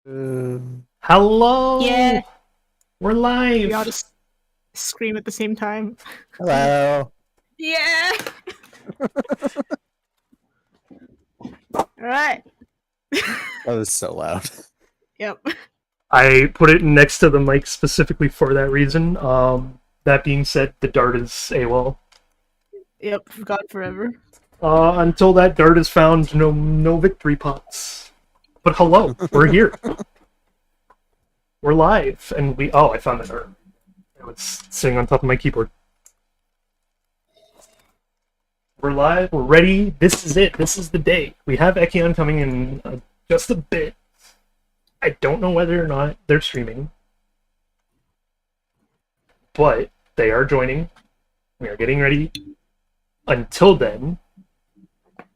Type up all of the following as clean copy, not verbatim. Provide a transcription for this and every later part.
Hello! Yeah, We're we all live! just scream at the same time. Hello. Yeah. All right. That was so loud. Yep. I put it next to the mic specifically for that reason. That being said, the dart is AWOL. Yep. Gone forever. Until that dart is found, no victory pots. But hello, we're here. We're live, and I found the dart. It was sitting on top of my keyboard. We're live, we're ready, this is it, this is the day. We have Ekion coming in just a bit. I don't know whether or not they're streaming, but they are joining. We are getting ready. Until then,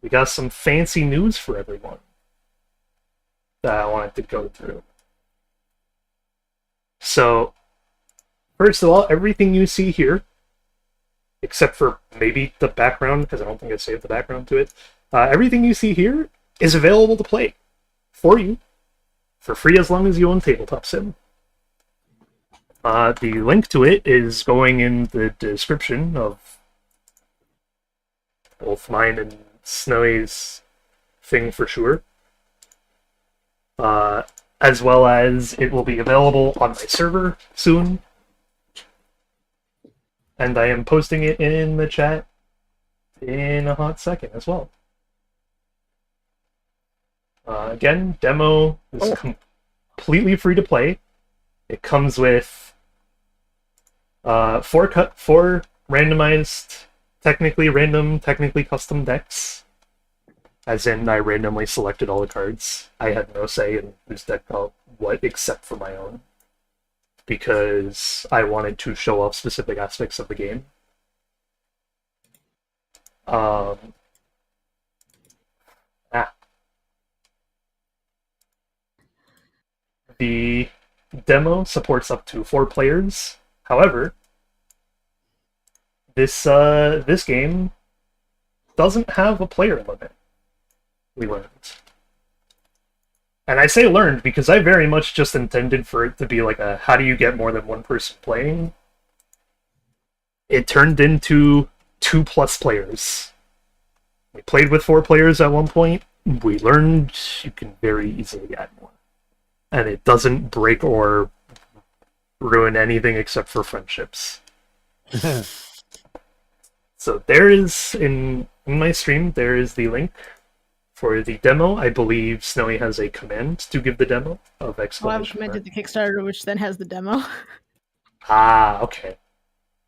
we got some fancy news for everyone that I wanted to go through. So, first of all, everything you see here, except for maybe the background, because I don't think I saved the background to it, everything you see here is available to play for you for free as long as you own Tabletop Sim. The link to it is going in the description of both mine and Snowy's thing for sure. As well as it will be available on my server soon. And I am posting it in the chat in a hot second as well. Again, demo is completely free to play. It comes with four randomized, technically random, technically custom decks. As in, I randomly selected all the cards. I had no say in whose deck got what except for my own, because I wanted to show off specific aspects of the game. The demo supports up to 4 players. However, this game doesn't have a player limit. We learned. And I say learned because I very much just intended for it to be like a how do you get more than one person playing? It turned into 2+ players. We played with 4 players at one point. We learned you can very easily add more. And it doesn't break or ruin anything except for friendships. So there is, in my stream, there is the link for the demo. I believe Snowy has a command to give the demo of exclamation Well, I've commented the Kickstarter, which then has the demo. Okay.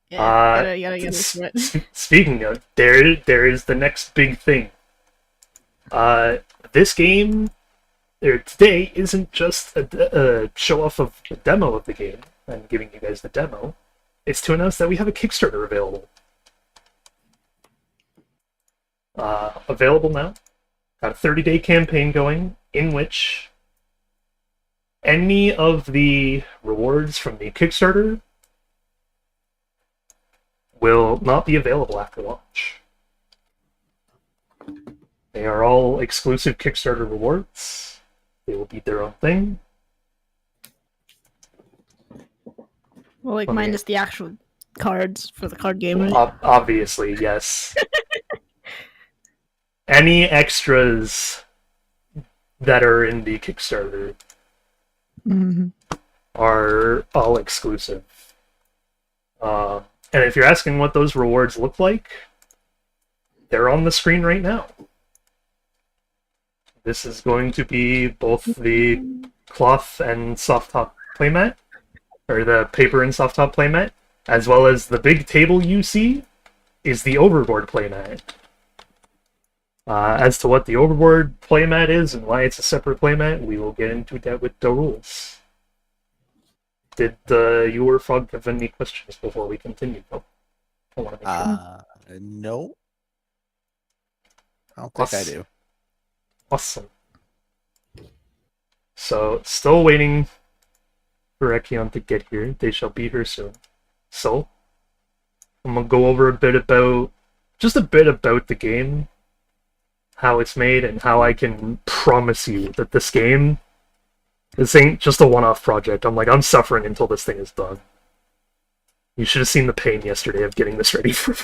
Yeah, gotta get into it. Speaking of, there is the next big thing. This game, today, isn't just a show-off of the demo of the game and giving you guys the demo. It's to announce that we have a Kickstarter available. Available now. Got a 30-day campaign going, in which any of the rewards from the Kickstarter will not be available after launch. They are all exclusive Kickstarter rewards. They will be their own thing. Well, like minus the actual cards for the card game. Right? Obviously, yes. Any extras that are in the Kickstarter are all exclusive. And if you're asking what those rewards look like, they're on the screen right now. This is going to be both the cloth and soft top playmat, or the paper and soft top playmat, as well as the big table you see is the overboard playmat. As to what the overboard playmat is and why it's a separate playmat, we will get into that with the rules. Did you or Frog have any questions before we continue? Oh, I want to make sure. No. I don't think I do. Awesome. So, still waiting for Ekion to get here. They shall be here soon. So, I'm gonna go over a bit about the game, how it's made, and how I can promise you that this game This ain't just a one-off project. I'm like, I'm suffering until this thing is done. You should have seen the pain yesterday of getting this ready for.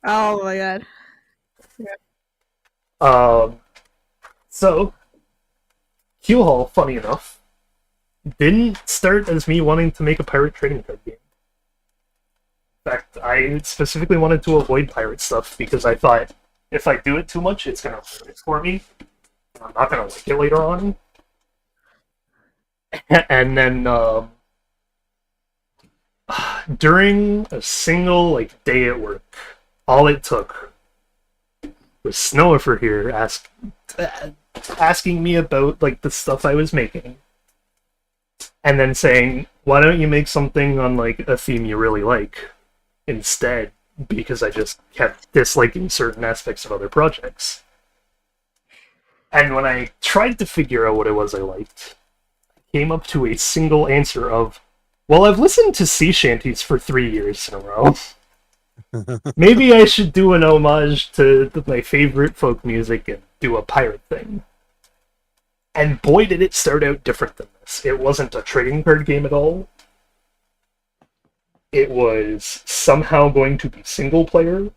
Oh my god. So Kielhaul, funny enough, didn't start as me wanting to make a pirate trading card game. In fact, I specifically wanted to avoid pirate stuff because I thought if I do it too much, it's gonna ruin it for me. I'm not gonna like it later on. And then during a single like day at work, all it took was Snowifer here asking me about like the stuff I was making, and then saying, "Why don't you make something on like a theme you really like instead?" Because I just kept disliking certain aspects of other projects. And when I tried to figure out what it was I liked, came up to a single answer of, well, I've listened to sea shanties for 3 years in a row. Maybe I should do an homage to my favorite folk music and do a pirate thing. And boy, did it start out different than this. It wasn't a trading card game at all. It was somehow going to be single player.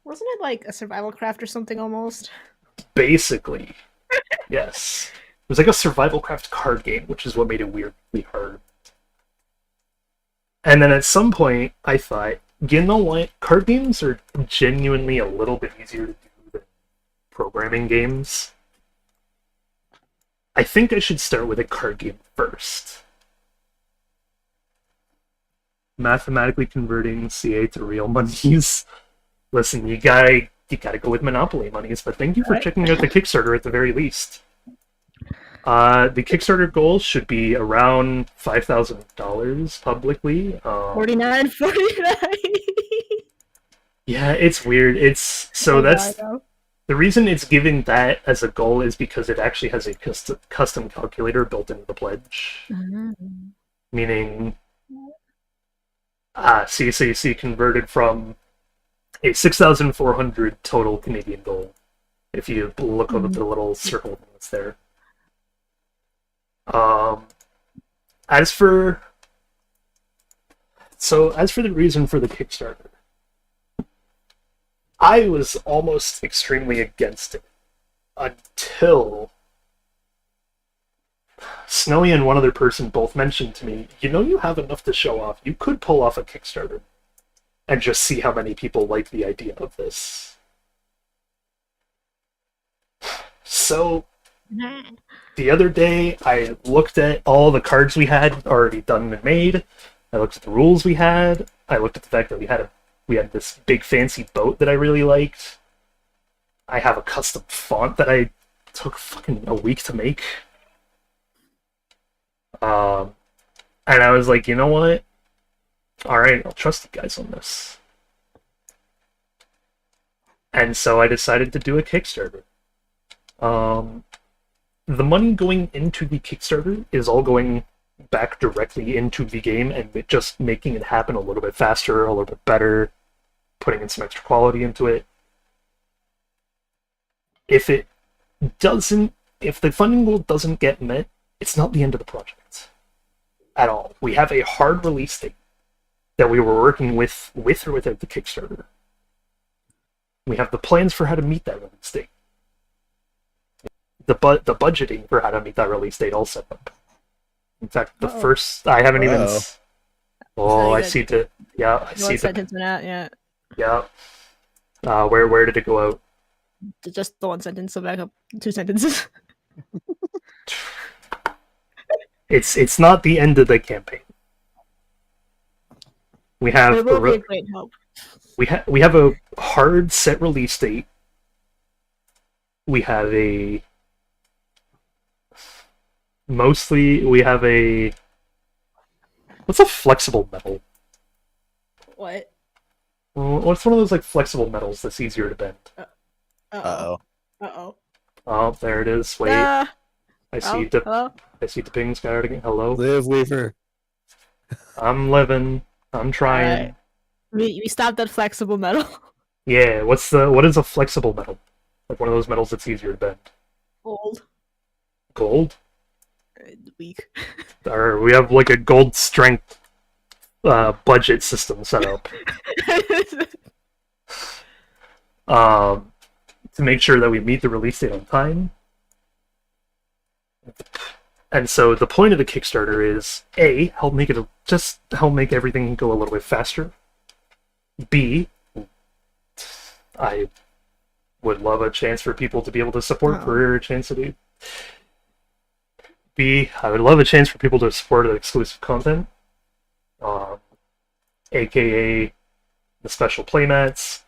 Wasn't it like a survival craft or something almost? Basically. Yes. It was like a survival craft card game, which is what made it weirdly hard. And then at some point, I thought, you know what? Card games are genuinely a little bit easier to do than programming games. I think I should start with a card game first. Mathematically converting CA to real monies. Listen, you gotta go with Monopoly monies, but thank you for checking out the Kickstarter at the very least. The Kickstarter goal should be around $5,000 publicly. 49.49. Yeah, it's weird. That's the reason it's giving that as a goal is because it actually has a custom calculator built into the pledge, meaning CCC converted from a 6,400 total Canadian goal. If you look over the little circle that's there. As for the reason for the Kickstarter, I was almost extremely against it until Snowy and one other person both mentioned to me, you have enough to show off. You could pull off a Kickstarter and just see how many people like the idea of this. So the other day, I looked at all the cards we had already done and made. I looked at the rules we had. I looked at the fact that we had this big fancy boat that I really liked. I have a custom font that I took fucking a week to make. And I was like, you know what? Alright, I'll trust you guys on this. And so I decided to do a Kickstarter. The money going into the Kickstarter is all going back directly into the game and just making it happen a little bit faster, a little bit better, putting in some extra quality into it. If the funding goal doesn't get met, it's not the end of the project at all. We have a hard release date that we were working with or without the Kickstarter. We have the plans for how to meet that release date. The budgeting for how to meet that release date all set up. In fact, I haven't even. Oh, I see the. Yeah, I see the sentence went out. Yeah. Yeah. Where did it go out? Just the one sentence. So back up 2 sentences. It's not the end of the campaign. We have it will be a great help. We have a hard set release date. We have a what's a flexible metal? What? What's one of those like flexible metals that's easier to bend? Oh, there it is. Wait. I see the ping sky again. Hello. Live, Weaver. I'm living. I'm trying. We stopped at flexible metal. Yeah, what is a flexible metal? Like one of those metals that's easier to bend. Gold. Gold? week. Or we have like a gold strength budget system set up to make sure that we meet the release date on time. And so the point of the Kickstarter is A, help make everything go a little bit faster. B, I would love a chance for people to be able to support for a chance to do. B, I would love a chance for people to support exclusive content, aka the special playmats.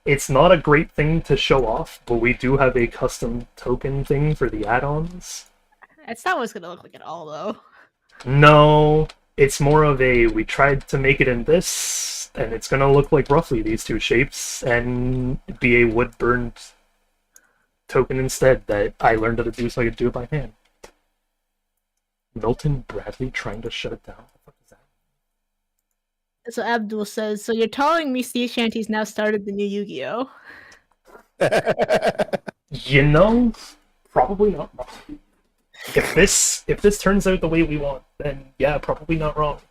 It's not a great thing to show off, but we do have a custom token thing for the add-ons. It's not what it's gonna look like at all, though. No, it's more of we tried to make it in this, and it's gonna look like roughly these two shapes, and be a wood-burned token instead that I learned how to do so I could do it by hand. Milton Bradley trying to shut it down? What the fuck is that? So Abdul says, so you're telling me sea shanties now started the new Yu-Gi-Oh? You know, probably not wrong. If this turns out the way we want, then yeah, probably not wrong.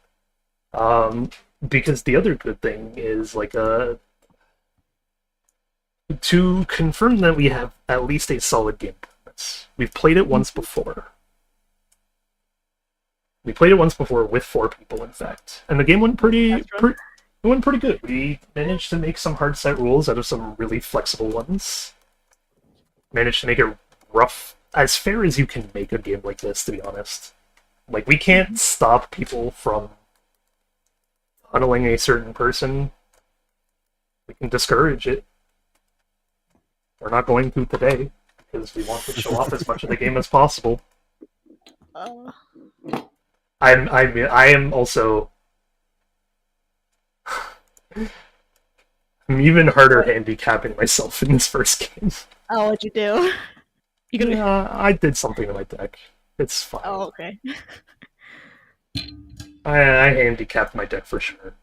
Because the other good thing is to confirm that we have at least a solid game premise. We've played it once before. We played it once before with 4 people, in fact, and the game went pretty good. We managed to make some hard set rules out of some really flexible ones. Managed to make it rough, as fair as you can make a game like this, to be honest. Like, we can't stop people from tunneling a certain person. We can discourage it. We're not going to today, because we want to show off as much of the game as possible. I am also... I'm even harder handicapping myself in this first game. Oh, what'd you do? I did something to my deck. It's fine. Oh, okay. I handicapped my deck for sure.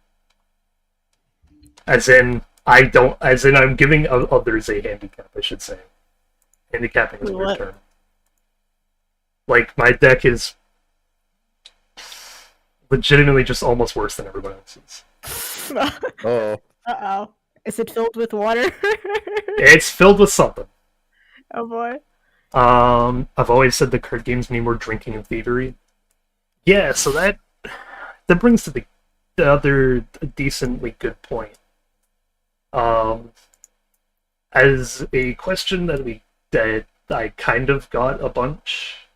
As in I'm giving others a handicap, I should say. Handicapping is a weird term. Like, my deck is legitimately just almost worse than everyone else's. Oh. Uh-oh. Is it filled with water? It's filled with something. Oh boy. I've always said the card games need more drinking and thievery. Yeah, so that brings to the other decently good point. As a question that I kind of got a bunch,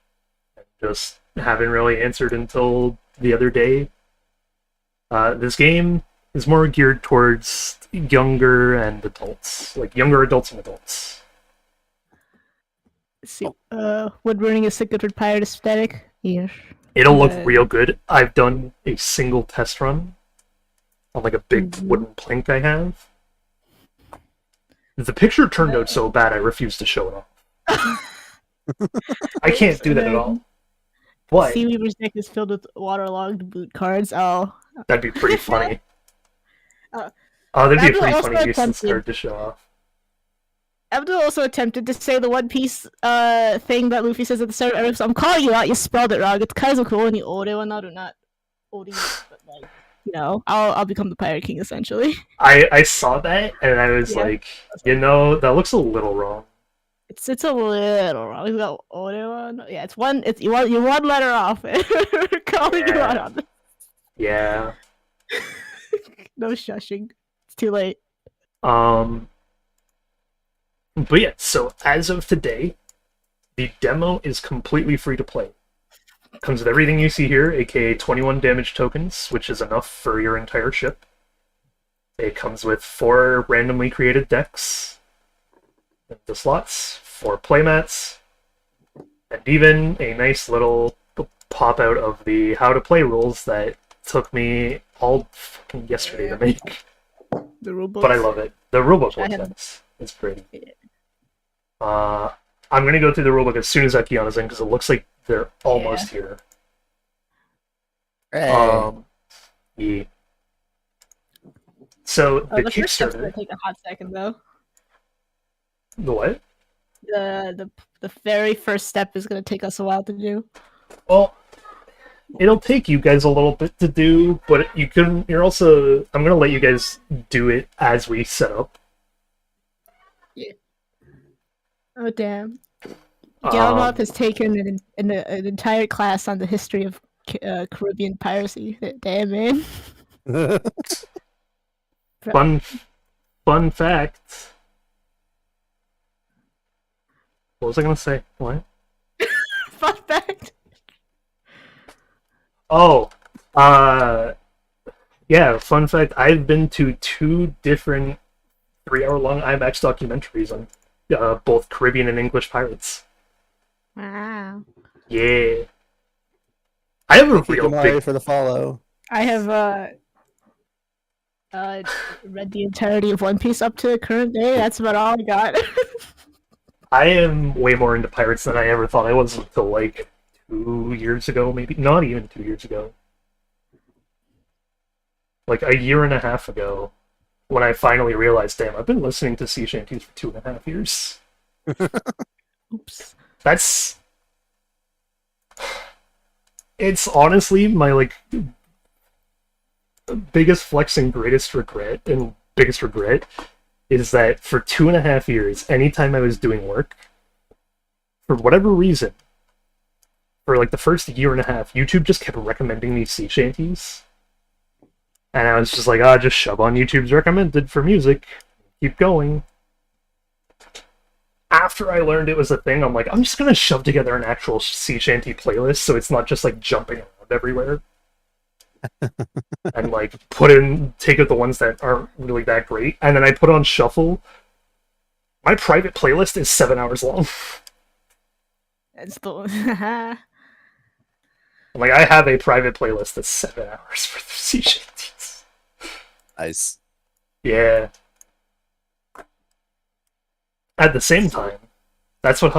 and just haven't really answered until the other day. This game is more geared towards younger and adults, like younger adults and adults. Let's see, wood burning is a good pirate aesthetic. Yes. It'll look real good. I've done a single test run on like a big wooden plank I have. The picture turned out so bad I refuse to show it off. I can't do that at all. What? Seaweaver's deck is filled with waterlogged boot cards. Oh. That'd be pretty funny. That'd be a pretty funny useless card to show off. Abdul also attempted to say the One Piece thing that Luffy says at the start. So I'm calling you out. You spelled it wrong. It's Kaizoku ni ore wa naru, not ori, but like, you know, I'll become the Pirate King essentially. I saw that and I was like, you know, that looks a little wrong. It's a little wrong. It's got ore wa. Yeah, it's one. It's you one letter off. We're calling you out on this. Yeah. No shushing. It's too late. But yeah, so as of today, the demo is completely free to play. Comes with everything you see here, aka 21 damage tokens, which is enough for your entire ship. It comes with 4 randomly created decks, the slots, 4 playmats, and even a nice little pop out of the how to play rules that took me all fucking yesterday to make. The rulebook. But I love it. The rulebook looks nice. It's pretty. I'm gonna go through the rulebook as soon as Akiana's in because it looks like they're almost here. Hey. Yeah. So the first step's Kickstarter. gonna take a hot second though. The what? The the very first step is gonna take us a while to do. Well, it'll take you guys a little bit to do, but you're also... I'm gonna let you guys do it as we set up. Oh damn! Gallup has taken an entire class on the history of Caribbean piracy. Damn, man. Fun fact. What was I gonna say? What? Fun fact. Oh, yeah, fun fact. I've been to 2 different 3-hour-long IMAX documentaries on both Caribbean and English pirates. Wow. Yeah. I have a Keep real an eye big... for the follow. I have read the entirety of One Piece up to the current day. That's about all I got. I am way more into pirates than I ever thought I was until, like, 2 years ago, maybe. Not even 2 years ago. Like, a year and a half ago, when I finally realized, damn, I've been listening to sea shanties for 2.5 years. Oops. That's... It's honestly my, like, biggest flex and biggest regret is that for 2.5 years, anytime I was doing work, for whatever reason, for like the first year and a half, YouTube just kept recommending these sea shanties. And I was just like, just shove on YouTube's recommended for music. Keep going. After I learned it was a thing, I'm like, I'm just gonna shove together an actual sea shanty playlist so it's not just like jumping around everywhere. And like take out the ones that aren't really that great, and then I put on shuffle. My private playlist is 7 hours long. It's the Like, I have a private playlist that's 7 hours for the sea shanties. Nice. Yeah. At the same time, that's what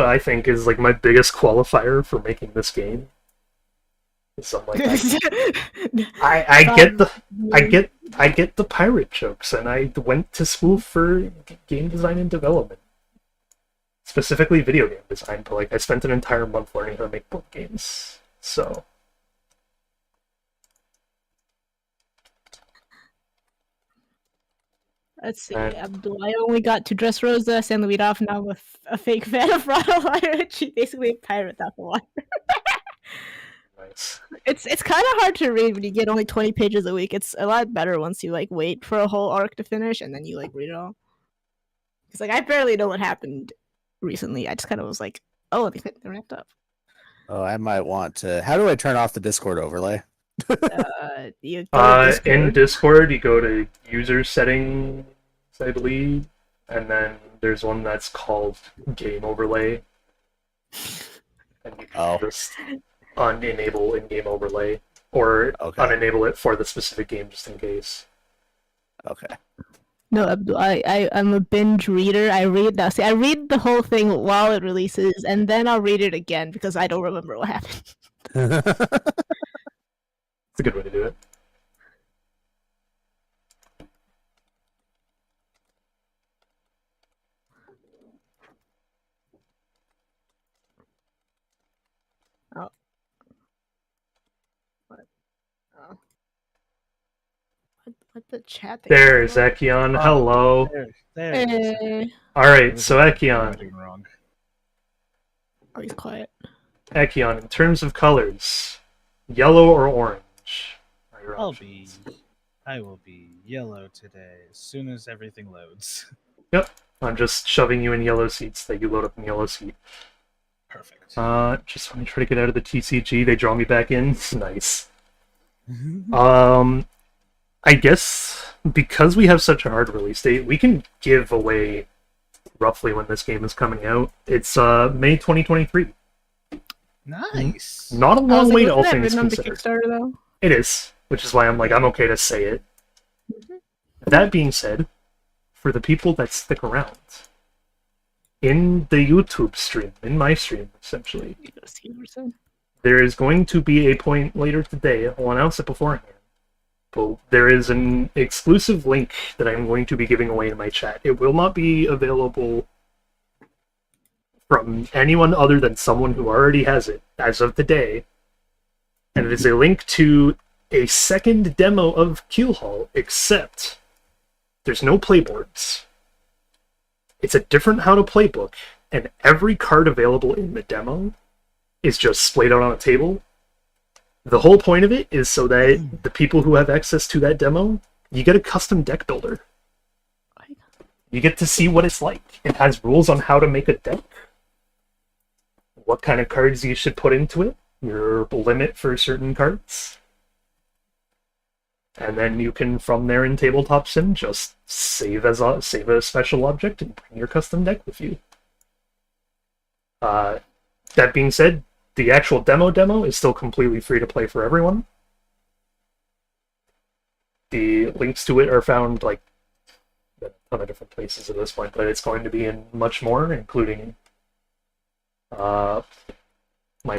I think is like my biggest qualifier for making this game. So I'm like, I get the pirate jokes, and I went to school for game design and development, specifically video game design. But like, I spent an entire month learning how to make board games. So let's see, Abdul. I only got to Dressrosa, San Luis off now with a fake fan of Rottlewire. She's basically a pirate without the water. nice. It's kind of hard to read when you get only 20 pages a week. It's a lot better once you like wait for a whole arc to finish and then you like read it all. Because like I barely know what happened recently. I just kind of was like, oh, they wrapped up. Oh, I might want to. How do I turn off the Discord overlay? You go to Discord. In Discord, you go to user settings, I believe, and then there's one that's called game overlay, and you can just unenable in-game overlay, or unenable it for the specific game just in case. Okay. No, Abdul, I'm a binge reader. I read the whole thing while it releases, and then I'll read it again because I don't remember what happened. It's a good way to do it. Oh. What? Oh. What the chat thing? There's Ekion. Hello. There it is. Hey. Alright, so Ekion. Wrong. Oh, he's quiet. Ekion, in terms of colors, yellow or orange are your options. I will be yellow today as soon as everything loads. Yep, I'm just shoving you in yellow seats that you load up in yellow seat. Perfect. Just when I try to get out of the TCG, they draw me back in. Nice. I guess because we have such a hard release date, we can give away roughly when this game is coming out. It's May 2023. Nice. Not a long way to all wasn't that things written on the considered. Kickstarter though? It is, which is why I'm like, I'm okay to say it. That being said, for the people that stick around, in the YouTube stream, in my stream, essentially, there is going to be a point later today, I'll announce it beforehand, but there is an exclusive link that I'm going to be giving away in my chat. It will not be available from anyone other than someone who already has it as of today. And it is a link to a second demo of Kielhaul, except there's no playboards. It's a different how to play book, and every card available in the demo is just splayed out on a table. The whole point of it is so that the people who have access to that demo, you get a custom deck builder. You get to see what it's like. It has rules on how to make a deck, what kind of cards you should put into it, your limit for certain cards. And then you can, from there in Tabletop Sim, just save a special object and bring your custom deck with you. That being said, the actual demo is still completely free to play for everyone. The links to it are found like a ton of different places at this point, but it's going to be in much more, including my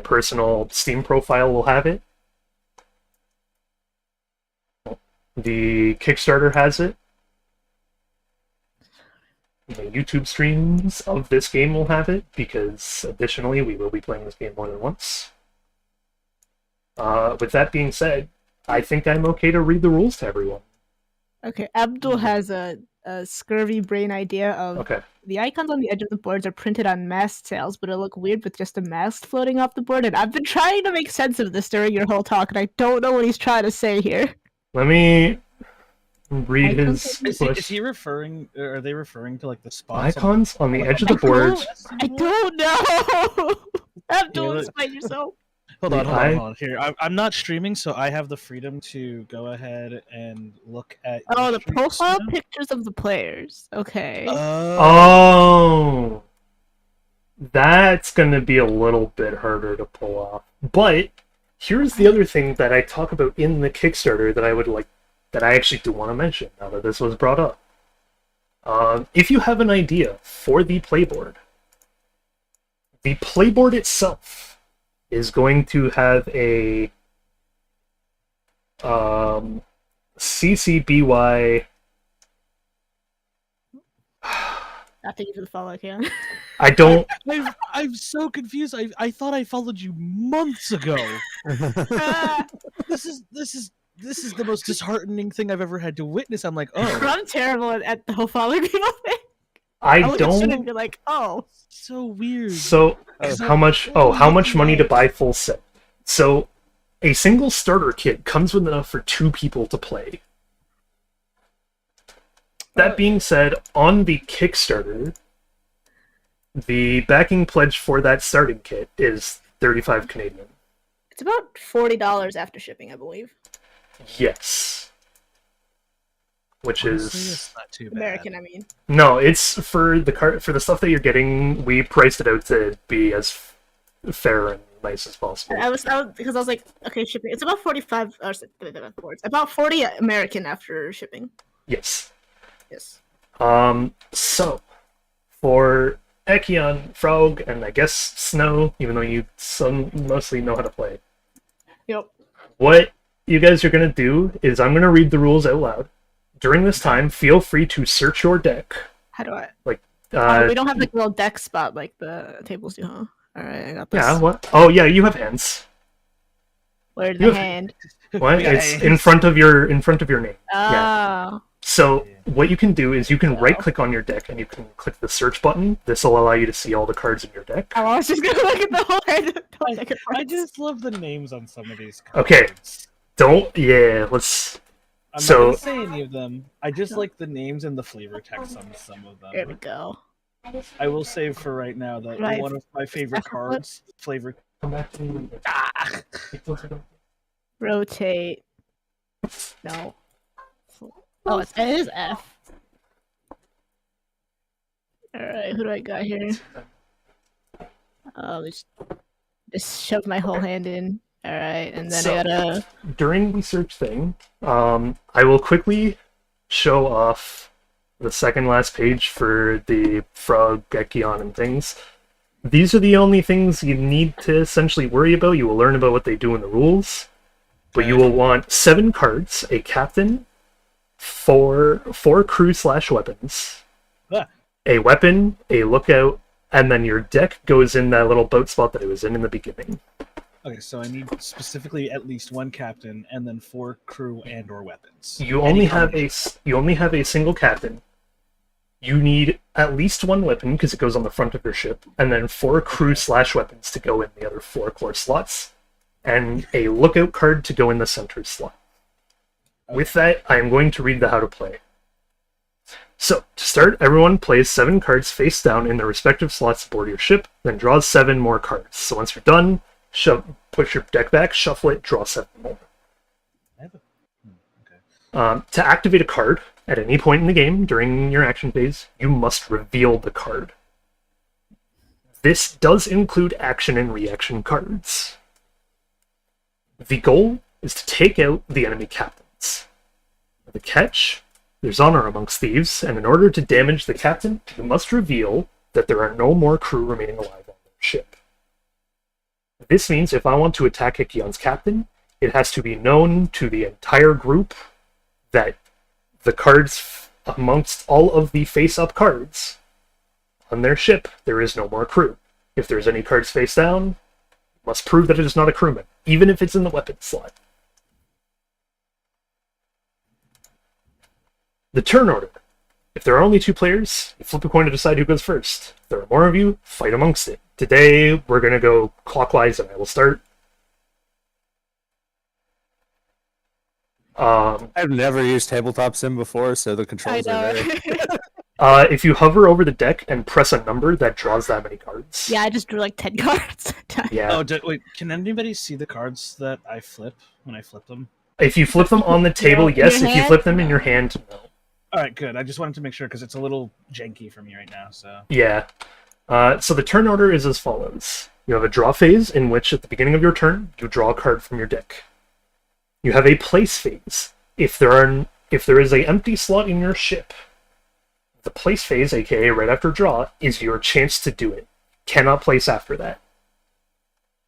personal Steam profile will have it. The Kickstarter has it. The YouTube streams of this game will have it, because additionally we will be playing this game more than once. With that being said, I think I'm okay to read the rules to everyone. Okay, Abdul has a scurvy brain idea of Okay. the icons on the edge of the boards are printed on mast sails, but it'll look weird with just a mast floating off the board. And I've been trying to make sense of this during your whole talk, and I don't know what he's trying to say here. Let me read his... Is he referring? Are they referring to like the spots? Icons on the edge of the board. I don't know. Abdul, Yeah, explain yourself. Hold on. Here, I'm not streaming, so I have the freedom to go ahead and look at. Oh, your the stream profile now. pictures of the players. Okay. Oh, that's going to be a little bit harder to pull off. But here's the other thing that I talk about in the Kickstarter that I actually do want to mention now that this was brought up. If you have an idea for the playboard itself is going to have a CCBY. Not thank you for the follow, Keon. I don't. I'm so confused. I thought I followed you months ago. This is the most disheartening thing I've ever had to witness. I'm like, oh, I'm terrible at the whole following people thing. I look at shit and don't. be like, oh. so weird. So how much? Oh, how much money to buy full set? So a single starter kit comes with enough for 2 people to play. That being said, on the Kickstarter, the backing pledge for that starting kit is 35 Canadian. It's about $40 after shipping, I believe. Yes. Which Honestly, is it's not too bad. American, I mean. no, it's for the stuff that you're getting. We priced it out to be as fair and nice as possible. Because I was like, okay, shipping. It's about 45 or it's about 40 American after shipping. Yes. Yes. So for Ekion, Frog, and I guess Snow, even though you mostly know how to play, Yep. what you guys are gonna do is I'm gonna read the rules out loud. During this time, feel free to search your deck. How do I? Like, We don't have like a little deck spot like the tables do, huh? Alright, I got this. yeah, what? Oh, yeah, you have hands. Where's You the have- hand? What? Yeah, It's in front of your name. Oh. So what you can do is you can right-click on your deck and you can click the search button. This will allow you to see all the cards in your deck. I was just gonna look at the whole hand. I just love the names on some of these cards. Okay. Let's... I'm So- not gonna say any of them. I just like the names and the flavor text on some of There we them. go. I will say for right now that Right. one of my favorite cards, flavor. Come back to me. Ah! Rotate. No. Oh, it is F. Alright, who do I got here? Just shove my whole hand in. Alright, and then So- I gotta... During the search thing, I will quickly show off the second last page for the Frog, Ekion, and things. These are the only things you need to essentially worry about. You will learn about what they do in the rules. But you will want 7 cards, a captain, 4 crew/weapons, Ah. a weapon, a lookout, and then your deck goes in that little boat spot that it was in the beginning. Okay, so I need specifically at least one captain, and then 4 crew and/or weapons. You only have a single captain. You need at least 1 weapon because it goes on the front of your ship, and then 4 crew/weapons to go in the other 4 core slots, and a lookout card to go in the center slot. Okay. With that, I am going to read the how to play. So, to start, everyone plays 7 cards face down in their respective slots aboard your ship, then draws 7 more cards. So once you're done, push your deck back, shuffle it, draw 7 more. Okay. To activate a card at any point in the game during your action phase, you must reveal the card. This does include action and reaction cards. The goal is to take out the enemy captains. The catch: there's honor amongst thieves, and in order to damage the captain, you must reveal that there are no more crew remaining alive on their ship. This means if I want to attack Ikion's captain, it has to be known to the entire group that the cards amongst all of the face-up cards on their ship, there is no more crew. If there's any cards face down, you must prove that it is not a crewman, even if it's in the weapon slot. The turn order. If there are only 2 players, you flip a coin to decide who goes first. If there are more of you, fight amongst it. Today, we're going to go clockwise, and I will start. I've never used tabletop sim before, so the controls are very... If you hover over the deck and press a number, that draws that many cards. Yeah, I just drew like 10 cards. Yeah. Oh, wait, can anybody see the cards that I flip when I flip them? If you flip them on the table, Yeah, yes. your If you hand? flip them in your hand, no. All right, good. I just wanted to make sure because it's a little janky for me right now. So Yeah. So the turn order is as follows. You have a draw phase, in which at the beginning of your turn, you draw a card from your deck. You have a place phase. If there is an empty slot in your ship, the place phase, aka right after draw, is your chance to do it. Cannot place after that.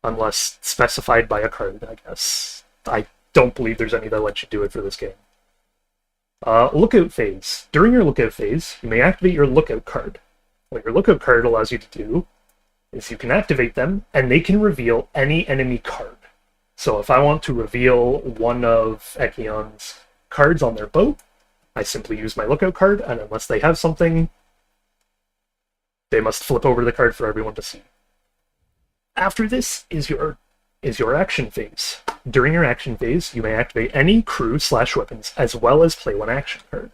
Unless specified by a card, I guess. I don't believe there's any that let you do it for this game. Lookout phase. During your lookout phase, you may activate your lookout card. What your lookout card allows you to do is you can activate them, and they can reveal any enemy card. So if I want to reveal one of Ekion's cards on their boat, I simply use my lookout card, and unless they have something, they must flip over the card for everyone to see. After this is your action phase. During your action phase, you may activate any crew/weapons as well as play 1 action card.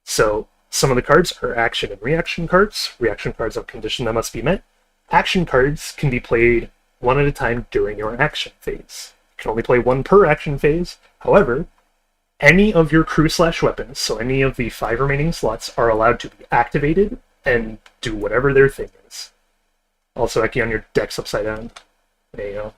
So some of the cards are action and reaction cards. Reaction cards have a condition that must be met. Action cards can be played 1 at a time during your action phase. You can only play 1 per action phase. However, any of your crew/weapons, so any of the 5 remaining slots, are allowed to be activated and do whatever their thing is. Also, Ekion, your deck's upside down. There you go.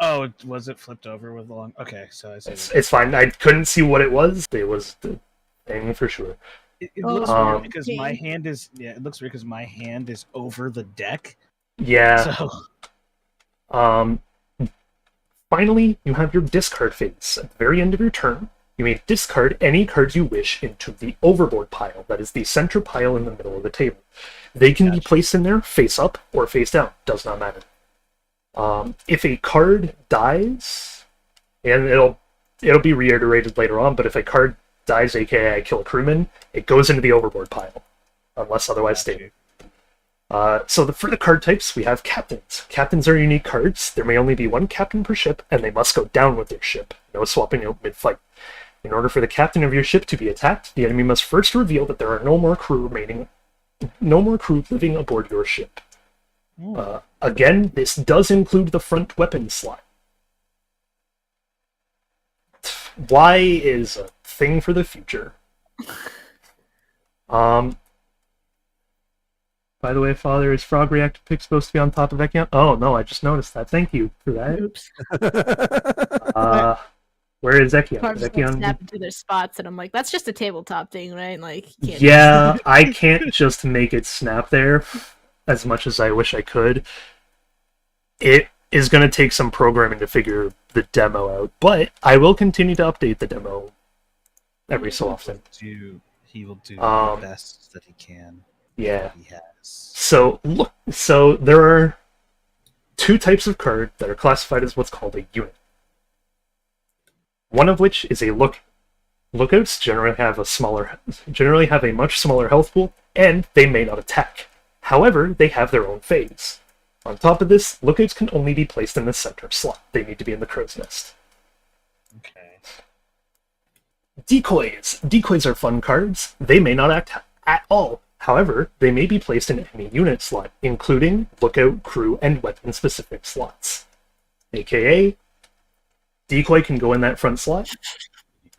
oh, was it flipped over with the long? Okay, so I see. It's fine. I couldn't see what it was. It was the thing for sure. It looks weird because my okay. hand is it looks weird because my hand is over the deck. Yeah. So Finally, you have your discard phase. At the very end of your turn, you may discard any cards you wish into the overboard pile. That is the center pile in the middle of the table. They can be placed in there face up or face down. Does not matter. If a card dies, and it'll be reiterated later on, but if a card dies, aka I kill a crewman, it goes into the overboard pile, unless otherwise stated. For the card types, we have captains. Captains are unique cards. There may only be 1 captain per ship, and they must go down with their ship. No swapping out mid-fight. In order for the captain of your ship to be attacked, the enemy must first reveal that there are no more crew living aboard your ship. Again, this does include the front weapon slot. Y is a thing for the future. By the way, Father, is Frog Reactor Pick supposed to be on top of Ekion? Oh, no, I just noticed that. Thank you for that. Oops. Where is Ekion? Cards Is like Ekion... snap into their spots, and I'm like, that's just a tabletop thing, right? Like, you can't Yeah, I can't just make it snap there as much as I wish I could. It is going to take some programming to figure the demo out, but I will continue to update the demo every so often. he will do the best that he can. Yeah. He has. So there are two types of card that are classified as what's called a unit. One of which is a look. Lookouts generally have a much smaller health pool, and they may not attack. However, they have their own phase. On top of this, lookouts can only be placed in the center slot. They need to be in the crow's nest. Okay. Decoys. Decoys are fun cards. They may not act at all. However, they may be placed in any unit slot, including lookout, crew, and weapon-specific slots. AKA, decoy can go in that front slot,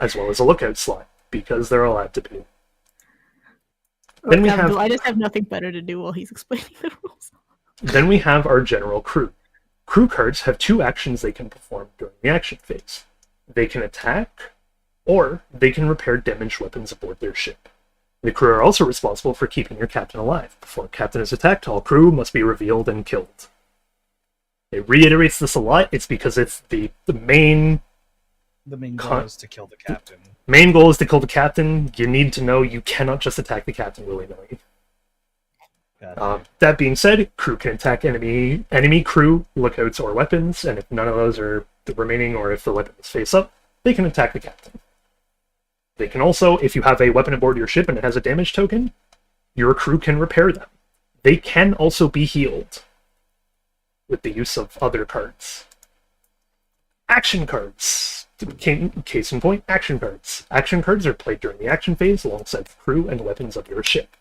as well as a lookout slot, because they're allowed to be. Then we have... I just have nothing better to do while he's explaining the rules. Then we have our general crew. Crew cards have two actions they can perform during the action phase. They can attack, or they can repair damaged weapons aboard their ship. The crew are also responsible for keeping your captain alive. Before a captain is attacked, all crew must be revealed and killed. It reiterates this a lot. It's because it's the main... The main goal is to kill the captain. Main goal is to kill the captain. You need to know you cannot just attack the captain willy-nilly. That being said, crew can attack enemy crew, lookouts, or weapons, and if none of those are the remaining, or if the weapon is face up, they can attack the captain. They can also, if you have a weapon aboard your ship and it has a damage token, your crew can repair them. They can also be healed with the use of other cards. Action cards. Case in point, action cards. Action cards are played during the action phase alongside the crew and weapons of your ship.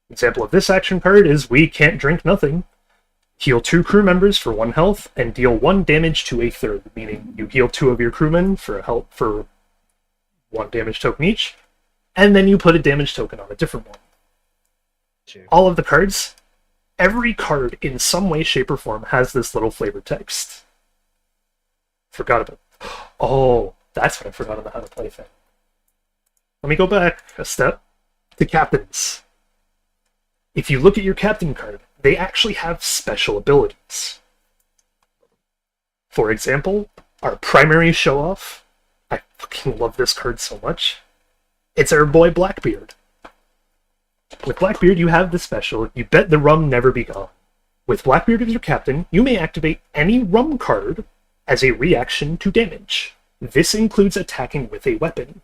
Example of this action card is We Can't Drink Nothing. Heal 2 crew members for 1 health and deal 1 damage to a third, meaning you heal 2 of your crewmen for 1 damage token each, and then you put a damage token on a different one. Sure. All of the cards, every card in some way, shape, or form has this little flavor text. Forgot about it. Oh, that's what I forgot on the how to play thing. Let me go back a step to captains. If you look at your captain card, they actually have special abilities. For example, our primary show-off, I fucking love this card so much, it's our boy Blackbeard. With Blackbeard, you have the special, You Bet the Rum Never Be Gone. With Blackbeard as your captain, you may activate any rum card as a reaction to damage. This includes attacking with a weapon.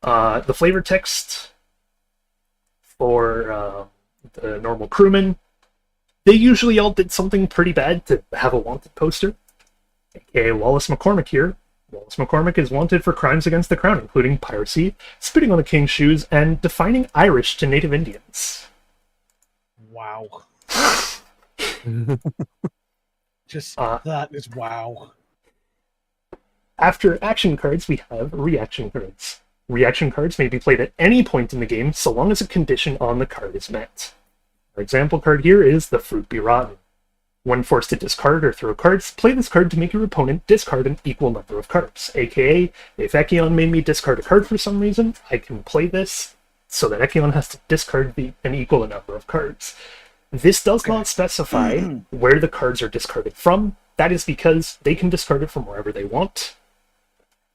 The flavor text for the normal crewmen, they usually all did something pretty bad to have a wanted poster. AKA Wallace McCormick here. Wallace McCormick is wanted for crimes against the crown, including piracy, spitting on the king's shoes, and defining Irish to Native Indians. Wow. Just that is wow. After action cards, we have reaction cards. Reaction cards may be played at any point in the game, so long as a condition on the card is met. Our example card here is The Fruit Be Rotten. When forced to discard or throw cards, play this card to make your opponent discard an equal number of cards. AKA, if Echion made me discard a card for some reason, I can play this so that Echion has to discard an equal number of cards. This does not specify where the cards are discarded from. That is because they can discard it from wherever they want,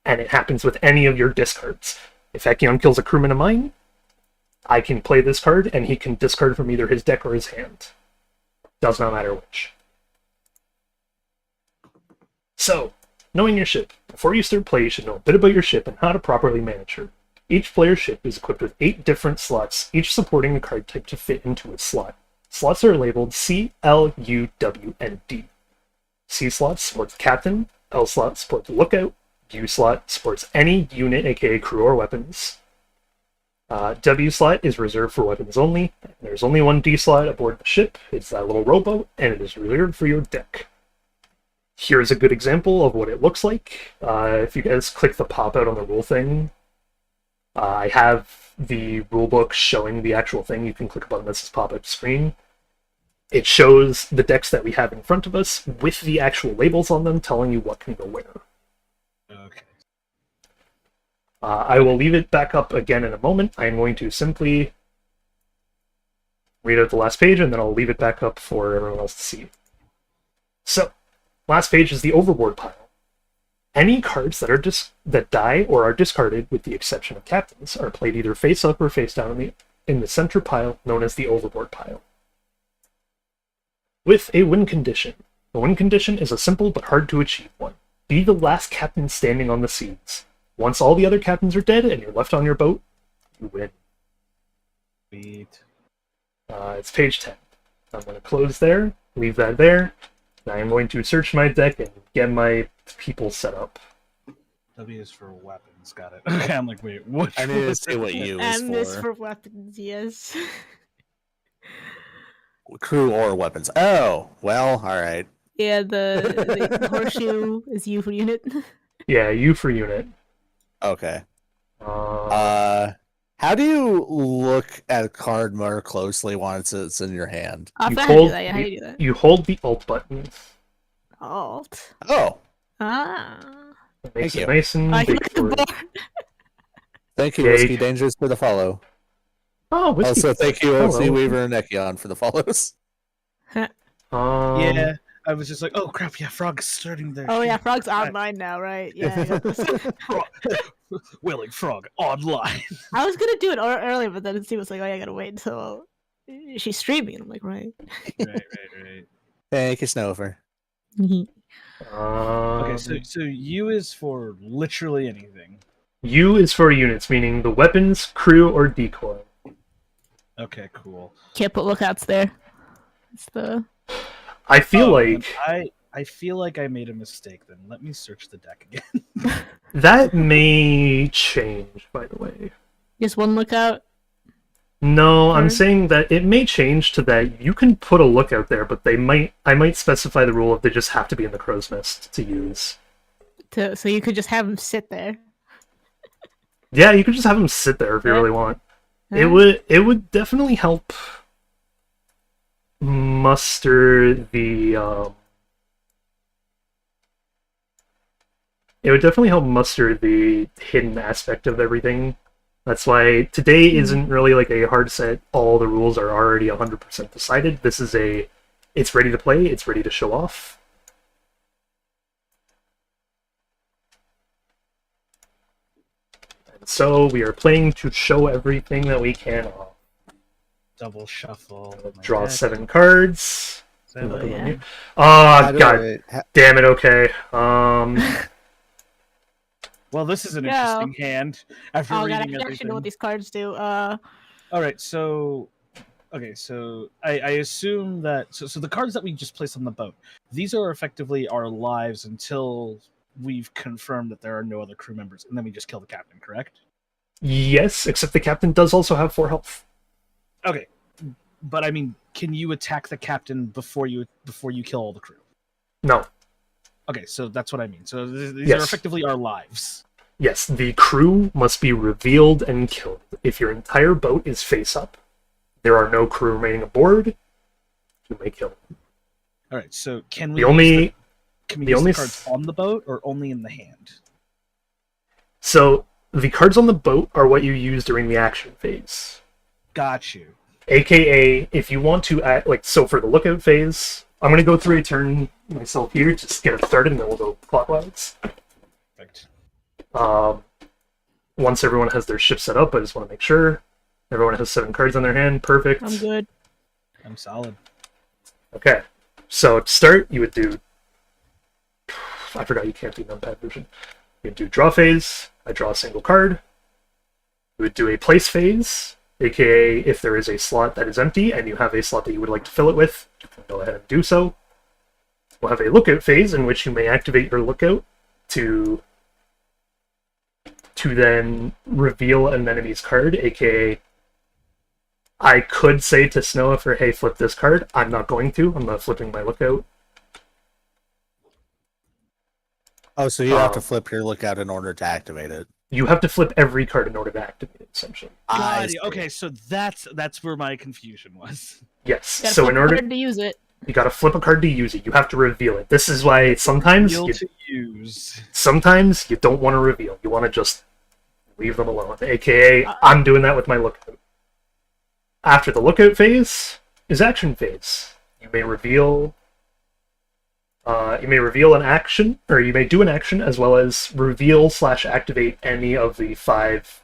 and it happens with any of your discards. If Echion kills a crewman of mine, I can play this card, and he can discard from either his deck or his hand. Does not matter which. So, knowing your ship. Before you start play, you should know a bit about your ship and how to properly manage her. Each player's ship is equipped with 8 different slots, each supporting a card type to fit into its slot. Slots are labeled C, L, U, W, and D. C slot supports captain, L slot supports lookout, U slot supports any unit, aka crew or weapons. W slot is reserved for weapons only. There's only one D slot aboard the ship. It's that little rowboat, and it is reserved for your deck. Here's a good example of what it looks like. If you guys click the pop-out on the rule thing, I have the rulebook showing the actual thing. You can click a button that says pop-up screen. It shows the decks that we have in front of us with the actual labels on them telling you what can go where. Okay. I will leave it back up again in a moment. I am going to simply read out the last page, and then I'll leave it back up for everyone else to see. So, last page is the overboard pile. Any cards that die or are discarded, with the exception of captains, are played either face up or face down in the center pile, known as the overboard pile. With a win condition. The win condition is a simple but hard to achieve one. Be the last captain standing on the seas. Once all the other captains are dead and you're left on your boat, you win. Sweet. It's page 10. I'm going to close there, leave that there. Now I'm going to search my deck and get my people set up. W is for weapons. Got it. Okay, I'm like, wait, what? I need to see what U is M for. is for weapons, yes. Crew or weapons. Oh, well, all right. Yeah, the horseshoe is U for unit. Yeah, U for unit. Okay. Uh, How do you look at a card more closely once it's in your hand? I you forgot how to do that. Yeah, how do you do that? You hold the Alt button. Alt. Oh, Ah. It makes Thank it nice and I can big look at the for you. board. thank you, Okay. Whiskey Dangerous, for the follow. Oh, whiskey. Also, thank you, Hello. OC Weaver and Nekion, for the follows. Yeah, I was just like, oh crap, yeah, Frog's starting their Oh yeah, shit. Frog's online now, right? Yeah. I got this. Willing Frog online. I was gonna do it earlier, but then it was like, oh, yeah, I gotta wait until she's streaming. I'm like, right. right. Thank you, Snover. Okay, so U is for literally anything. U is for units, meaning the weapons, crew, or decoy. Okay, cool. Can't put lookouts there. It's the I feel then like I feel like I made a mistake. Then let me search the deck again. that may change, by the way. just one lookout. No, I'm Or- saying that it may change to that you can put a lookout there, but I might specify the rule of they just have to be in the crow's nest to use. So you could just have him sit there. Yeah, you could just have them sit there if you really want. Huh? It would definitely help muster the it would definitely help muster the hidden aspect of everything. That's why today isn't really like a hard set. All the rules are already 100% decided. This is it's ready to play. It's ready to show off. And so we are playing to show everything that we can off. Double shuffle. my Draw deck. 7 cards. Seven. yeah. Ah, How do god I- damn it. Okay. Well, this is an Yeah. interesting hand. After Oh god, I reading don't actually everything. know what these cards do. All right, so I assume that so the cards that we just placed on the boat, these are effectively our lives until we've confirmed that there are no other crew members, and then we just kill the captain. Correct? Yes, except the captain does also have 4 health. Okay, but I mean, can you attack the captain before you kill all the crew? No. Okay, so that's what I mean. So these Yes. are effectively our lives. Yes, the crew must be revealed and killed. If your entire boat is face up, there are no crew remaining aboard, you may kill them. All right, so can we The only can we the use only the cards on the boat or only in the hand? so the cards on the boat are what you use during the action phase. Got you. AKA, if you want to act so for the lookout phase, I'm gonna go through a turn myself here, just get it started, and then we'll go clockwise. Perfect. Once everyone has their ship set up, I just want to make sure everyone has 7 cards on their hand. Perfect. I'm good. I'm solid. Okay, so to start, you would do. I forgot you can't do numpad version. You would do draw phase. I draw a single card. You would do a place phase, aka if there is a slot that is empty and you have a slot that you would like to fill it with, you can go ahead and do so. We'll have a lookout phase in which you may activate your lookout to then reveal an enemy's card, aka I could say to Snowifer, hey, flip this card. I'm not going to. I'm not flipping my lookout. Oh, so you have to flip your lookout in order to activate it. You have to flip every card in order to activate it, essentially. I Got it. see. Okay, so that's where my confusion was. Yes. Gotta So flip in a order, card to use it. you gotta flip a card to use it. You have to reveal it. This is why sometimes Deal you, to use. sometimes you don't want to reveal. You want to just leave them alone. AKA, I'm doing that with my lookout. After the lookout phase is action phase. You may reveal You may reveal an action, or you may do an action, as well as reveal/activate any of the 5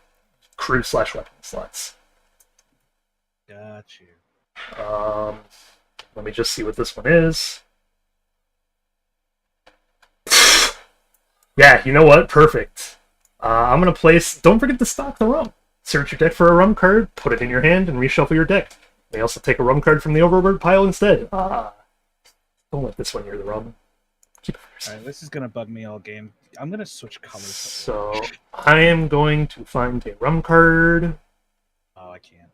crew/weapon slots. Got you. Let me just see what this one is. Yeah, you know what? Perfect. I'm going to place... Don't forget to stock the rum. Search your deck for a rum card, put it in your hand, and reshuffle your deck. You may also take a rum card from the overboard pile instead. Don't let this one near the rum. Keep it first. Alright, this is gonna bug me all game. I'm gonna switch colors. So, I am going to find a rum card, Oh, I can't.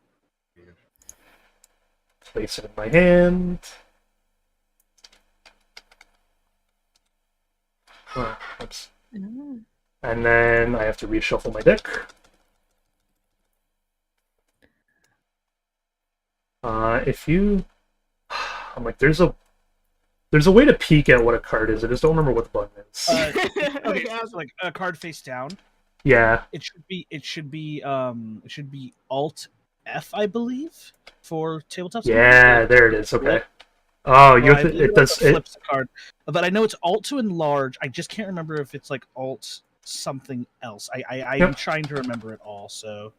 Weird. place it in my hand. Oh, oops. Mm. And then I have to reshuffle my deck. If you... I'm like, there's a way to peek at what a card is. I just don't remember what the button is. Okay, so it's like a card face down. Yeah. It should be Alt F, I believe, for tabletop. Yeah, there it is. Okay. Oh, you have to, it does flips the card, but I know it's Alt to enlarge. I just can't remember if it's like Alt something else. I'm trying to remember it all. So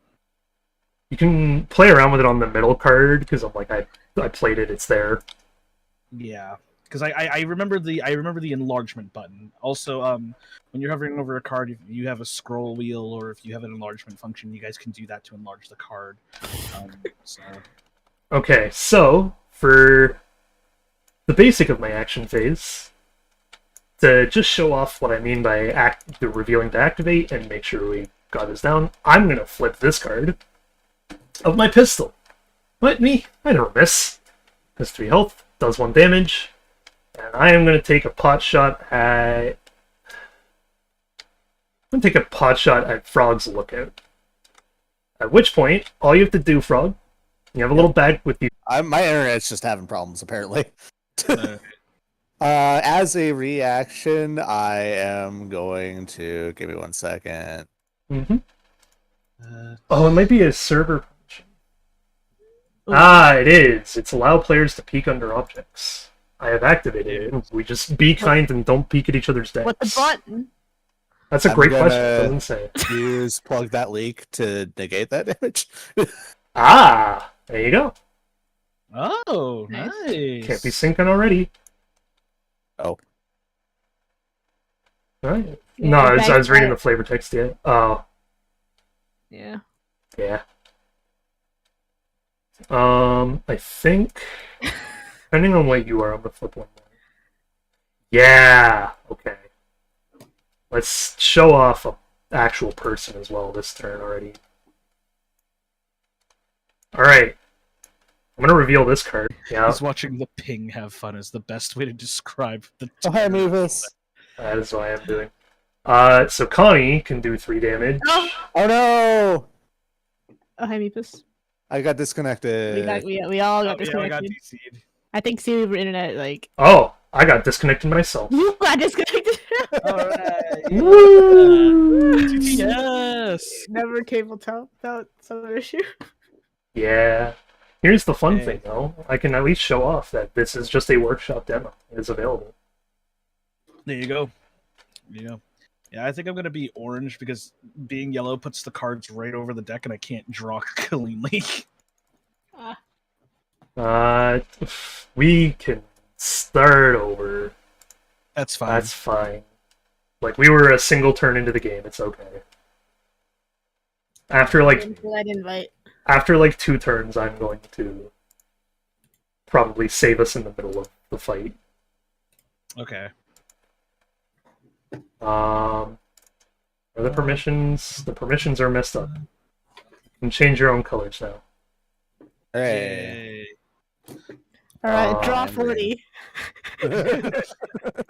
you can play around with it on the middle card because I'm like I played it. It's there. Yeah, because I remember the enlargement button. Also, when you're hovering over a card, if you have a scroll wheel or if you have an enlargement function, you guys can do that to enlarge the card. So. Okay, so for the basic of my action phase, to just show off what I mean by the revealing to activate and make sure we got this down, I'm going to flip this card of my pistol. Let me, I never miss. Has 3 health, does 1 damage, and I am going to take a pot shot at... I'm going to take a pot shot at Frog's Lookout. At which point, all you have to do, Frog, you have a little bag with you. My internet's just having problems, apparently. As a reaction, I am going to... Give me 1 second. Mm-hmm. Oh, it might be a server function. Ah, it is. It's allow players to peek under objects. I have activated it. We just be kind and don't peek at each other's decks. What the button? That's a great question. I didn't say. Use plug that leak to negate that damage. Ah, there you go. Oh, nice. Can't be syncing already. Oh. Alright. Yeah, No, I was reading the flavor text yet. Oh. Yeah. Yeah. I think, depending on what you are, I'm gonna flip one more. Yeah! Okay. Let's show off an actual person as well this turn already. Alright. I'm gonna reveal this card. Yeah. Just watching the ping have fun is the best way to describe the. Oh, hi, Mavis. That is what I am doing. So Connie can do 3 damage. Oh, Oh no! oh hi, Meepus. I got disconnected. We all got Yeah, I got disconnected. DC'd. I think Siri internet like Oh, I got disconnected myself. you got disconnected. Alright. Woo! Yes. Never cable top without some issue. Yeah. Here's the fun Hey. thing, though. I can at least show off that this is just a workshop demo. It is available. There you go. Yeah, I think I'm gonna be orange because being yellow puts the cards right over the deck and I can't draw cleanly. We can start over. That's fine. That's fine. Like, we were a single turn into the game. It's okay. After, like, That invite. after, like, 2 turns, I'm going to probably save us in the middle of the fight. Okay. Are the permissions? The permissions are messed up. You can change your own colors now. Hey. Yay. All right, draw I'm 40.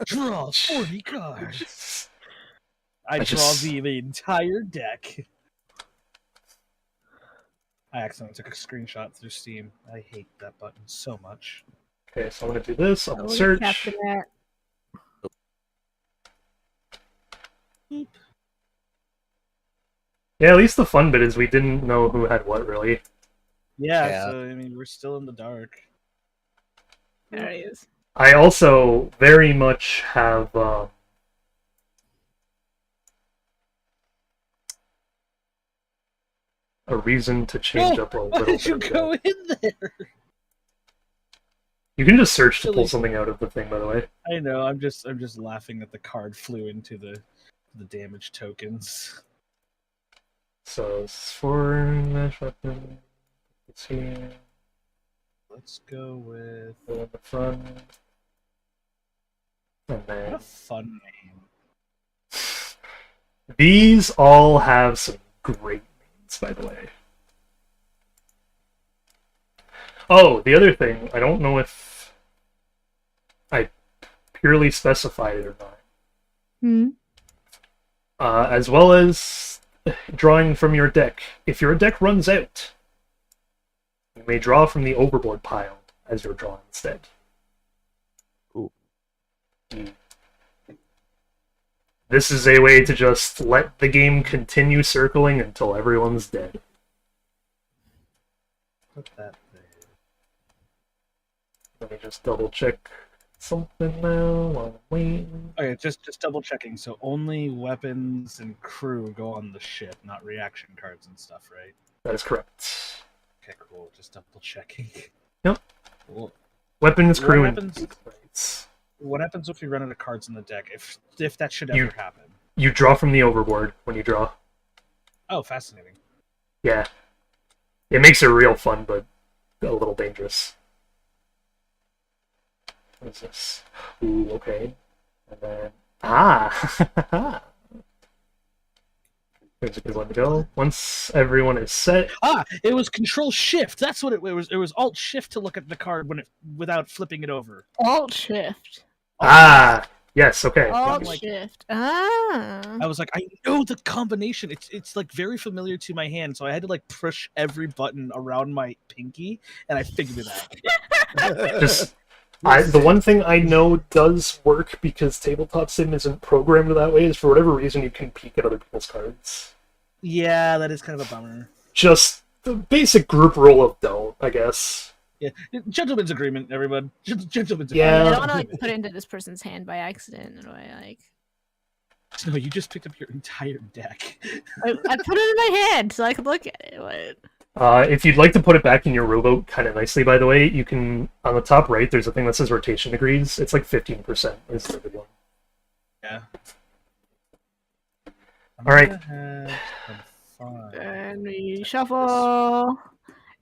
Draw 40 cards. I just- draw the entire deck. I accidentally took a screenshot through Steam. I hate that button so much. Okay, so I'm going to do this. I'm Oh, going to search. Captain that. Yeah, at least the fun bit is we didn't know who had what, really. Yeah, Yeah. so I mean we're still in the dark. There he is. I also very much have a reason to change up a Why little did you bit. go in there? You can just search to pull Silly. something out of the thing, by the way. I know. I'm just laughing that the card flew into the damage tokens. So it's for mesh weapon. It's here. Let's go with Go in the front. And what a then fun name. these all have some great names, by the way. Oh, the other thing, I don't know if I purely specified it or not. Hmm. As well as drawing from your deck. If your deck runs out, you may draw from the overboard pile as your draw instead. Ooh. This is a way to just let the game continue circling until everyone's dead. Put that there. Let me just double check something now while I'm waiting. Okay, just double checking. So only weapons and crew go on the ship, not reaction cards and stuff, right? That is correct. Okay, cool. Just double checking. Yep. Cool. Weapons, What crew, and happens- plates. What happens if we run out of cards in the deck? If that should You- ever happen? You draw from the overboard when you draw. Oh, fascinating. Yeah. It makes it real fun, but a little dangerous. What is this? Ooh, okay. And then... Ah! There's a good one to go. Once everyone is set... Ah, it was Control Shift. That's what it was. It was Alt Shift to look at the card when it without flipping it over. Alt shift. Ah! Yes, okay. Alt like- shift. Ah. I was like, I know the combination. It's like very familiar to my hand, so I had to like push every button around my pinky, and I figured it out. Just... the one thing I know does work because Tabletop Sim isn't programmed that way is for whatever reason you can peek at other people's cards. Yeah, that is kind of a bummer. Just the basic group rule of don't, I guess. Yeah, gentleman's agreement, everyone. Gentleman's Yeah. I agreement. don't want to like put it into this person's hand by accident. Or like, No, you just picked up your entire deck. I put it in my hand so I could look at it. What? If you'd like to put it back in your rowboat kind of nicely, by the way, you can, on the top right, there's a thing that says rotation degrees. It's like 15% is the good one. Yeah. All right. And we shuffle.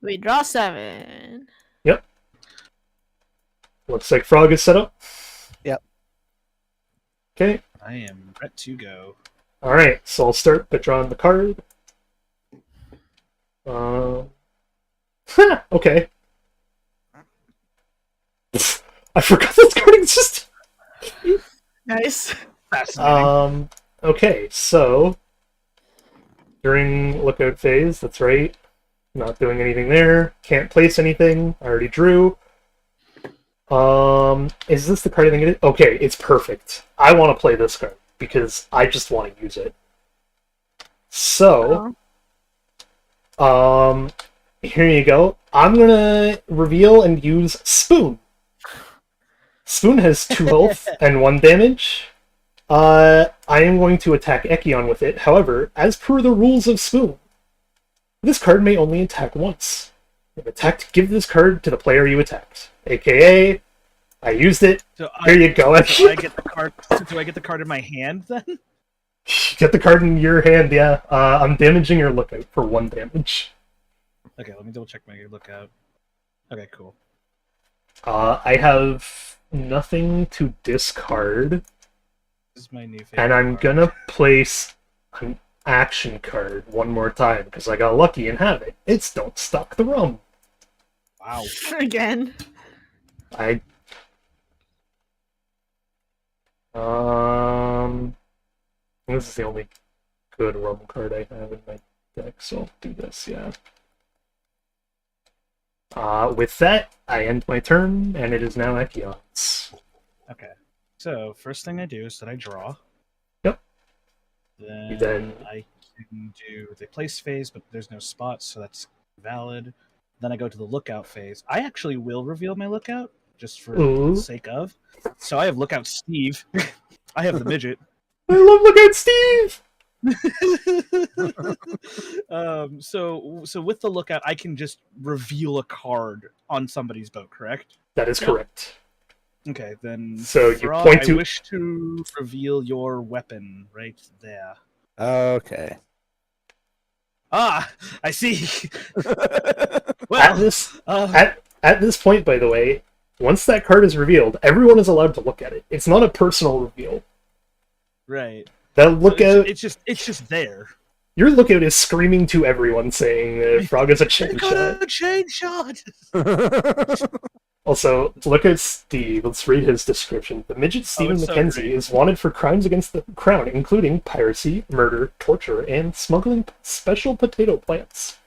We draw 7. Looks like Frog is set up. Yep. Okay. I am ready to go. Alright, so I'll start by drawing the card. Okay. I forgot this card existed. Nice. Fascinating. Okay, so during lookout phase, that's right. Not doing anything there. Can't place anything. I already drew. Is this the card I think it is? Okay, it's perfect. I want to play this card because I just want to use it. So, here you go. I'm gonna reveal and use Spoon. Spoon has 2 health and 1 damage. I am going to attack Ekion with it. However, as per the rules of Spoon, this card may only attack once. If attacked, give this card to the player you attacked. AKA, I used it. So Here you go. So I get the card. Do I get the card in my hand then? Get the card in your hand, yeah. I'm damaging your lookout for 1 damage. Okay, let me double check my lookout. Okay, cool. I have nothing to discard, This is my new favorite. and I'm card. gonna place an action card one more time because I got lucky and have it. It's Don't Stock the Rum. Wow. Again. I this is the only good rum card I have in my deck, so I'll do this, yeah. With that, I end my turn, and it is now Ekion's. Okay. So first thing I do is that I draw. Yep. Then I can do the place phase, but there's no spots, so that's valid. Then I go to the lookout phase. I actually will reveal my lookout just for Ooh. the sake of. So I have Lookout Steve. I have the midget. I love Lookout Steve! So with the Lookout, I can just reveal a card on somebody's boat, correct? That is Yep. correct. Okay, then So you Frog, point to- I wish to reveal your weapon right there. Okay. Ah, I see. At Well, this uh, at this point, by the way, once that card is revealed, everyone is allowed to look at it. It's not a personal reveal. right. That So Lookout, it's just there. your Lookout is screaming to everyone saying Frog is a chain I shot. got a chain shot. Also, Lookout Steve, let's read his description. The midget Stephen it's so Mackenzie great. is wanted for crimes against the crown, including piracy, murder, torture, and smuggling special potato plants.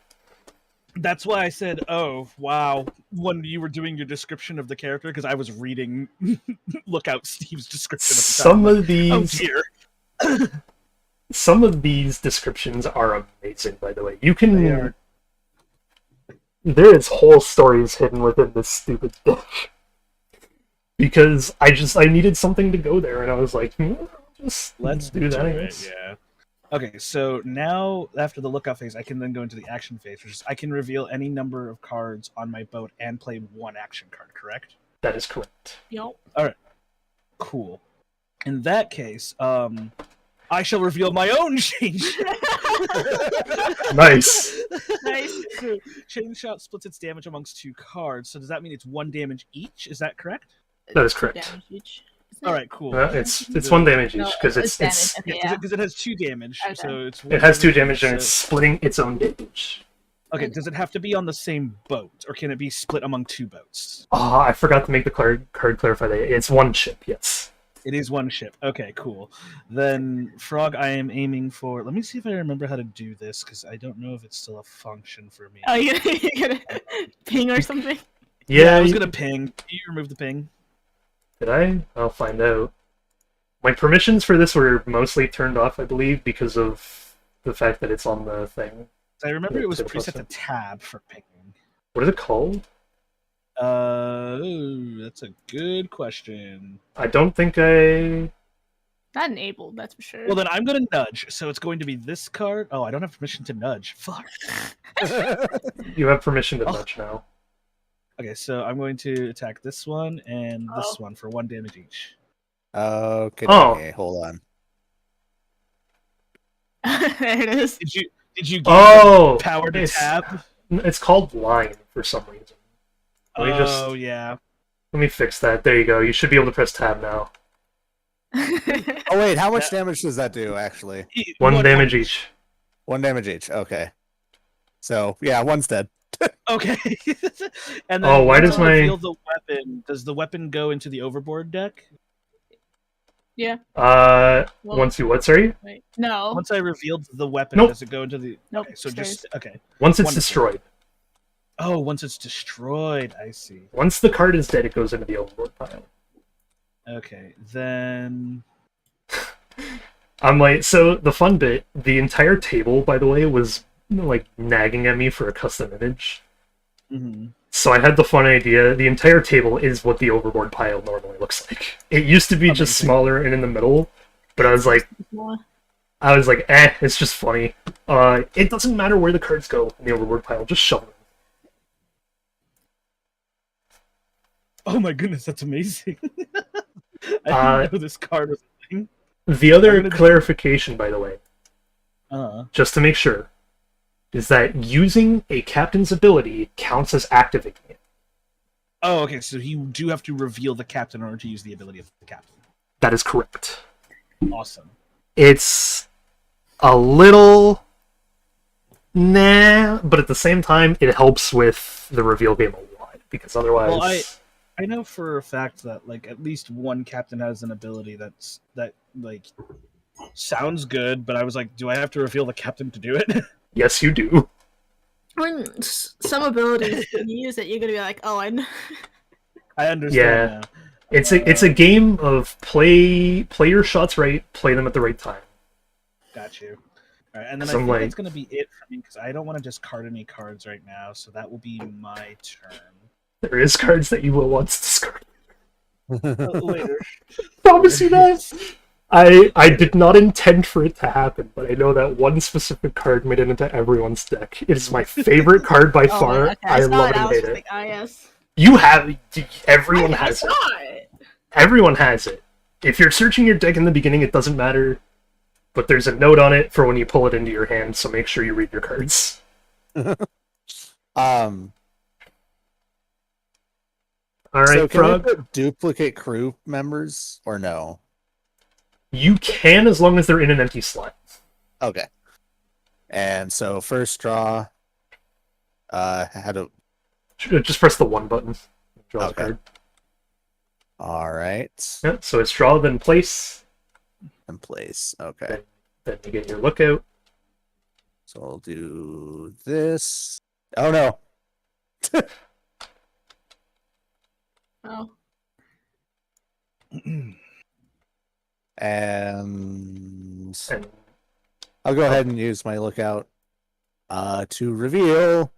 That's why I said, "Oh, wow!" When you were doing your description of the character, because I was reading Lookout Steve's description at the time. Some I'm of like, oh these dear. Some of these descriptions are amazing, by the way. You They can. are. There is whole stories hidden within this stupid deck. Because I needed something to go there, and I was like, just Let's do that. I it. guess. Yeah. Okay, so now after the lookout phase, I can then go into the action phase, which is I can reveal any number of cards on my boat and play one action card. Correct? That is correct. Yup. Cool. In that case, I shall reveal my own change. Nice. Nice. So, chain shot splits its damage amongst two cards. So does that mean it's 1 damage each? Is that correct? That is Two correct. damage each. Isn't All it? right, cool. It's 1 damage each No, because it's damage. Okay, yeah. Because it has 2 damage, Okay. so it's it has 2 damage so- and it's splitting its own damage. Okay, does it have to be on the same boat, or can it be split among 2 boats? Oh, I forgot to make the card clarify that it's 1 ship. Yes. It is 1 ship. Okay, cool. Then Frog, I am aiming for. Let me see if I remember how to do this because I don't know if it's still a function for me. Oh, you gonna ping or something? Yeah. I was you- gonna ping. Can you remove the ping? Did I? I'll find out. My permissions for this were mostly turned off, I believe, because of the fact that it's on the thing. I remember Yeah, it was to the preset to button. tab for pinging. What is it called? That's a good question. I don't think I. Not enabled, that's for sure. Well, then I'm gonna nudge. So it's going to be this card. Oh, I don't have permission to nudge. Fuck. You have permission to Oh. nudge now. Okay, so I'm going to attack this one and this Oh. one for 1 damage each. Okay, Oh. hold on. There it is. Did you give Oh, power to it's, tab? it's called line for some reason. Let me just Oh yeah. let me fix that. There you go. You should be able to press tab now. Oh wait, how much damage does that do actually? 1 damage each. 1 damage each. Okay. So yeah, 1's dead. Okay. And then Oh, why once does I my- reveal the weapon? Does the weapon go into the overboard deck? Yeah. Well, Well- once you what? Sorry. Wait. No. Once I revealed the weapon, Nope. does it go into the? Nope. Okay, so stays. just okay. Once it's Wonderful. destroyed. Oh, once it's destroyed, I see. Once the card is dead, it goes into the overboard pile. Okay, then I'm like, so the fun bit, the entire table, by the way, was like nagging at me for a custom image. mhm. So I had the fun idea. The entire table is what the overboard pile normally looks like. It used to be just Amazing. smaller and in the middle, but I was like, it's just funny. It doesn't matter where the cards go in the overboard pile, just shove them. Oh my goodness, that's amazing. I Uh, didn't know this card was a thing. The I'm other gonna- clarification, by the way, just to make sure, is that using a captain's ability counts as activating it. Oh, okay, so you do have to reveal the captain in order to use the ability of the captain. That is correct. Awesome. It's a little nah, but at the same time, it helps with the reveal game a lot because otherwise, Well, I know for a fact that like at least one captain has an ability that like sounds good, but I was like, do I have to reveal the captain to do it? yes, you do. When some abilities when you use it, you're gonna be like, oh, I know. I understand Yeah. now. It's a game of play your shots right, play them at the right time. Got you. All right, and then I Some, think like- that's gonna be it for me because I don't want to just card any cards right now, so that will be my turn. There is cards that you will want to discard. Later. Promise you that. I did not intend for it to happen, but I know that one specific card made it into everyone's deck. It is my favorite card by Oh, far. okay, I I saw love it. it I and was hate just it. like, ah, yes. You have everyone I has it. saw it. Everyone has it. If you're searching your deck in the beginning, it doesn't matter. But there's a note on it for when you pull it into your hand, so make sure you read your cards. Um. All right, So can we Frog. put duplicate crew members or no? You can as long as they're in an empty slot. Okay. And so first draw. Had a. Just press the 1 button. Draw the Okay. card. All right. Yeah, so it's draw, then place. In place. Okay. Then you get your lookout. So I'll do this. Oh no. Oh. And And I'll go ahead and use my lookout to reveal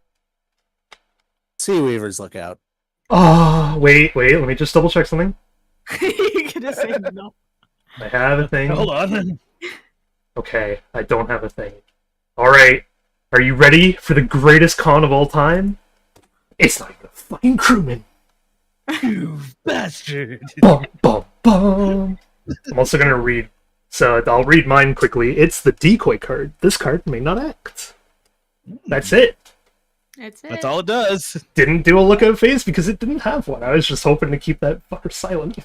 Seaweaver's lookout. oh, wait, let me just double check something. You're gonna say no. I have a thing. Hold on. Okay, I don't have a thing. Alright, are you ready for the greatest con of all time? It's not even a fucking crewman. You bastard. Bum, bum, bum. I'm also gonna read, so I'll read mine quickly. It's the decoy card. This card may not act. That's it. That's it. That's all it does. Didn't do a lookout phase because it didn't have one. I was just hoping to keep that fucker silent.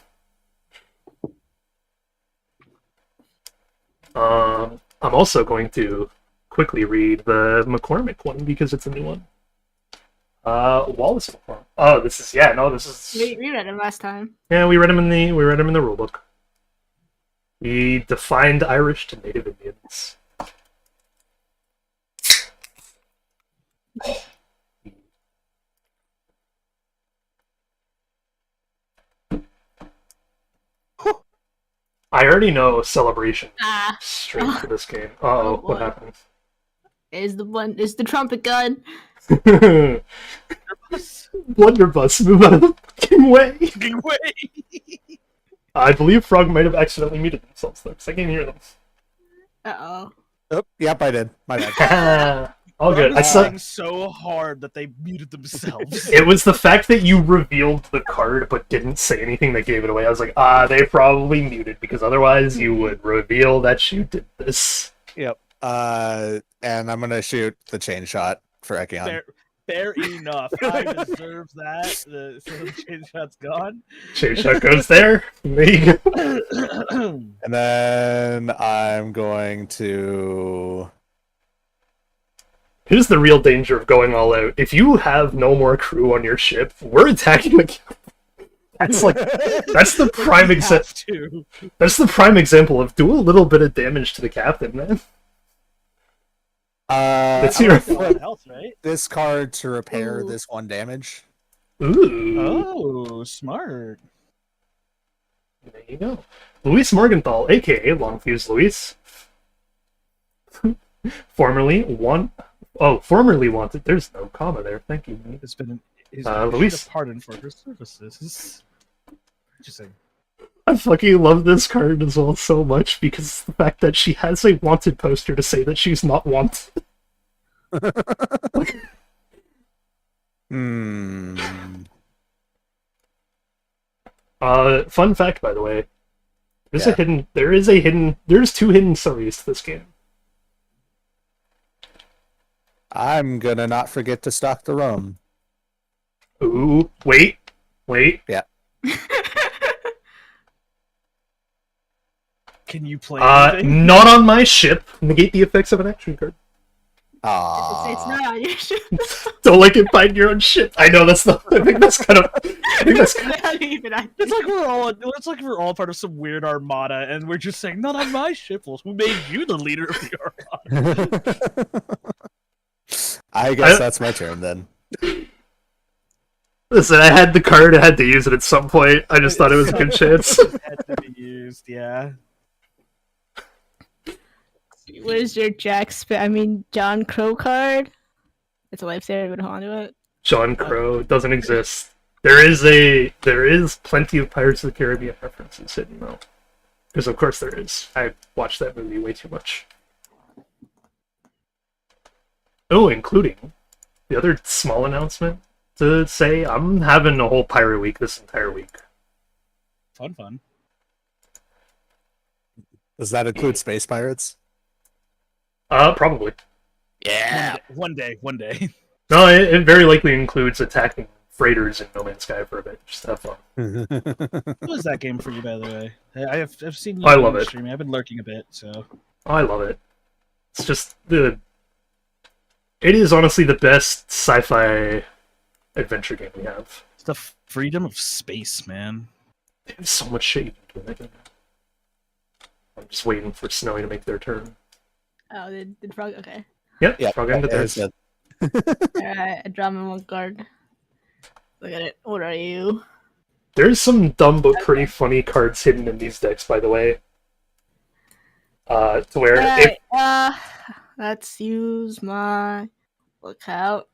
I'm also going to quickly read the McCormick one because it's a new one. Wallace McCormick. Oh, this is We read him last time. yeah. We read him in the rulebook. He defined Irish to Native Indians. I already know Celebration Ah, straight for this game. Oh, Uh-oh, what boy. happened? is the trumpet gun? Blunderbuss, move out of the fucking way! Fucking way. I believe Frog might have accidentally muted themselves though, because I can hear them. Uh-oh. Oh, yep, I did. My bad. All good. I They're saw. trying so hard that they muted themselves. It was the fact that you revealed the card but didn't say anything that gave it away. I was like, they probably muted because otherwise you would reveal that you did this. Yep. And I'm gonna shoot the chain shot for Ekion. Fair enough. I deserve that. So the chain shot's gone. Chain shot goes there. There you go. And then I'm going to. Here's the real danger of going all out. If you have no more crew on your ship, we're attacking the. That's the prime example. That's the prime example of do a little bit of damage to the captain, man. Let's hear it. Health, right? This card to repair Ooh. this 1 damage. Ooh. Oh, smart. There you go. Luis Morgenthal, aka Longfuse Luis. formerly wanted. There's no comma there. Thank you. It's been Luis. pardon for her services. Interesting. I fucking love this card as well so much because the fact that she has a wanted poster to say that she's not wanted. Fun fact, by the way, there's there's 2 hidden stories to this game. I'm gonna not forget to stock the rum. Ooh, wait. Yeah. Can you play anything? Not on my ship. Negate the effects of an action card. It's not on your ship. Don't like it, find your own ship. I know that's not. I think that's kind of. I think that's. Not even on It's like we're all part of some weird armada, and we're just saying, "Not on my ship." Well, who made you the leader of the armada? I guess that's my turn then. Listen, I had the card. I had to use it at some point. I just thought it was a good chance. Had to be used, yeah. Where's your John Crow card? It's a lifesaver, but hold on to it. John Crow doesn't exist. There is plenty of Pirates of the Caribbean references hidden though, because of course there is. I watched that movie way too much. Oh, including the other small announcement to say I'm having a whole pirate week this entire week. Fun. Does that include space pirates? Probably. Yeah. One day. No, it very likely includes attacking freighters in No Man's Sky for a bit. Just to have fun. What was that game for you, by the way? I've seen you I love it. streaming. I've been lurking a bit, so. I love it. It's just it is honestly the best sci-fi adventure game we have. It's the freedom of space, man. There's so much shit you can do in that game. I'm just waiting for Snowy to make their turn. Oh, did Frog? Okay. Yep, Yeah, Frog ended there's theirs. Alright, I draw my one card. Look at it. What are you? There's some dumb but pretty funny cards hidden in these decks, by the way. To where if Alright, let's use my lookout.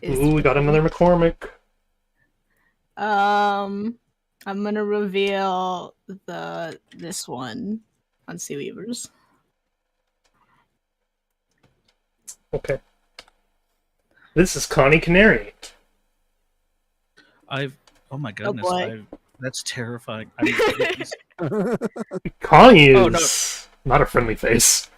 ooh, we got another McCormick. I'm gonna reveal this one on Sea Weavers. Okay. This is Connie Canary. Oh my goodness, boy. that's terrifying. Connie Oh, is not a friendly face.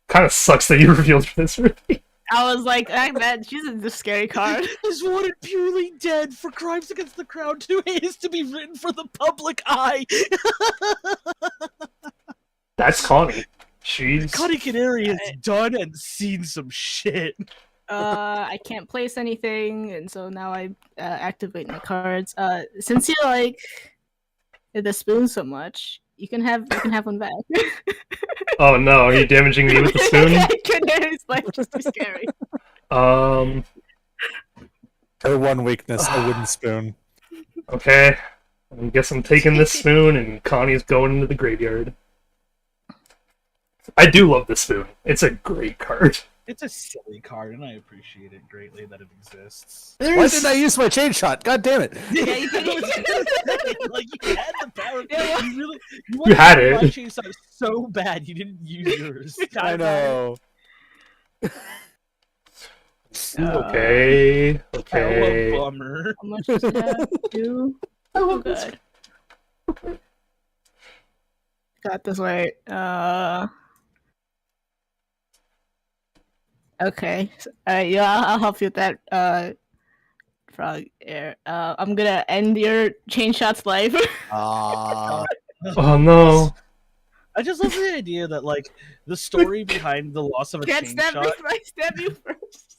Kind of sucks that you revealed this, really. I was like, I bet she's a scary card. is wanted purely dead for crimes against the crown. Too heinous to be written for the public eye. That's Connie. She's Connie Canary has done and seen some shit. I can't place anything, and so now I activate my cards. Since you like the spoon so much, you can have one back. Oh no, are you damaging me with the spoon? Canary's life is too scary. Her one weakness, a wooden spoon. Okay. I guess I'm taking this spoon and Connie's going into the graveyard. I do love the spoon. It's a great card. It's a silly card, and I appreciate it greatly that it exists. Why didn't I use my chain shot? God damn it! Yeah, you can. Like you had the power. Yeah, You really You had to use my it. chain shot so bad you didn't use yours. I know. Okay. Hell Okay. a bummer. How much does that do? Oh, good. Got this right. Okay. Alright, yeah, I'll help you with that, Frog Air. I'm gonna end your chain shot's life. Ah, Oh no. I just love the idea that like the story behind the loss of a Can't chain stab me shot. if I stab you first.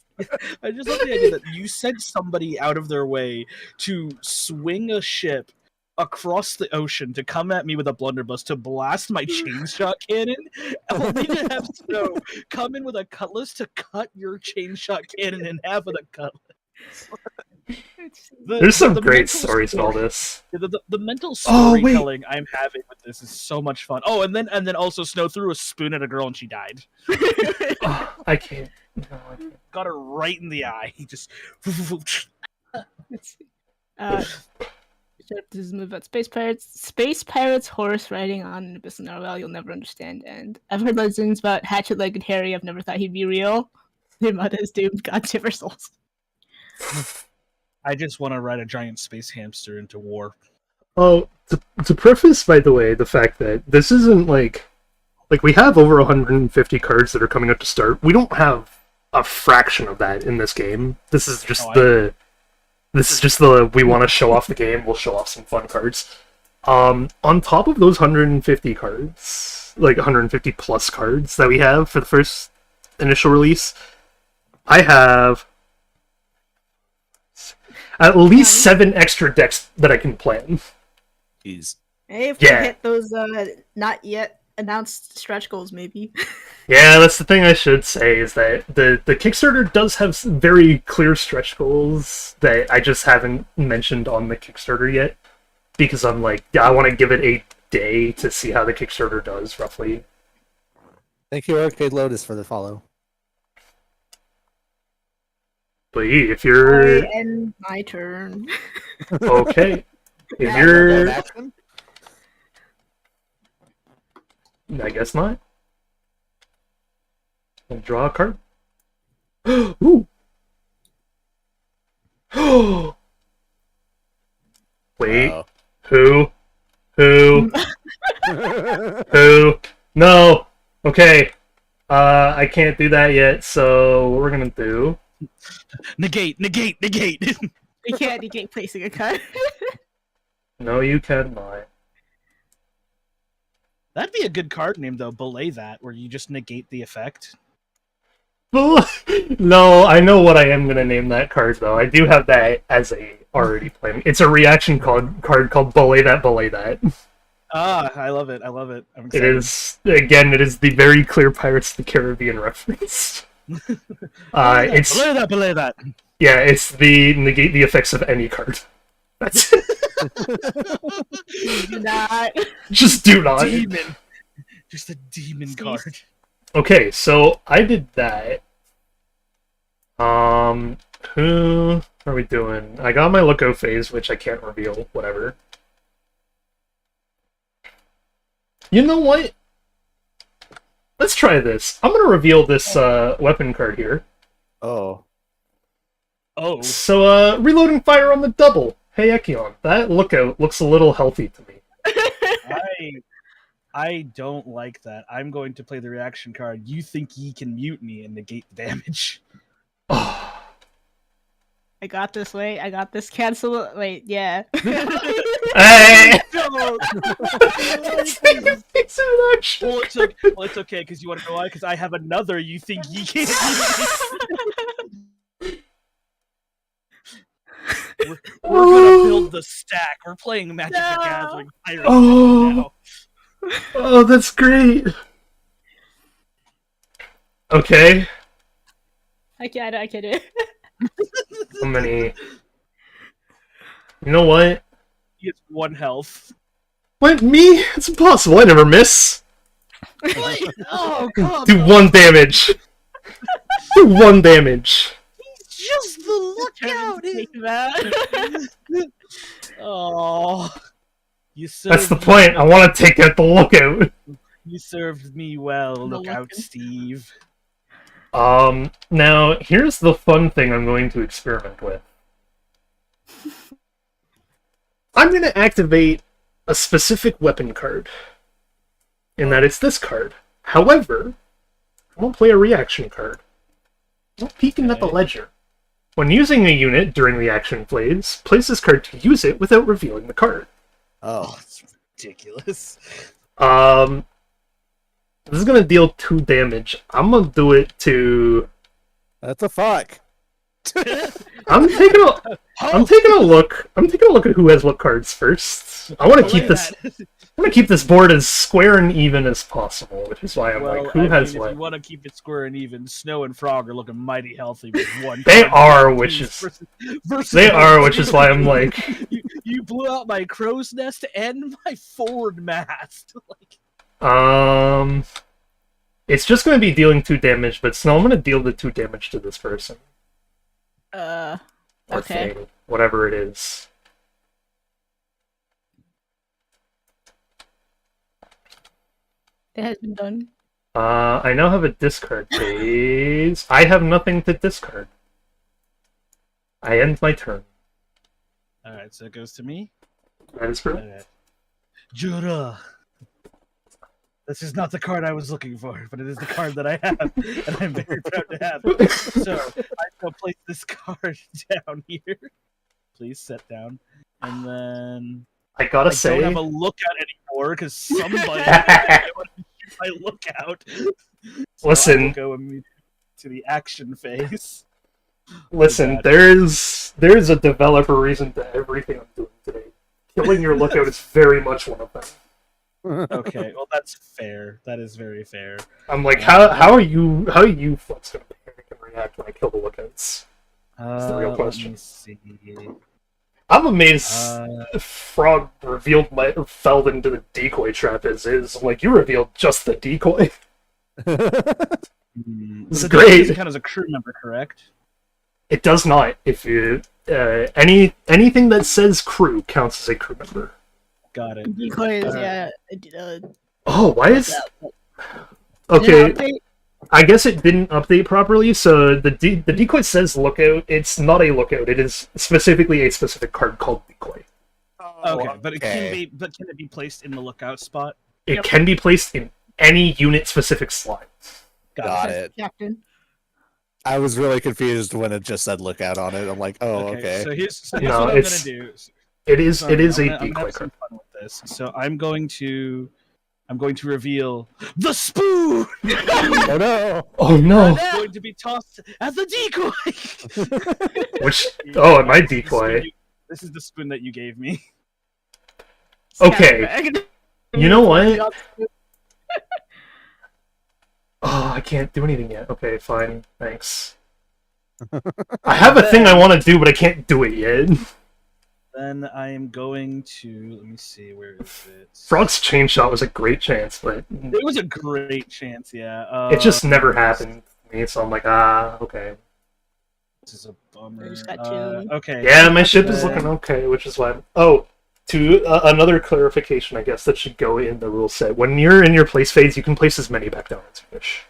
I just love the idea that you sent somebody out of their way to swing a ship across the ocean to come at me with a blunderbuss to blast my chain shot cannon, only to have Snow come in with a cutlass to cut your chain shot cannon in half with a cutlass. There's some great mental stories in all story- this. The mental Oh, wait. storytelling I'm having with this is so much fun. Oh, and then also Snow threw a spoon at a girl and she died. Oh, I can't. No, I can't. Got her right in the eye. He just This is move about space pirates. Space pirates horse riding on an abyss narwhal you'll never understand. And I've heard legends about hatchet-legged Harry. I've never thought he'd be real. Their mother is doomed. God save our souls. I just want to ride a giant space hamster into war. Oh, to preface, by the way, the fact that this isn't like we have over 150 cards that are coming up to start. We don't have a fraction of that in this game. This is just we want to show off the game. We'll show off some fun cards. On top of those 150 cards, like 150 plus cards that we have for the first initial release, I have at least 7 extra decks that I can plan. jeez. Hey, if Yeah. we hit those not yet announced stretch goals, maybe. Yeah, that's the thing I should say, is that the Kickstarter does have some very clear stretch goals that I just haven't mentioned on the Kickstarter yet, because I'm like, I want to give it a day to see how the Kickstarter does, roughly. Thank you, Arcade Lotus, for the follow. But if you're I end my turn. okay, if An you're, action? I guess not. And draw a card. Ooh. Wait. Uh-oh. Who? Who? Who? No. Okay. I can't do that yet. So what we're gonna do? Negate. You can't placing a card. No, you cannot. That'd be a good card name, though. Belay that, where you just negate the effect. No, I know what I am gonna name that card though. I do have that as a already plan. It's a reaction card called Belay That, Belay That. Ah, I love it. I'm It excited. is it is the very clear Pirates of the Caribbean reference. It's Belay that. yeah, it's the negate the effects of any card. That's it. Do not. Just do not. Demon. Just a demon Cease. card. Okay, so I did that. Who are we doing? I got my Lookout phase, which I can't reveal. Whatever. You know what? Let's try this. I'm gonna reveal this weapon card here. Oh. Oh. So, reloading fire on the double. Hey, Ekion, that Lookout looks a little healthy to me. I don't like that. I'm going to play the reaction card. You think ye can mutiny and negate the damage. Oh. I got this. Wait, I got this. Cancel. Wait, yeah. Hey! No! It's an action. Well, it's okay, because you want to know why? Because I have another you think ye can't mutiny. We're gonna build the stack. We're playing Magic the Gathering Pirates Oh. now. Oh, that's great. Okay. I can't do it. How many? You know what? He has 1 health. What? Me? It's impossible. I never miss. Oh, God. Do 1 damage. Do 1 damage. Just the lookout. Take him out. Oh. That's the point. I want to take out the Lookout. You served me well, The Lookout Lookout. Steve. Now, here's the fun thing I'm going to experiment with. I'm going to activate a specific weapon card. And that it's this card. However, I'm going to play a reaction card. I'm peeking at the Okay. ledger. When using a unit during the action phase, place this card to use it without revealing the card. Oh. It's ridiculous. This is going to deal 2 damage. I'm going to do it to... That's a fuck. I'm taking a look. I'm taking a look at who has what cards first. I want to keep this. I want to keep this board as square and even as possible, which is why I'm Well, like, who has if what? you want to keep it square and even, Snow and Frog are looking mighty healthy with 1. They card are, each which versus- is versus they my are, which is 2. why I'm like, You blew out my crow's nest and my forward mast. Like, it's just going to be dealing 2 damage, but Snow, I'm going to deal the 2 damage to this person or Okay. thing, whatever it is. It has been done. I now have a discard phase. I have nothing to discard. I end my turn. alright, so it goes to me. That is correct. Alright. Jura! This is not the card I was looking for, but it is the card that I have, and I'm very proud to have it. So, I shall place this card down here. Please set down. And then... I gotta I say, don't have a lookout anymore, because somebody wanted to shoot my lookout. So Listen. I will go immediately to the action phase. listen, bad. there's a developer reason to everything I'm doing today. Killing your lookout is very much one of them. Okay, well that's fair. That is very fair. I'm like, how are you folks gonna panic and react when I kill the lookouts? That's the real question. Let me see. I'm amazed Frog fell into the decoy trap as is. I'm like, you revealed just the decoy. This is So great. doesn't count as a crew member, correct? It does not. If you anything that says crew counts as a crew member. Got it. Decoys, Alright. yeah. Oh, why is Did okay? it update? I guess it didn't update properly. So the decoy says lookout. It's not a lookout. It is specifically a specific card called decoy. Okay, but okay. can it be placed in the lookout spot? It Yep. can be placed in any unit specific slot. Got it. Captain. I was really confused when it just said lookout on it. I'm like, oh, okay. So here's No, what I'm gonna it's- do. It is. So It is I'm a gonna- I'm gonna decoy have some card. fun with this. So I'm going to reveal the spoon. Oh no! Oh no! It's going to be tossed as a decoy. Which? Oh, my This is the spoon decoy. this is the spoon that you gave me. Okay. You know what? Oh, I can't do anything yet. Okay, fine. Thanks. I have a thing I want to do, but I can't do it yet. Then I am going to let me see, where is it? Frog's chain shot was a great chance, but It was a great chance, yeah. it just never happened to me. So I'm like, okay. This is a bummer. I just got two. Okay. Yeah, my ship is then- looking okay, which is why. Oh, to another clarification, I guess that should go in the rule set. When you're in your place phase, you can place as many back down as you wish.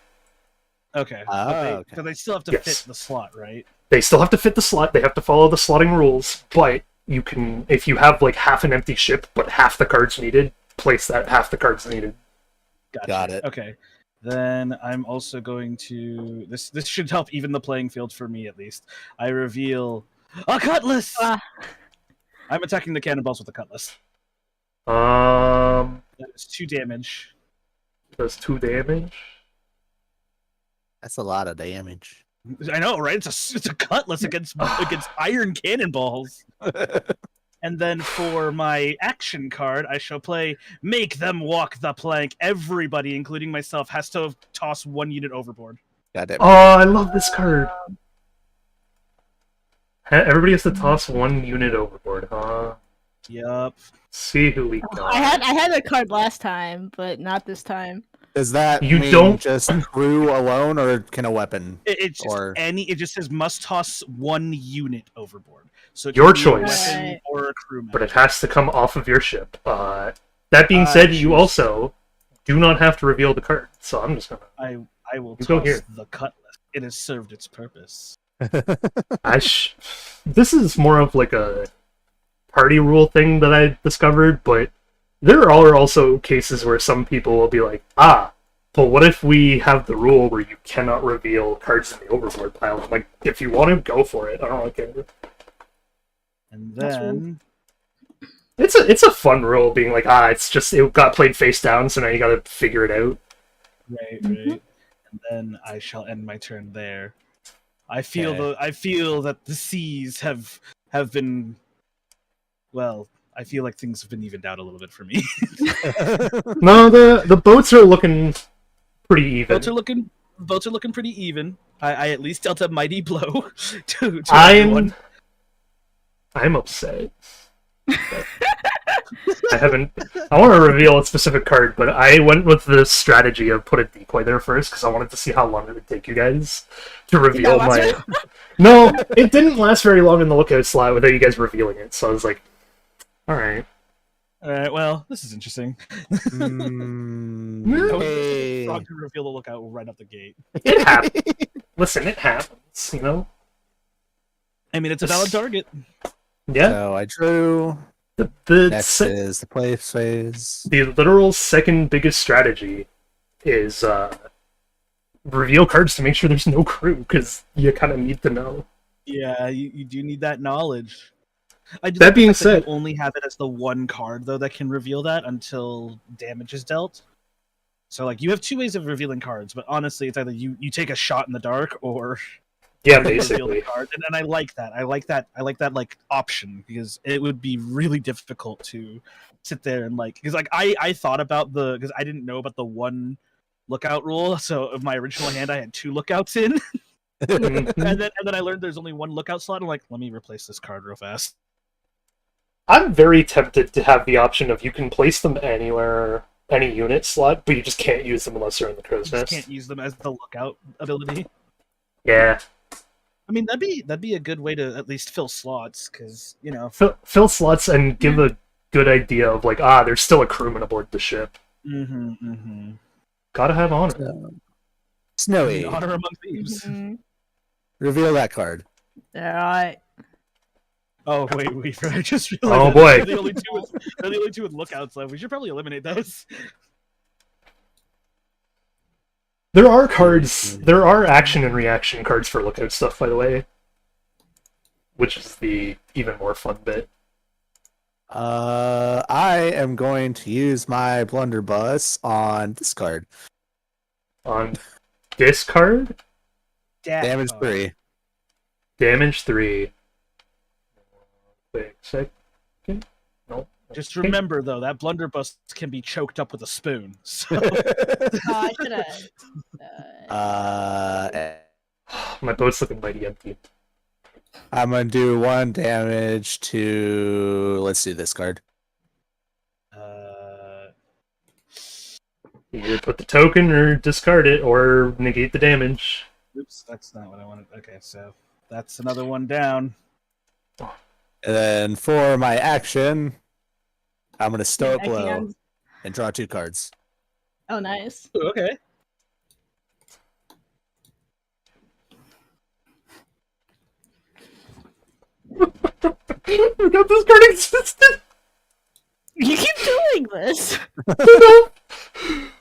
Okay. Ah, But they, okay. but they still have to Yes. fit the slot, right? They still have to fit the slot. They have to follow the slotting rules, but you can, if you have like half an empty ship but half the cards needed, place that half the cards needed. Gotcha. Got it. Okay. Then I'm also going to this should help even the playing field for me at least. I reveal a cutlass. Ah. I'm attacking the cannonballs with a cutlass. Um, That is 2 damage. does 2 damage. That's a lot of damage. I know, right? It's a cutlass against iron cannonballs. And then for my action card, I shall play Make Them Walk the Plank. Everybody, including myself, has to toss 1 unit overboard. God damn. Oh, I love this card. Everybody has to toss 1 unit overboard, huh? Yup. See who we got. I had a card last time, but not this time. Does that You mean don't- just crew alone, or can a weapon? It's just Or- it just says must toss 1 unit overboard. So it Your can be a choice. weapon Right. or a crew member. But it has to come off of your ship. That being I said, you choose- also do not have to reveal the card. So I'm just gonna. I will You go toss here. the cutlass. It has served its purpose. This is more of like a party rule thing that I discovered, but there are also cases where some people will be like, but what if we have the rule where you cannot reveal cards in the overboard pile? I'm like, if you want to, go for it. I don't really care. And That's then It's a fun rule, being like, it's just it got played face down, so now you got to figure it out. right. And then I shall end my turn there. I feel Okay. I feel that the seas have been well, I feel like things have been evened out a little bit for me. No, the boats are looking pretty even. Boats are looking pretty even. I at least dealt a mighty blow to I'm everyone. upset. I haven't. I want to reveal a specific card, but I went with the strategy of put a decoy there first because I wanted to see how long it would take you guys to reveal that last my. No, it didn't last very long in the lookout slot without you guys revealing it. So I was like, all right. All right, well, this is interesting. Mm, Yeah. I was okay. wrong to reveal the lookout right out the gate. It happens. Listen, it happens. You know. I mean, it's a valid target. Yeah. So I drew. The Next is the play phase. the literal second biggest strategy is reveal cards to make sure there's no crew because you kind of need to know. Yeah, you do need that knowledge. I do That like the being fact that said- you only have it as the one card though that can reveal that until damage is dealt. So like you have 2 ways of revealing cards, but honestly, it's either you take a shot in the dark or Yeah, reveal the basically. card, and I like that. I like that like option because it would be really difficult to sit there and because I thought about because I didn't know about the 1 lookout rule. So of my original hand, I had 2 lookouts in, Mhm. and then I learned there's only 1 lookout slot. I'm like, let me replace this card real fast. I'm very tempted to have the option of you can place them anywhere, any unit slot, but you just can't use them unless they're in the crow's Just nest. can't use them as the lookout ability. Yeah. I mean, that'd be a good way to at least fill slots, because Fill slots and give a good idea of like, there's still a crewman aboard the ship. Gotta have honor. Snowy, honor among thieves. Mhm. reveal that card. Alright. Oh wait, I just realized. Oh, that boy. they're the only two with lookouts left. We should probably eliminate those. There are cards. There are action and reaction cards for lookout stuff, by the way, which is the even more fun bit. I am going to use my blunderbuss on this card. On this card, Damage 3. damage 3. Wait a second. No. Just remember, though, that blunderbuss can be choked up with a spoon. So I should have. My boat's looking mighty empty. I'm gonna do 1 damage to. Let's do this card. You either put the token or discard it or negate the damage. oops, that's not what I wanted. Okay, so that's another one down. And then for my action, I'm gonna stow it blow and draw 2 cards. Oh, nice. Ooh, okay. I forgot this card existed. You keep doing this.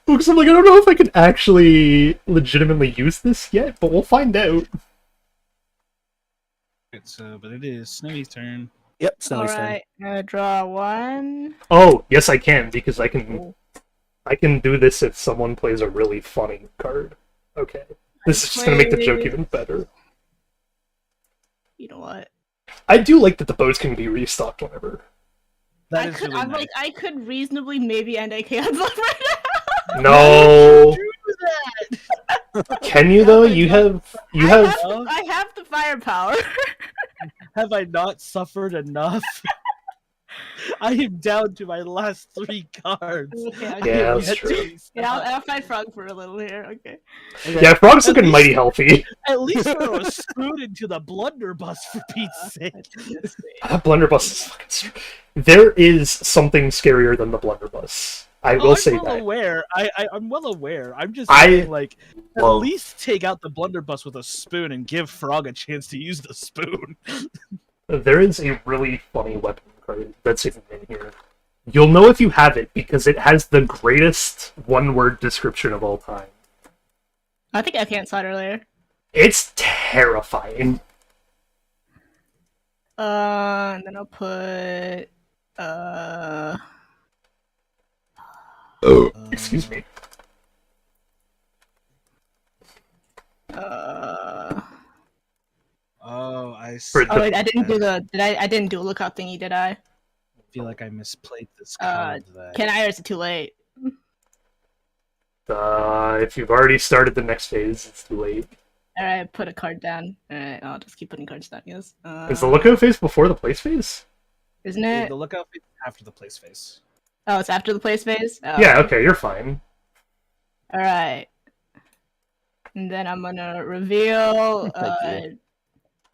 Because I'm like, I don't know if I can actually legitimately use this yet, but we'll find out. But it is Snowy's turn. Yep, Snowy's turn. Alright, I'm gonna draw 1. Oh, yes, I can, because I can do this if someone plays a really funny card. Okay. This is just gonna make the joke even better. You know what? I do like that the boats can be restocked whenever. That is really nice. I could reasonably maybe end AK on right now. No. Do that. Can you though? You have. I have the firepower. Have I not suffered enough? I am down to my last 3 cards. Okay, Yeah, that's true. Yeah, I'll fight Frog for a little here. Okay. Yeah, Frog's looking mighty healthy. At least throw a spoon into the blunderbuss for Pete's sake. That blunderbuss is fucking. There is something scarier than the blunderbuss. I will say I'm well that. aware. I'm well aware. I'm just saying, like, at Well- least take out the blunderbuss with a spoon and give Frog a chance to use the spoon. There is a really funny weapon card that's even in here. You'll know if you have it because it has the greatest one-word description of all time. I think I can't saw it earlier. It's terrifying. And then I'll put Excuse me. Oh, I see. For Oh wait, I didn't do I didn't do a lookout thingy, did I? feel like I misplayed this card. Can I, or is it too late? If you've already started the next phase, it's too late. Alright, put a card down. Alright, I'll just keep putting cards down, yes. Is the lookout phase before the place phase? Isn't it? The lookout phase after the place phase. Oh, it's after the place phase? Oh. Yeah, okay, you're fine. Alright. And then I'm gonna reveal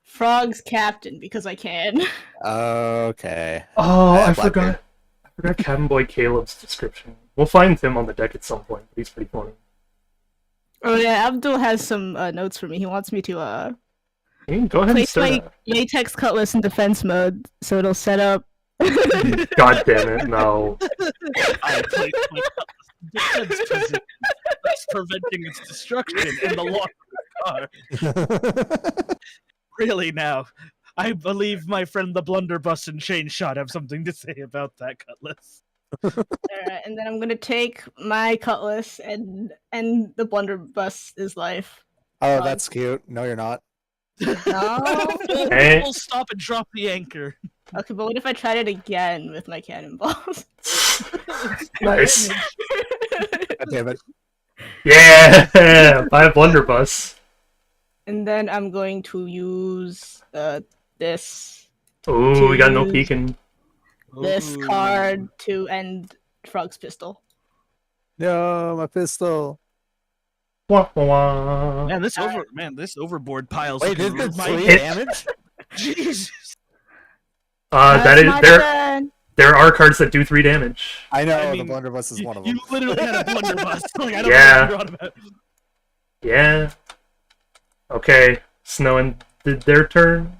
Frog's captain because I can. Okay. Oh, I Blackbeard. forgot. I forgot Cabin Boy Caleb's description. We'll find him on the deck at some point. He's pretty funny. Oh yeah, Abdul has some notes for me. He wants me to You can go ahead and place start. my latex cutlass in defense mode, so it'll set up. God damn it, no. I placed my defense position, thus preventing its destruction in the lock of the car. Really now, I believe my friend the blunderbuss and chain shot have something to say about that cutlass. Alright, and then I'm gonna take my cutlass and end the blunderbuss's life. Oh, that's cute. No, you're not. No. Eh. We'll stop and drop the anchor. Okay, but what if I tried it again with my cannonballs? Nice. God damn it. Yeah! Buy a blunderbuss. And then I'm going to use this Ooh, we got no peeking. Ooh. card to end Frog's pistol. No, my pistol. Wah, wah, wah. Man, this overboard pile's Wait, looking this did real 3 It- damage? Jesus. That That's is my there. turn. There are cards that do 3 damage. I know, I mean, the blunderbuss is You, one of you them. literally had a blunderbuss. Like, I don't Yeah. know what you're on about. Yeah. Okay. Snow and did their turn.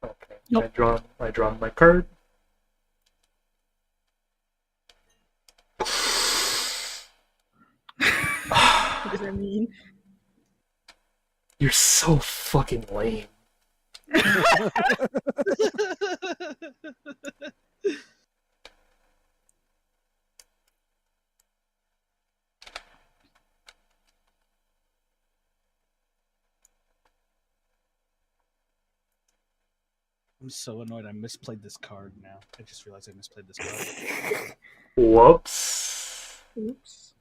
Okay. Nope. I draw my card. What does that mean? You're so fucking lame. I'm so annoyed. I misplayed this card now. I just realized I misplayed this card. Whoops. Oops.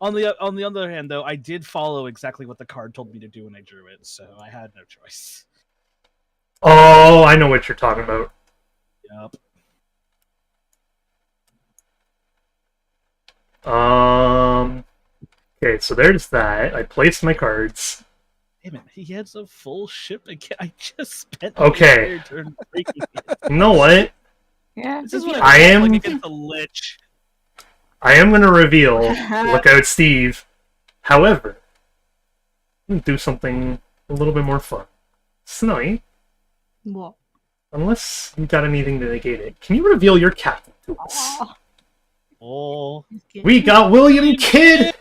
On the other hand, though, I did follow exactly what the card told me to do when I drew it, so I had no choice. Oh, I know what you're talking about. Yup. Okay, so there's that. I placed my cards. Damn it, he has a full ship again. I just spent Okay. the entire turn breaking it. You know what? Yeah. This is what I I am- am like against the Lich. I am gonna reveal. Look out, Steve. However, I'm gonna do something a little bit more fun. Snowy, What? unless you got anything to negate it, can you reveal your captain to us? Oh, Oh, We got William Kidd!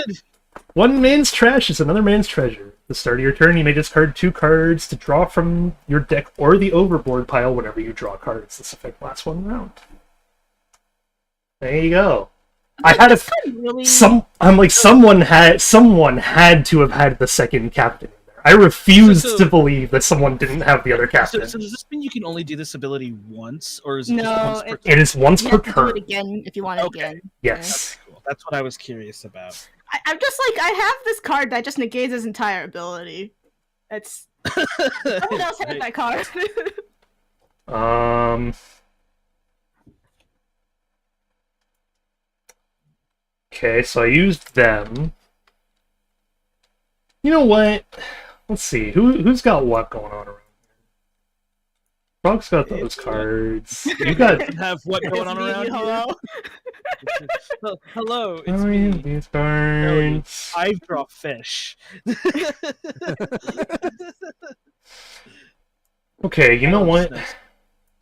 One man's trash is another man's treasure. At the start of your turn, you may discard 2 cards to draw from your deck or the overboard pile whenever you draw cards. This effect lasts 1 round. There you go. I had a really. someone had to have had the second captain in there. I refuse So- to believe that someone didn't have the other so, captain. so does this mean you can only do this ability once, or is it No, just once per It is once You per have to do it turn. again if you want it Okay. again. Yes. Cool. That's what I was curious about. I'm just like, I have this card that just negates his entire ability. It's someone else had Right. that card. Okay, so I used them. You know what? Let's see. Who's got what going on around here? Frog's got those cards. You got Have what going on It's me, around here? hello? Hello, it's oh, me. these cards. I draw fish. Okay, you know what?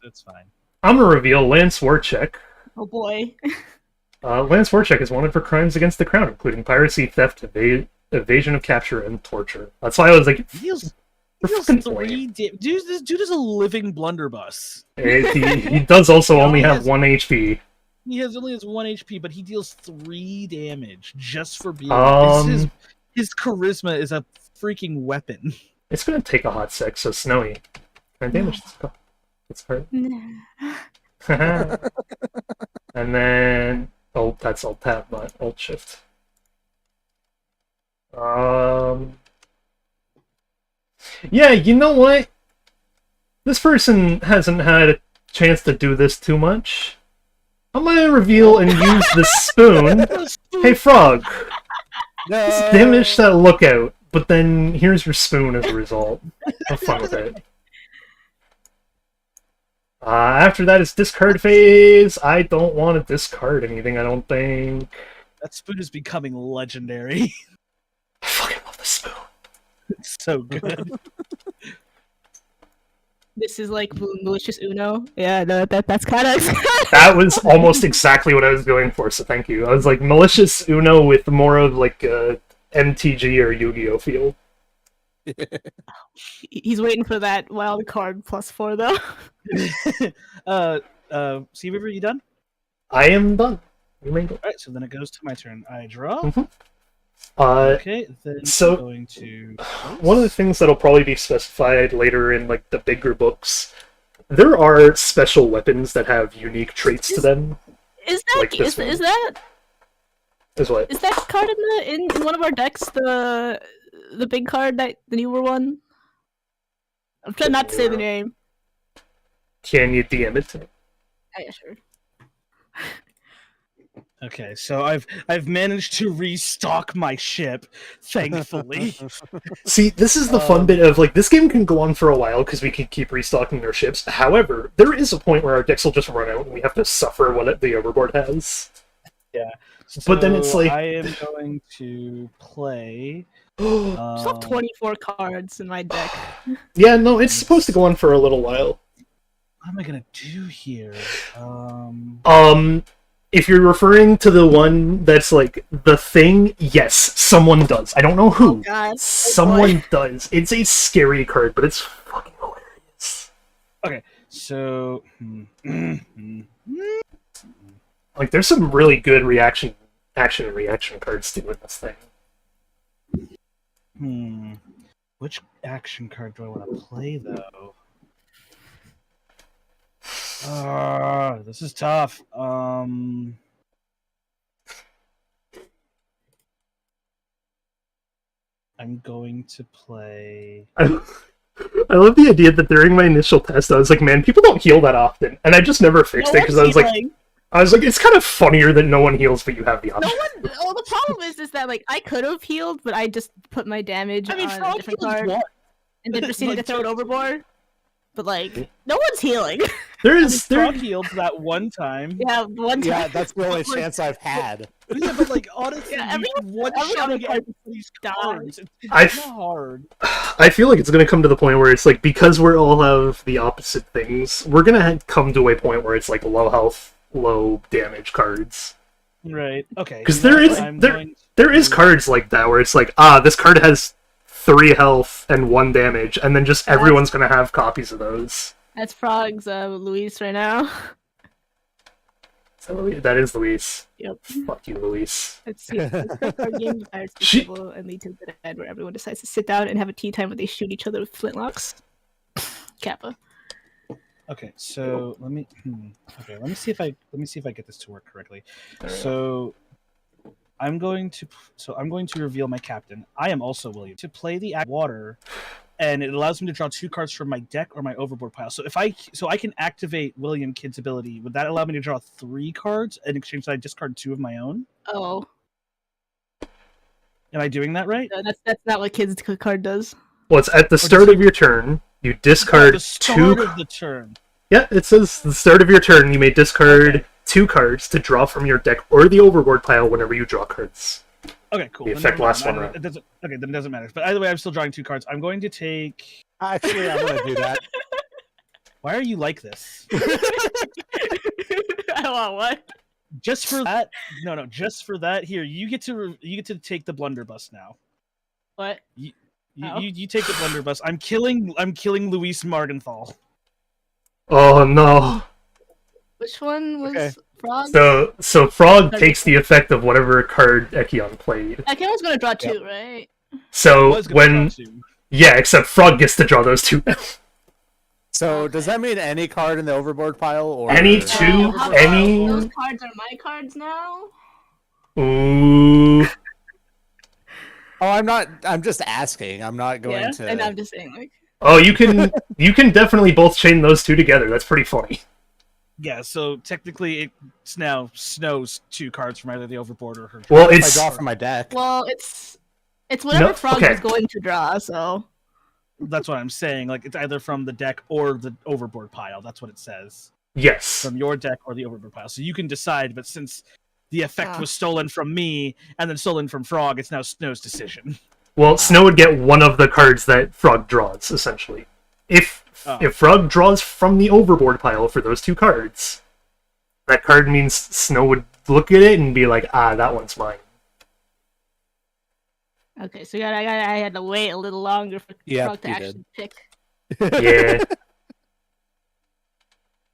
That's fine. I'm gonna reveal Lance Warcheck. Oh boy. Lance Warcheck is wanted for crimes against the crown, including piracy, theft, evasion of capture, and torture. That's why I was like, He deals we're He deals fucking 3 Dude, this dude is a living blunderbuss. he does also He only only have has- 1 HP. He only has 1 HP, but he deals 3 damage just for being. His charisma is a freaking weapon. It's gonna take a hot sec, so Snowy. Can I damage this card? It's hurt. And then that's alt tab, not alt shift. Yeah, you know what? This person hasn't had a chance to do this too much. I'm gonna reveal and use the spoon. Hey, Frog, No. just damage that lookout, but then here's your spoon as a result. Have fun with it. After that, it's discard phase. I don't want to discard anything, I don't think. That spoon is becoming legendary. I fucking love the spoon. It's so good. This is like malicious Uno. Yeah, no, that's kind of. That was almost exactly what I was going for, so thank you. I was like, malicious Uno with more of like a MTG or Yu-Gi-Oh feel. He's waiting for that wild card +4 though. Sea River, you done? I am done. You may go. Alright, so then it goes to my turn. I draw. Mhm. Okay, then so- I'm going to. One of the things that'll probably be specified later in like the bigger books, there are special weapons that have unique traits to them. Is that Like this one. is that Is what? is that card in one of our decks the big card, that the newer one? I'm trying not to say the name. Can you DM it to me? Yeah, sure. Okay, so I've managed to restock my ship, thankfully. See, this is the fun bit of, like, this game can go on for a while because we can keep restocking our ships. However, there is a point where our decks will just run out and we have to suffer what the overboard has. Yeah. But then it's like... I am going to play... I still have 24 cards in my deck. Yeah, no, it's supposed to go on for a little while. What am I gonna do here? If you're referring to the one that's like the thing, yes, someone does. I don't know who. Oh, God. Someone does. It's a scary card, but it's fucking hilarious. Okay, so Like, there's some really good action and reaction cards too in this thing. which action card do I want to play though? This is tough. I'm going to play. I love the idea that during my initial test, I was like, man, people don't heal that often, and I just never fixed it because I was like, it's kind of funnier that no one heals, but you have the option. No one. Oh, the problem is that like I could have healed, but I just put my damage on a different card and then proceeded to throw it overboard. But like, no one's healing. Frog healed that one time. Yeah, one time. Yeah, that's the only chance I've had. Yeah, but like honestly, Yeah, one shot against these cards. It's not hard. I feel like it's going to come to the point where it's like, because we all have the opposite things, we're going to come to a point where it's like low health, low damage cards. Right. Okay. Because there is cards like that where it's like, this card has 3 health and 1 damage, and then just everyone's going to have copies of those. That's Frog's Luis right now. That is Luis. Yep. Fuck you, Luis. Let's see. It's a card game with pirates people and lead to the end where everyone decides to sit down and have a tea time where they shoot each other with flintlocks. Kappa. Okay, so let me see if I get this to work correctly. So I'm going to reveal my captain. I am also William to play the water, and it allows me to draw 2 cards from my deck or my overboard pile. So I can activate William Kidd's ability. Would that allow me to draw 3 cards in exchange that I discard 2 of my own? Oh. Am I doing that right? No, that's not what Kidd's card does. Well, it's at the start of your turn. You discard 2. Of the turn. Yeah, it says the start of your turn. You may discard 2 cards to draw from your deck or the overboard pile whenever you draw cards. Okay, cool. The effect lasts 1 round. Then it doesn't matter. But either way, I'm still drawing 2 cards. I'm going to take. Actually, I'm going to do that. Why are you like this? I want what? Just for that? No. Just for that. Here, you get to take the blunderbuss now. What? You take the blunderbuss. I'm killing Luis Margenthal. Oh no. Which one was Okay. Frog? So Frog takes the effect of whatever card Ekion played. Ekion was gonna draw 2, right? So yeah, except Frog gets to draw those 2 now. So does that mean any card in the overboard pile, or Any 2, any? Those cards are my cards now. Ooh. Oh, I'm not. I'm just asking. I'm not going to. And I'm just saying, like. Oh, you can definitely both chain those 2 together. That's pretty funny. Yeah, so technically it's now Snow's 2 cards from either the overboard or her. Well, If I draw from my deck. Well, it's whatever Frog okay. is going to draw. So That's what I'm saying. Like, it's either from the deck or the overboard pile. That's what it says. Yes. From your deck or the overboard pile. So you can decide. But since the effect was stolen from me and then stolen from Frog, it's now Snow's decision. Well, Snow would get one of the cards that Frog draws, essentially. If Frog draws from the overboard pile for those 2 cards, that card means Snow would look at it and be like, that one's mine. okay, so I had to wait a little longer for Frog to actually pick. Yeah.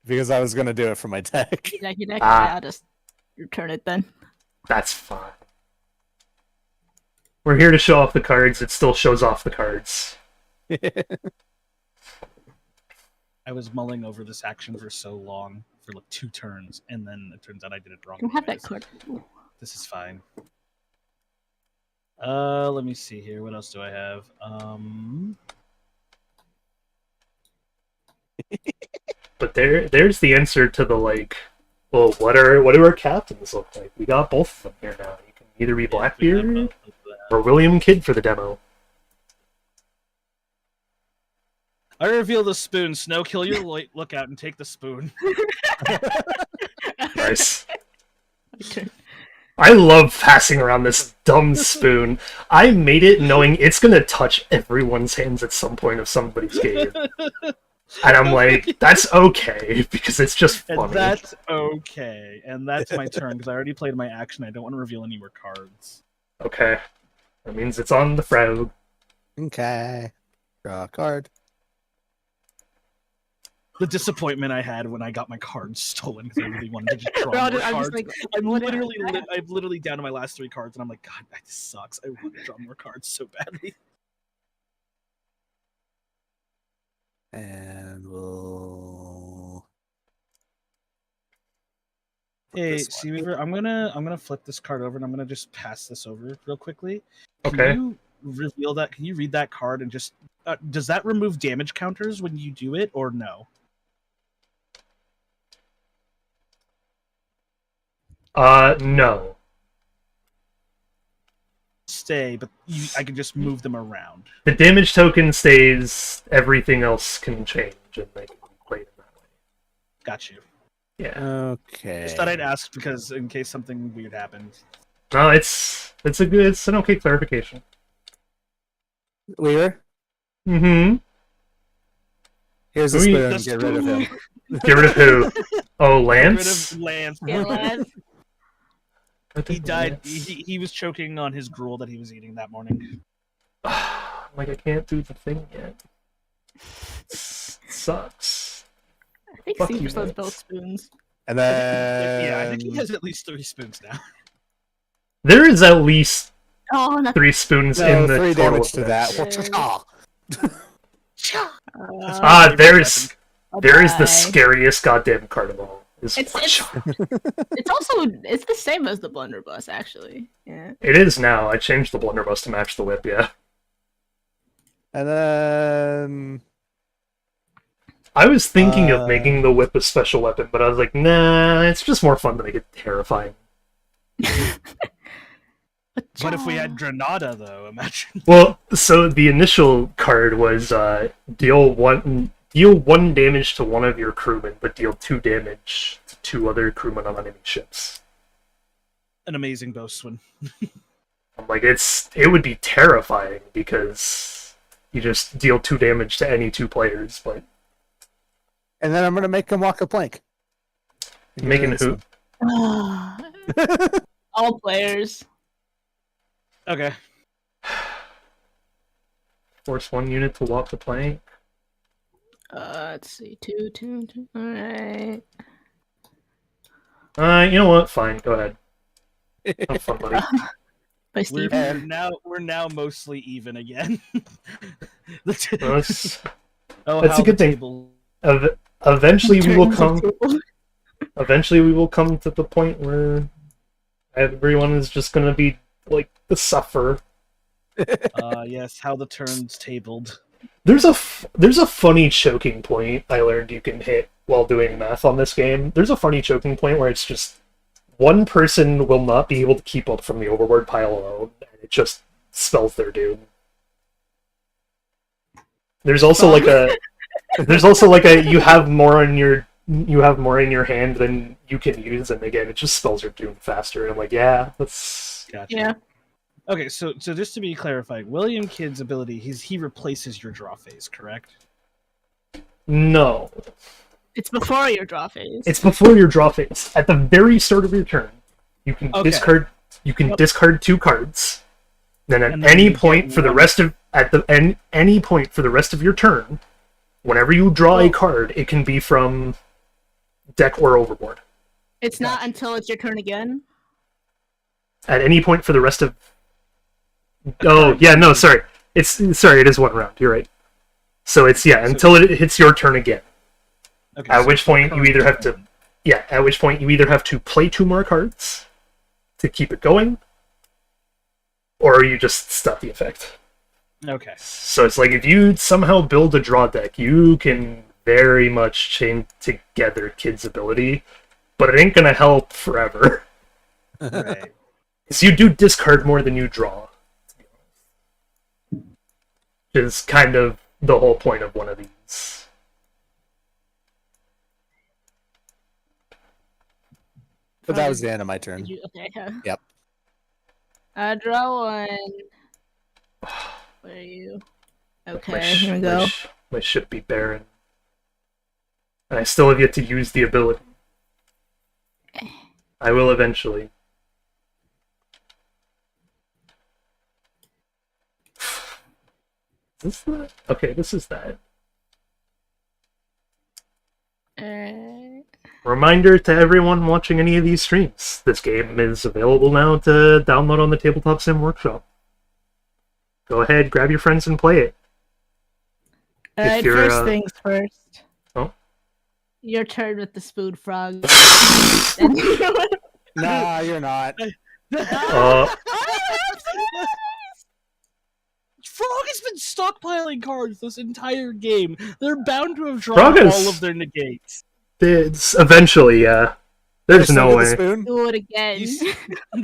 Because I was going to do it from my deck. I'll just return it then. That's fine. We're here to show off the cards. It still shows off the cards. I was mulling over this action for so long, for like 2 turns, and then it turns out I did it wrong. I don't have that card. This is fine. Let me see here. What else do I have? But there's the answer to the, like, Well, what do our captains look like? We got both of them here now. You can either be Blackbeard or William Kidd for the demo. I reveal the spoon. Snow, kill your lookout and take the spoon. Nice. I love passing around this dumb spoon. I made it knowing it's gonna touch everyone's hands at some point of somebody's game. And I'm like, that's okay, because it's just funny. And that's okay. And that's my turn, because I already played my action. I don't want to reveal any more cards. Okay. That means it's on the frog. Okay. Draw a card. The disappointment I had when I got my cards stolen because I really wanted to just draw Bro, more I'm cards. just like, I'm what literally down to my last 3 cards, and I'm like, God, that just sucks. I want to draw more cards so badly. And we'll... Hey, this one. Seaweaver, I'm gonna flip this card over, and I'm gonna just pass this over real quickly. Can Okay. you reveal that? Can you read that card and just does that remove damage counters when you do it, or no? No. Stay, but I can just move them around. The damage token stays, everything else can change, and they can be played in that way. Got you. Yeah. Okay. Just thought I'd ask because in case something weird happened. No, it's an okay clarification. Weaver, Mm-hmm. here's the We- spoon. the Get rid of him. Get rid of who? Oh, Get Lance? rid of Lance. Yeah, Lance. I He think died. Lance. He was choking on his gruel that he was eating that morning. Like, I can't do the thing yet. Sucks. I think Fuck Caesar you, still has Lance. both spoons. And then... Yeah, I think he has at least 3 spoons now. There is at least Oh, not 3 spoons No, in the 3 total damage to of that. this. uh, There's the bye. scariest goddamn card of all. Is It's the same as the blunderbuss actually. Yeah. It is now. I changed the blunderbuss to match the whip, yeah. And then... I was thinking of making the whip a special weapon, but I was like, nah, it's just more fun to make it terrifying. What if we had Granada, though? Imagine. Well, so the initial card was deal one damage to one of your crewmen, but deal 2 damage to 2 other crewmen on enemy ships. An amazing bosun. I'm like, it would be terrifying because you just deal 2 damage to any 2 players, but And then I'm going to make him walk a plank. making who? All players. Okay. Force 1 unit to walk the plank. Let's see. Two. Alright. You know what? Fine, go ahead. Have fun, buddy. By Steve. We're now mostly even again. That's Oh, that's how a good the thing. table- Eventually we will Turn the come. table. Eventually we will come to the point where everyone is just gonna be like the sufferer. Yes, how the turns tabled. There's a funny choking point I learned you can hit while doing math on this game. There's a funny choking point where it's just one person will not be able to keep up from the overboard pile alone, and it just spells their doom. There's also like a you have more in your hand than you can use, and again it just spells your doom faster. And I'm like, yeah, that's Gotcha. Yeah. Okay, so just to be clarified, William Kidd's ability, he replaces your draw phase, correct? no. It's before your draw phase. It's before your draw phase. At the very start of your turn, you can Okay. discard. You can discard 2 cards. Then at And then any you point get for the one. rest of any point for the rest of your turn, whenever you draw a card, it can be from deck or overboard. It's not until it's your turn again. At any point for the rest of. Oh yeah, no, sorry. It is 1 round. You're right. So it's until it hits your turn again. Okay, At so which point you current either have to turn. At which point you either have to play 2 more cards to keep it going, or you just stop the effect. Okay. So it's like if you somehow build a draw deck, you can very much chain together Kid's ability but it ain't gonna help forever. Right. Because you do discard more than you draw. Which is kind of the whole point of one of these. But that was the end of my turn. Okay. Yep. Draw one. Where are you? Okay, My here we go. My ship be barren. And I still have yet to use the ability. I will eventually. Is this that? Okay, this is that. Reminder to everyone watching any of these streams. This game is available now to download on the Tabletop Sim Workshop. Go ahead, grab your friends and play it. Alright, you're, first things first. Oh? Your turn with the spoon frog. Nah, you're not. Frog has been stockpiling cards this entire game. They're bound to have Frog drawn is- all of their negates. It's eventually, yeah. There's I no still get the way. spoon? Do it again.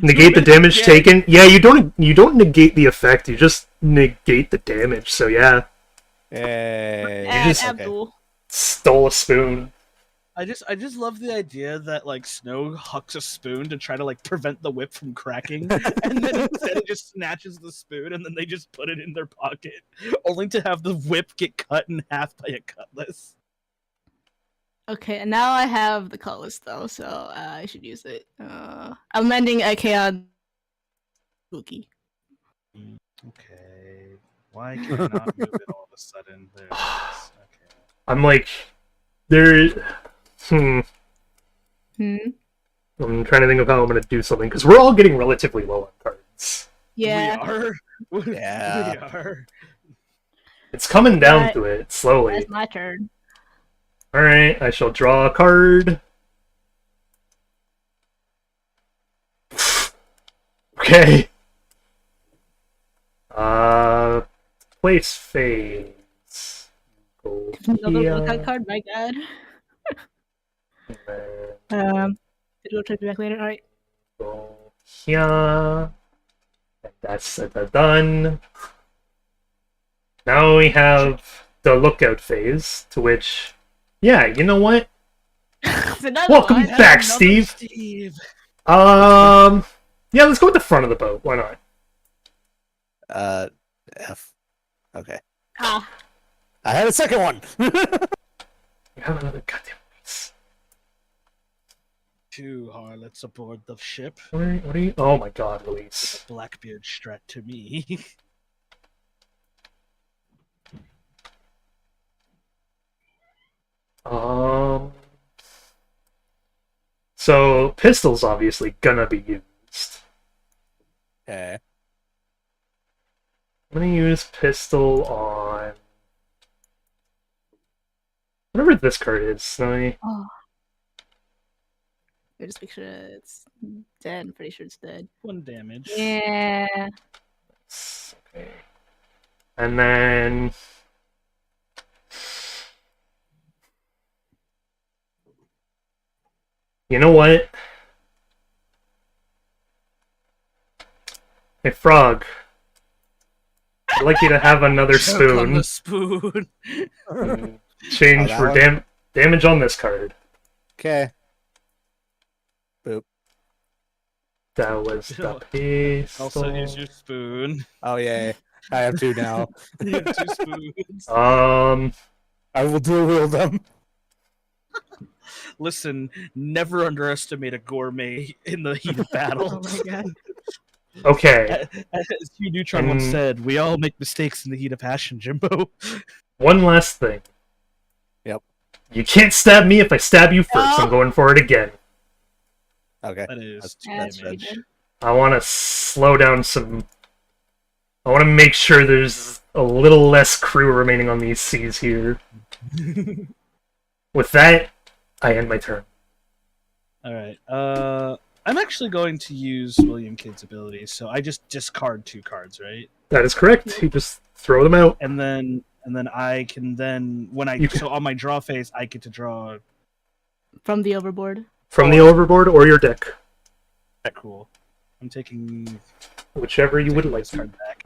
Negate the damage taken? Yeah, you don't negate the effect, you just negate the damage, so yeah. Hey. And just- Abdul. Stole a spoon. I just love the idea that like Snow hucks a spoon to try to like prevent the whip from cracking, and then instead it just snatches the spoon and then they just put it in their pocket, only to have the whip get cut in half by a cutlass. Okay, and now I have the cutlass though, so I should use it. I'm ending Ikeon Spooky. Okay, why can I not move it all of a sudden? There it is. Okay. I'm like, there. I'm trying to think of how I'm going to do something, because we're all getting relatively low on cards. Yeah. We are. Yeah. We are. It's coming down Right. to it, slowly. That's my turn. Alright, I shall draw a card. Okay. Place phase. Go Another here, lookout card, my god. and then It'll take me back later. Alright. go here. And that's done. Now we have the lookout phase, to which, yeah, you know what? Welcome one. back, Steve. Yeah, let's go with the front of the boat. Why not? F. Okay. Ah, I had a second one. We have another goddamn piece. 2 harlots aboard the ship. What are you? Oh my god, Luis. Blackbeard strapped to me. So pistol's obviously gonna be used. Okay. I'm gonna use pistol on whatever this card is. Snowy. oh. I just make sure it's dead. I'm pretty sure it's dead. 1 damage. Yeah. Okay. And then you know what? Hey, Frog. I'd like you to have another Choke on spoon. the spoon. Change Oh, for that one? damage on this card. Okay. That was the pistol. Also use your spoon. Oh yeah, I have 2 now. You have 2 spoons. I will dual wield them. Listen, never underestimate a gourmet in the heat of Oh battle. my god. Okay, As Hugh Neutron once said, we all make mistakes in the heat of passion, Jimbo. one last thing. Yep. You can't stab me if I stab you first. I'm going for it again. Okay. That is That's That's pretty rich. good. I want to slow down some. I want to make sure there's a little less crew remaining on these seas here. With that, I end my turn. Alright. I'm actually going to use William Kidd's abilities, so I just discard 2 cards, right? That is correct. You just throw them out. And then I can then when I You can- so on my draw phase I get to draw From the overboard. From the overboard or your deck, Cool. I'm taking whichever you would taking like this card back.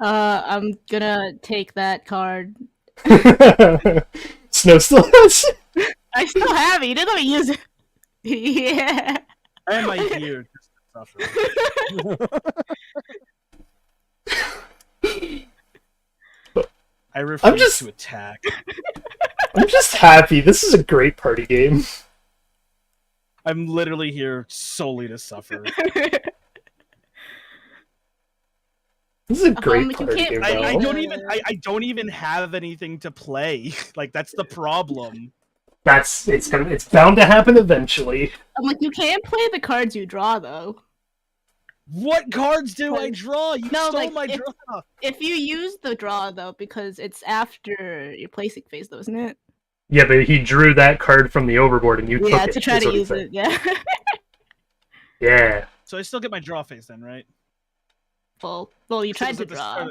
I'm gonna take that card. to. Snow still has. I still have it. You didn't let me use it. Yeah. And my ear just suffer. I refuse to attack. I'm just happy. This is a great party game. I'm literally here solely to suffer. This is a great you party can't- game. I though. don't even have anything to play. Like that's the problem. It's bound to happen eventually. I'm like, you can't play the cards you draw though. What cards do I draw? You No, stole like, my if- draw. If you use the draw though, because it's after your placing phase though, isn't it? Yeah, but he drew that card from the overboard and you took Yeah, it. to try is to what he use said. it. Yeah. Yeah. So I still get my draw phase then, right? well, you tried to draw.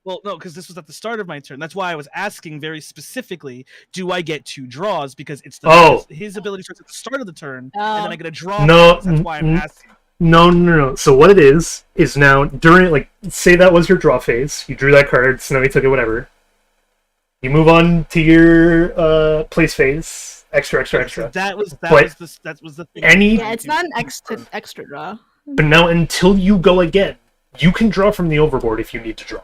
Well, no, because this was at the start of my turn. That's why I was asking very specifically, do I get 2 draws? Because it's his ability starts at the start of the turn, and then I get a draw. No, phase. That's why I'm asking. No. So what it is now during, like, say that was your draw phase. You drew that card, Snowy took it, whatever. You move on to your place phase. Extra. So that was the thing. Yeah, it's not an extra draw. But now, until you go again, you can draw from the overboard if you need to draw.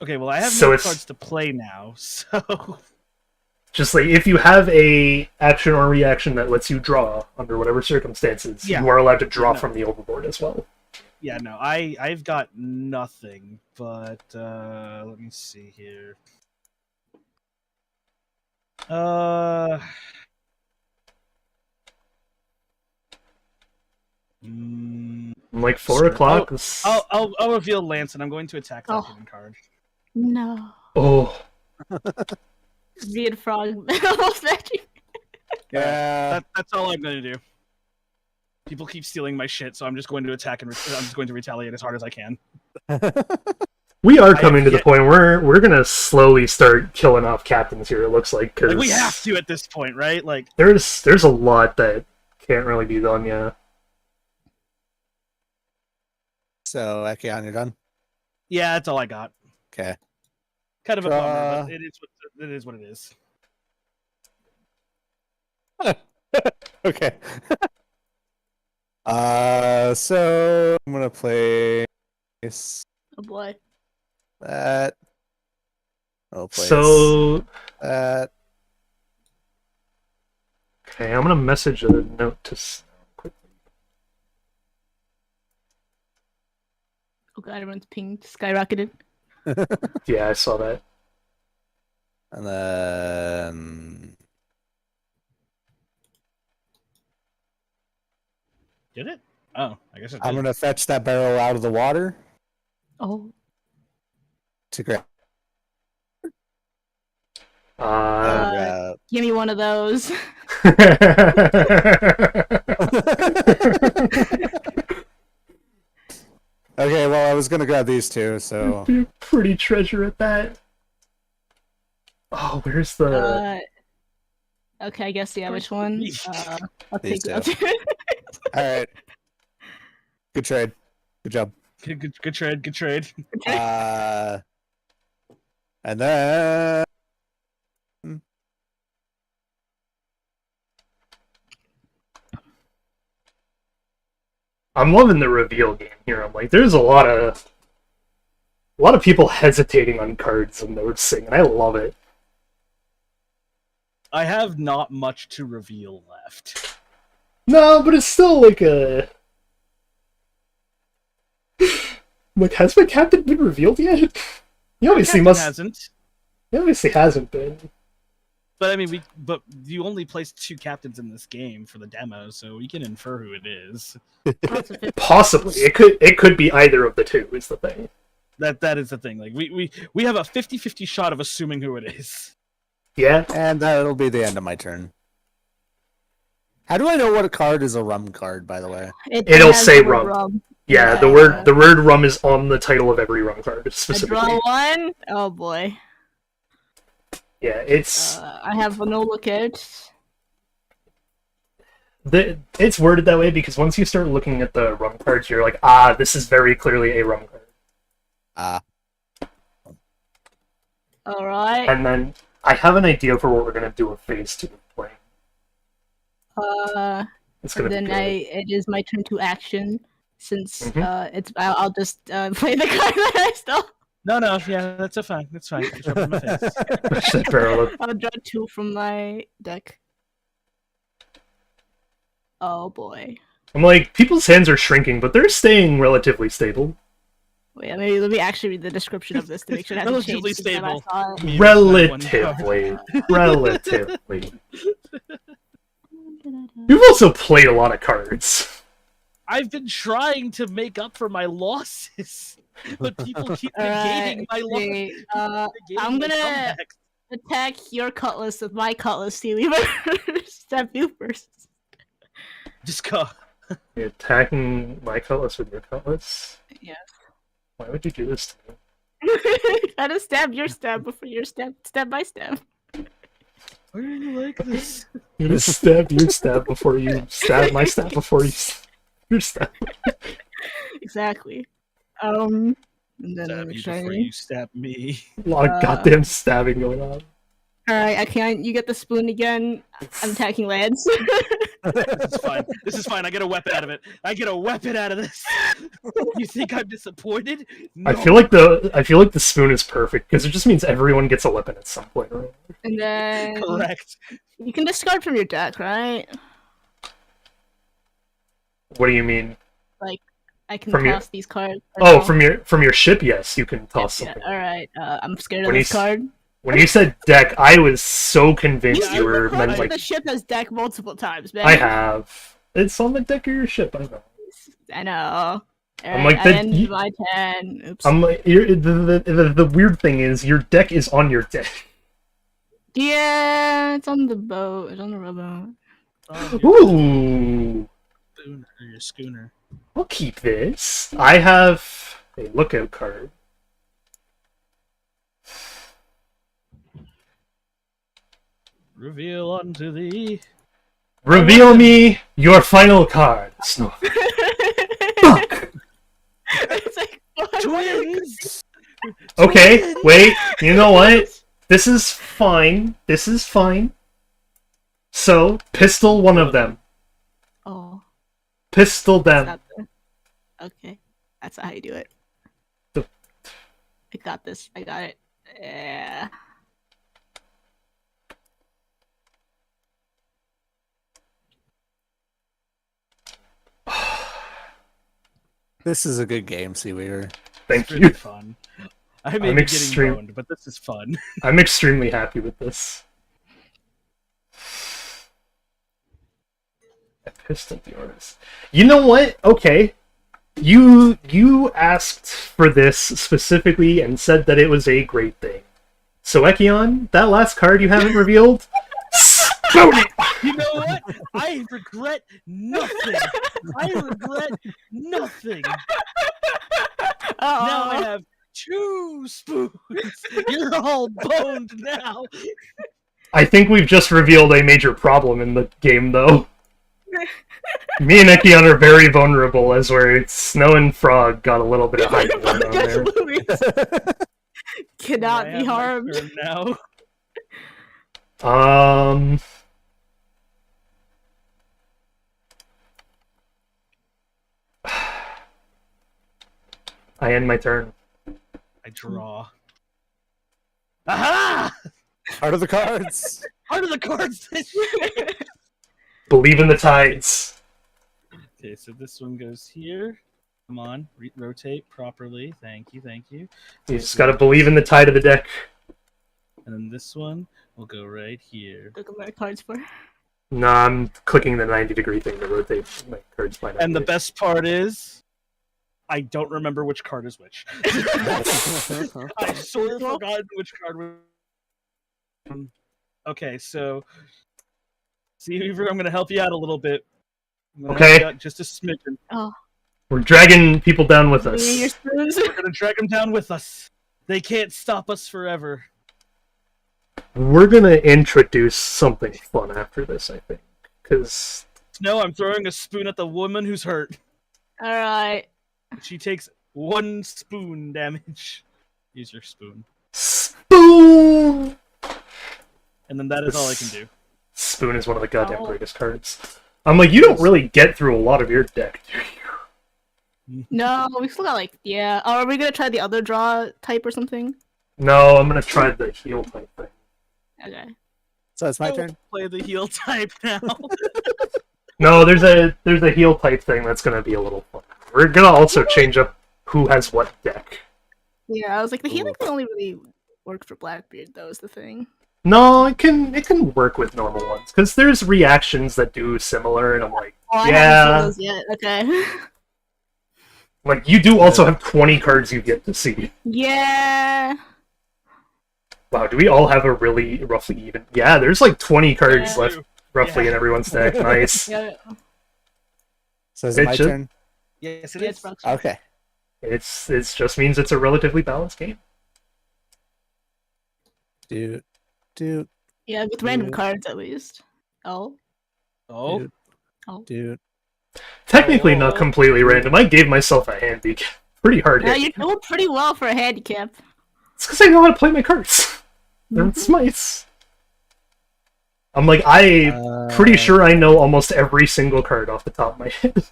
Okay, well I have So no it's- cards to play now, so Just like if you have a action or reaction that lets you draw under whatever circumstances, Yeah. you are allowed to draw No. from the overboard as well. yeah, no, I've got nothing. But let me see here. Like 4 Sure. o'clock. is- I'll reveal Lance, and I'm going to attack that Oh. hidden card. No. Oh, Weird frog almost magic. Yeah. That's all I'm gonna do. People keep stealing my shit, so I'm just going to attack and I'm just going to retaliate as hard as I can. we are I coming to the get- point where we're gonna slowly start killing off captains here. It looks like because Like we have to at this point, right? Like there's a lot that can't really be done. Yeah. So, Ekion, you're done? yeah, that's all I got. Okay. Kind of a bummer, Draw. but it is what it is. Okay. So I'm gonna play Oh boy. that. I'll play So that. okay, I'm gonna message a note to. Oh god, everyone's ping skyrocketed. Yeah, I saw that. And then Did it? Oh, I guess it I'm did. gonna fetch that barrel out of the water Oh. to grab. Give me one of those. Okay, well, I was gonna grab these two, so Be a pretty treasure at that. Oh, where's the? Okay, I guess which one? I'll These take two. that. all right. Good trade. Good job. Good trade. Good trade. And then I'm loving the reveal game here. I'm like, there's a lot of people hesitating on cards and noticing, and I love it. I have not much to reveal left. No, but it's still like a like, has my captain been revealed yet? He obviously Captain must. hasn't. He obviously hasn't been. But I mean, but you only placed 2 captains in this game for the demo, so we can infer who it is. Possibly, it could be either of the two. Is the thing. That is the thing. Like we have a 50-50 shot of assuming who it is. Yeah. and that'll be the end of my turn. How do I know what a card is a rum card, by the way? It'll has say the word rum. Yeah, Yeah. the word rum is on the title of every rum card I specifically. draw one. Oh boy. Yeah, it's I have no look at. It's worded that way because once you start looking at the rum cards, you're like, ah, this is very clearly a rum card. Alright. And then I have an idea for what we're gonna do with phase 2 of playing. It's gonna then be good. it is my turn to action since Mhm. I'll just play the card that I stole. No, yeah, that's fine. That's fine. It's rubbing my face. Shit, barrel. I'll draw 2 from my deck. Oh boy. I'm like, people's hands are shrinking, but they're staying relatively stable. Wait, let me actually read the description of this to make sure it hasn't Relatively changed since I last saw it. Relatively. Relatively. You've also played a lot of cards. I've been trying to make up for my losses, but people keep negating my losses. I'm gonna attack your cutlass with my cutlass, Steely. Step you first. Just go. You're attacking my cutlass with your cutlass? Yes. Why would you do this to me? Gotta stab your stab before your stab by stab. Why are you like this? You're gonna stab your stab before you stab my stab before you your stab. Exactly. And then Stab you before you stab me. A lot of goddamn stabbing going on. Alright, I can't. You get the spoon again. I'm attacking Lance. This is fine. This is fine. I get a weapon out of it. I get a weapon out of this. You think I'm disappointed? No. I feel like the spoon is perfect because it just means everyone gets a weapon at some point, right? And then Correct. you can discard from your deck, right? What do you mean? Like I can From toss these cards. Oh, from your ship, yes, you can toss something. Alright. I'm scared of When this you card. When you said deck, I was so convinced you were referred meant to like the ship as deck multiple times, man. I have. It's on the deck of your ship. I know. I know. I'm like, I end my turn. Oops. I'm like, the weird thing is your deck is on your deck. Yeah, it's on the boat. It's on the rowboat. Ooh. Your schooner. I'll keep this. I have a lookout card. Reveal unto thee. Reveal me your final card. Fuck. It's like, Twins! Okay, wait. You know what? This is fine. This is fine. So, pistol one of them. Oh. Pistol them. Okay. That's how you do it. I got this. I got it. Yeah. This is a good game, Seaweaver. Thank It's you. really fun. I may be extreme- getting boned, but this is fun. I'm extremely happy with this. A pistol yours. You know what? Okay. You asked for this specifically and said that it was a great thing. So Ekion, that last card you haven't revealed, spoon it! You know what? I regret nothing. I regret nothing. Now I have 2 spoons. You're all boned now. I think we've just revealed a major problem in the game, though. Me and Ekion are very vulnerable, as where Snow and Frog got a little bit of hype going on there. Cannot I be have my harmed. turn now. I end my turn. I draw. Aha! Heart of the cards. Heart of the cards. Believe in the tides. Okay, so this one goes here. Come on, rotate properly. Thank you, thank you. You just gotta believe in the tide of the deck. And then this one will go right here. Look at my cards for. Nah, I'm clicking the 90-degree thing to rotate my cards by 90. And the best part is, I don't remember which card is which. I sort of forgotten which card was. Okay, so Seaweaver, I'm going to help you out a little bit. Okay. Just a smidgen. Oh. We're dragging people down with us. Your spoons. We're going to drag them down with us. They can't stop us forever. We're gonna introduce something fun after this, I think. Because Snow, I'm throwing a spoon at the woman who's hurt. All right. She takes 1 spoon damage. Use your spoon. Spoon! And then that is all I can do. Spoon is one of the goddamn greatest cards. I'm like, you don't really get through a lot of your deck, do you? No, we still got like yeah. Oh, are we gonna try the other draw type or something? No, I'm gonna try the heal type thing. Okay. So it's my Don't turn. Play the heal type now. No, there's a heal type thing that's gonna be a little fun. We're gonna also change up who has what deck. Yeah, I was like the healing thing only really worked for Blackbeard though. Is the thing. No, it can work with normal ones because there's reactions that do similar, and I'm like, Oh, I yeah, haven't seen those yet. Okay. like you do also have 20 cards you get to see. Yeah. Wow, do we all have a really roughly even? Yeah, there's like 20 cards Yeah. left roughly in everyone's deck. Nice. Yeah. So is it my It should- turn? Yes, it Yeah, is. it's Brooks. Okay. It's just means it's a relatively balanced game. Do. Yeah, with random Yeah. cards at least. Oh. Oh, Do. Technically not Oh. completely random. I gave myself a handicap. Pretty hard Yeah, hit. you're doing pretty well for a handicap. It's because I know how to play my cards. They're smites. I'm like, pretty sure I know almost every single card off the top of my head.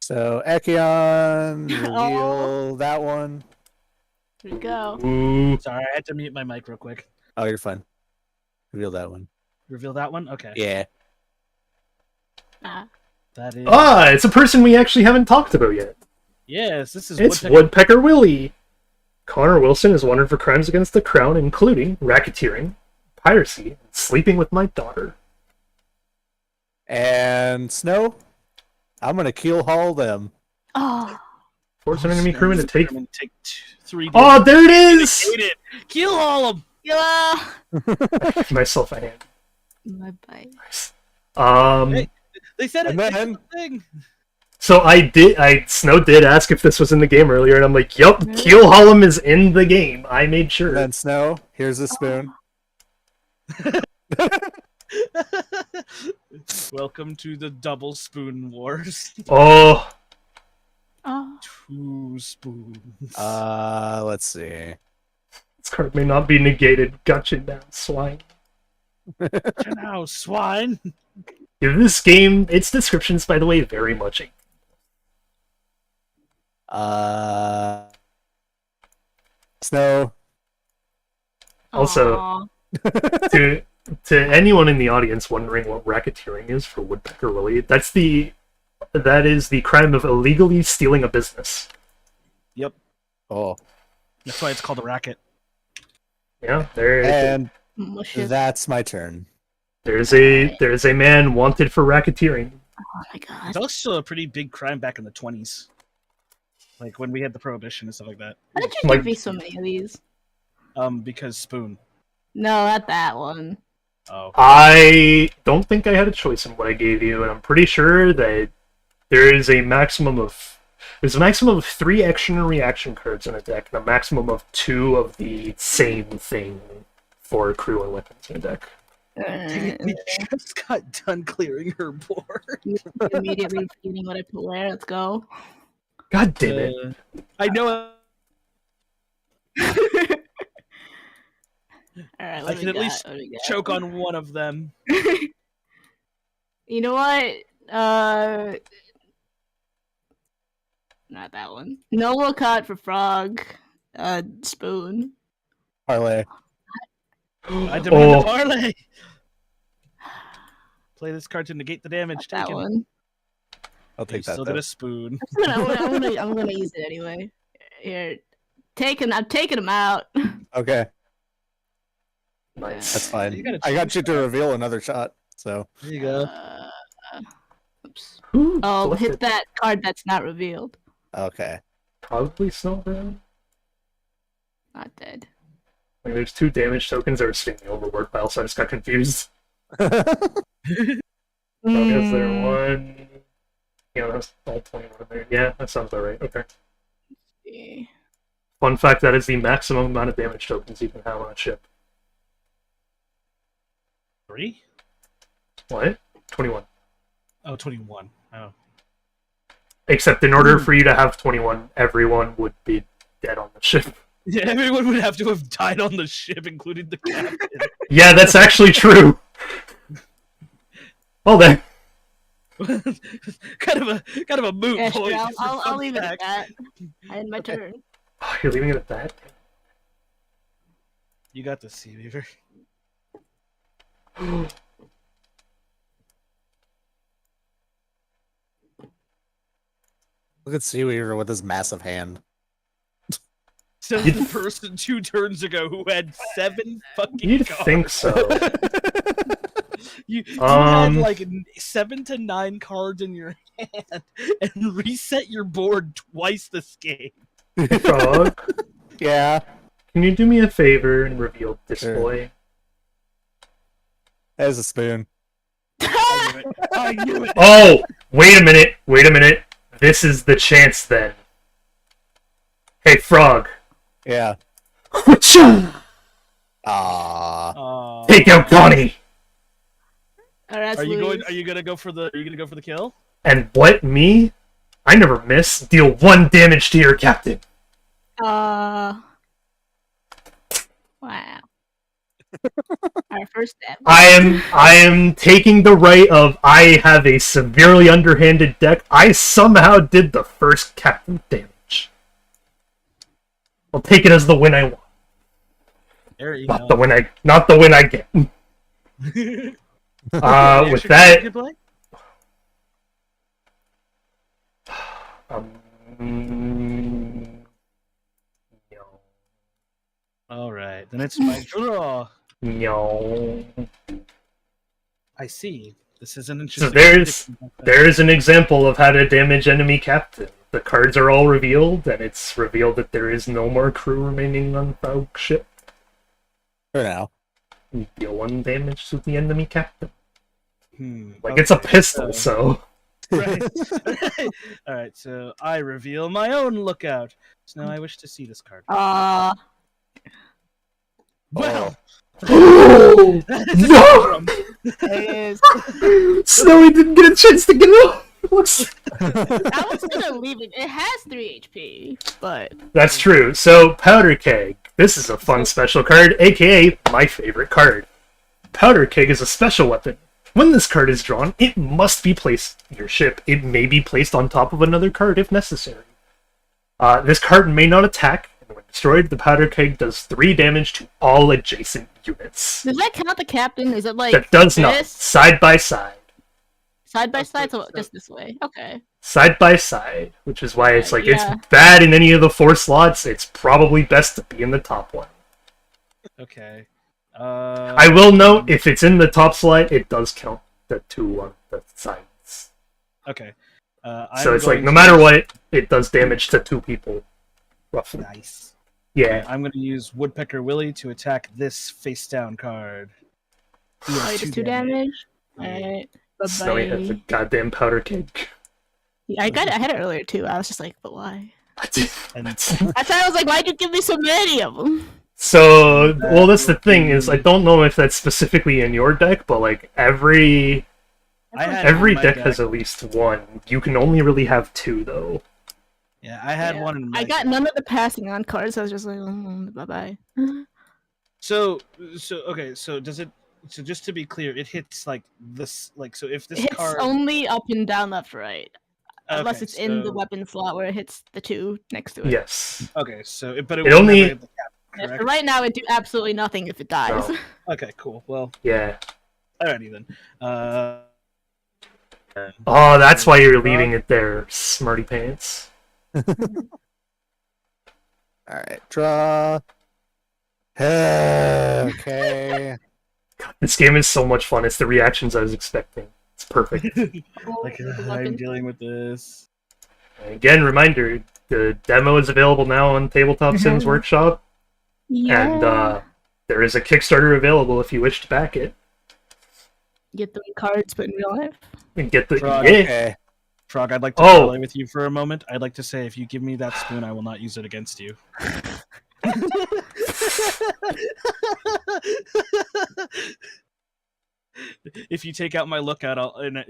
So Echion, Oh. reveal that one. Here we go. Ooh. sorry, I had to mute my mic real quick. Oh, you're fine. Reveal that one. Reveal that one? Okay. Yeah. Ah. That is... Ah, it's a person we actually haven't talked about yet. Yes, this is It's Woodpecker. Woodpecker Willie. Connor Wilson is wanted for crimes against the crown, including racketeering, piracy, and sleeping with my daughter. And Snow, I'm gonna Kielhaul them. Oh. Force an enemy crewman to take. Take 3 Oh, there it is! Hate it. Kielhaul him. Yeah. Give myself a hand. My bite. Nice. Hey. They said it. And They then- said the thing. So Snow did ask if this was in the game earlier, and I'm like, yup, Kielhaul is in the game. I made sure. And then Snow, here's a spoon. Welcome to the double spoon wars. Oh, Oh. 2 spoons. Let's see. this card may not be negated. Gotcha now, swine. Now, swine. Give this game, its descriptions, by the way, very much a Snow. Also- Aw. to anyone in the audience wondering what racketeering is for Woodpecker Willie, that is the crime of illegally stealing a business. Yep. Oh. That's why it's called a racket. Yeah, And Mush it. that's my turn. there's a man wanted for racketeering. Oh my god. It's also a pretty big crime back in the 20s. Like when we had the prohibition and stuff like that. How did you Like- give me so many of these? Because spoon. No, not that one. Oh. I don't think I had a choice in what I gave you, and I'm pretty sure that there's a maximum of 3 action and reaction cards in a deck, and a maximum of 2 of the same thing for crew and weapons in a deck. We just got done clearing her board. Immediately forgetting what I put where. Let's go. God damn it! I know. All right, I what can we at got? least What do we got? Choke on one of them. You know what? Not that one. Noble caught for frog. Spoon. Parlay. I demand Oh. a parlay. Play this card to negate the damage Not that taken. one. I'll You take that still though. get a spoon. I'm gonna use it anyway. Here, I'm taking him out. Okay, Nice. that's fine. You gotta I got choose you to reveal another shot. So There you go. Oops. Who Oh, flipped hit it? that card that's not revealed. okay. Probably Snowbrown. Not dead. Like, there's 2 damage tokens that are sitting in the overboard pile, so I just got confused. Is there Mm, one? Yeah, that's all 21 in there. Yeah, that sounds alright. Okay. see. Fun fact, that is the maximum amount of damage tokens you can have on a ship. 3? What? 21. Oh, 21. Oh. Except in order for you to have 21, everyone would be dead on the ship. Yeah, everyone would have to have died on the ship, including the captain. Yeah, that's actually true. Well then. kind of a moot Yeah, point. sure, for I'll fun leave it at fact. that. I had my Okay. turn. Oh, you're leaving it at that? You got the sea beaver. Look at Seaweaver with his massive hand. Says the person 2 turns ago who had 7 fucking You'd cards. think so. You had Um, like 7 to 9 cards in your hand and reset your board twice this game. Frog, Yeah. can you do me a favor and reveal display? There's a spoon. I knew it. Oh, wait a minute. This is the chance then. Hey, Frog. Yeah. Wachoo! Ah. Take out Connie! Alright, Are you gonna go for the kill? And what, me? I never miss. Deal 1 damage to your captain. Wow. Our first step. I am taking the right of I have a severely underhanded deck. I somehow did the first captain damage. I'll take it as the win I want. There you Not go. the win I get. Any With extra cards that, you can play? No. All right, then it's my draw. No. I see. This is an So interesting. there's an example of how to damage enemy captain. The cards are all revealed, and it's revealed that there is no more crew remaining on Frog ship. For now. You deal 1 damage to the enemy captain. Like, Okay, it's a pistol, so... Right. All right, so I reveal my own lookout. So now I wish to see this card. Well, Oh, no! It is. Snowy didn't get a chance to get it off! Looks... I was gonna leave it. It has 3 HP, but That's true. So, Powder Keg. This is a fun special card, aka my favorite card. Powder Keg is a special weapon. When this card is drawn, it must be placed in your ship. It may be placed on top of another card if necessary. This card may not attack, and when destroyed, the Powder Keg does 3 damage to all adjacent units. does that count the captain? Is it like That does not. this? Side by side. Side by side, so just this way. Okay. Side by side, which is why it's like, Yeah. it's bad in any of the 4 slots. It's probably best to be in the top one. okay. I will note, if it's in the top slot, it does count the 2 on the sides. Okay. So it's like, no matter what, it does damage to 2 people, roughly. Nice. Yeah. I'm going to use Woodpecker Willie to attack this face down card. He Oh, has it does 2 2 damage. Alright. Snowy has a Bye-bye. goddamn powder cake. Yeah, I had it earlier too. I was just like, but why? And That's why I was like, why'd you give me so many of them? So, well, that's the thing, is I don't know if that's specifically in your deck, but like, every I had every one in my deck has at least 1. You can only really have 2, though. Yeah, I had Yeah. one in my I got deck. none of the passing on cards. So I was just like, bye bye. So okay, so does it? So just to be clear, it hits like this, like so. If this It hits card, only up and down, left, right. Unless okay, it's in the so- weapon slot where it hits the 2 next to it. Yes. Okay, so but It will only- never hit the cap, Yeah, correct? for right now, it do absolutely nothing if it dies. No. Okay, cool. Well, Yeah. alrighty then. Oh, that's why you're leaving it there, smarty pants. Alright, draw. Okay. This game is so much fun. It's the reactions I was expecting. It's perfect. like The I'm weapon. dealing with this. And again, reminder, the demo is available now on Tabletop Sims Workshop, Yeah. and there is a Kickstarter available if you wish to back it. Get the cards, but in real life. And get the... Frog, Yeah. Okay. Frog, I'd like to Oh. play with you for a moment. I'd like to say, if you give me that spoon, I will not use it against you. If you take out my lookout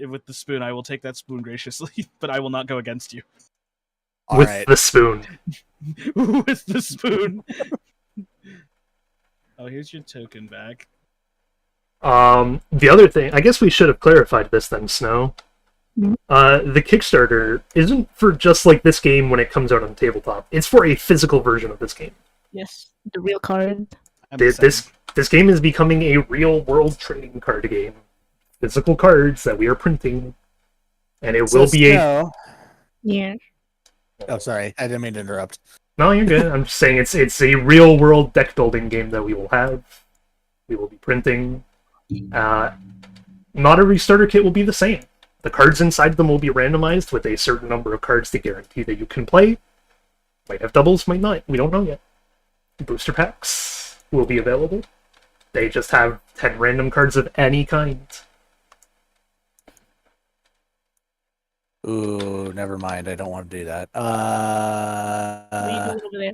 with the spoon, I will take that spoon graciously, but I will not go against you. All with right. the spoon. With the spoon. Oh, here's your token back. The other thing, I guess we should have clarified this then, Snow. The Kickstarter isn't for just like this game when it comes out on tabletop. It's for a physical version of this game. Yes, the real card. This game is becoming a real world trading card game. Physical cards that we are printing, and it will be a. Yeah. Oh, sorry, I didn't mean to interrupt. No, you're good. I'm just saying it's a real world deck building game that we will have. We will be printing. Not every starter kit will be the same. The cards inside them will be randomized with a certain number of cards to guarantee that you can play. Might have doubles, might not. We don't know yet. Booster packs will be available. They just have 10 random cards of any kind. Ooh, never mind. I don't want to do that. What are you doing over there?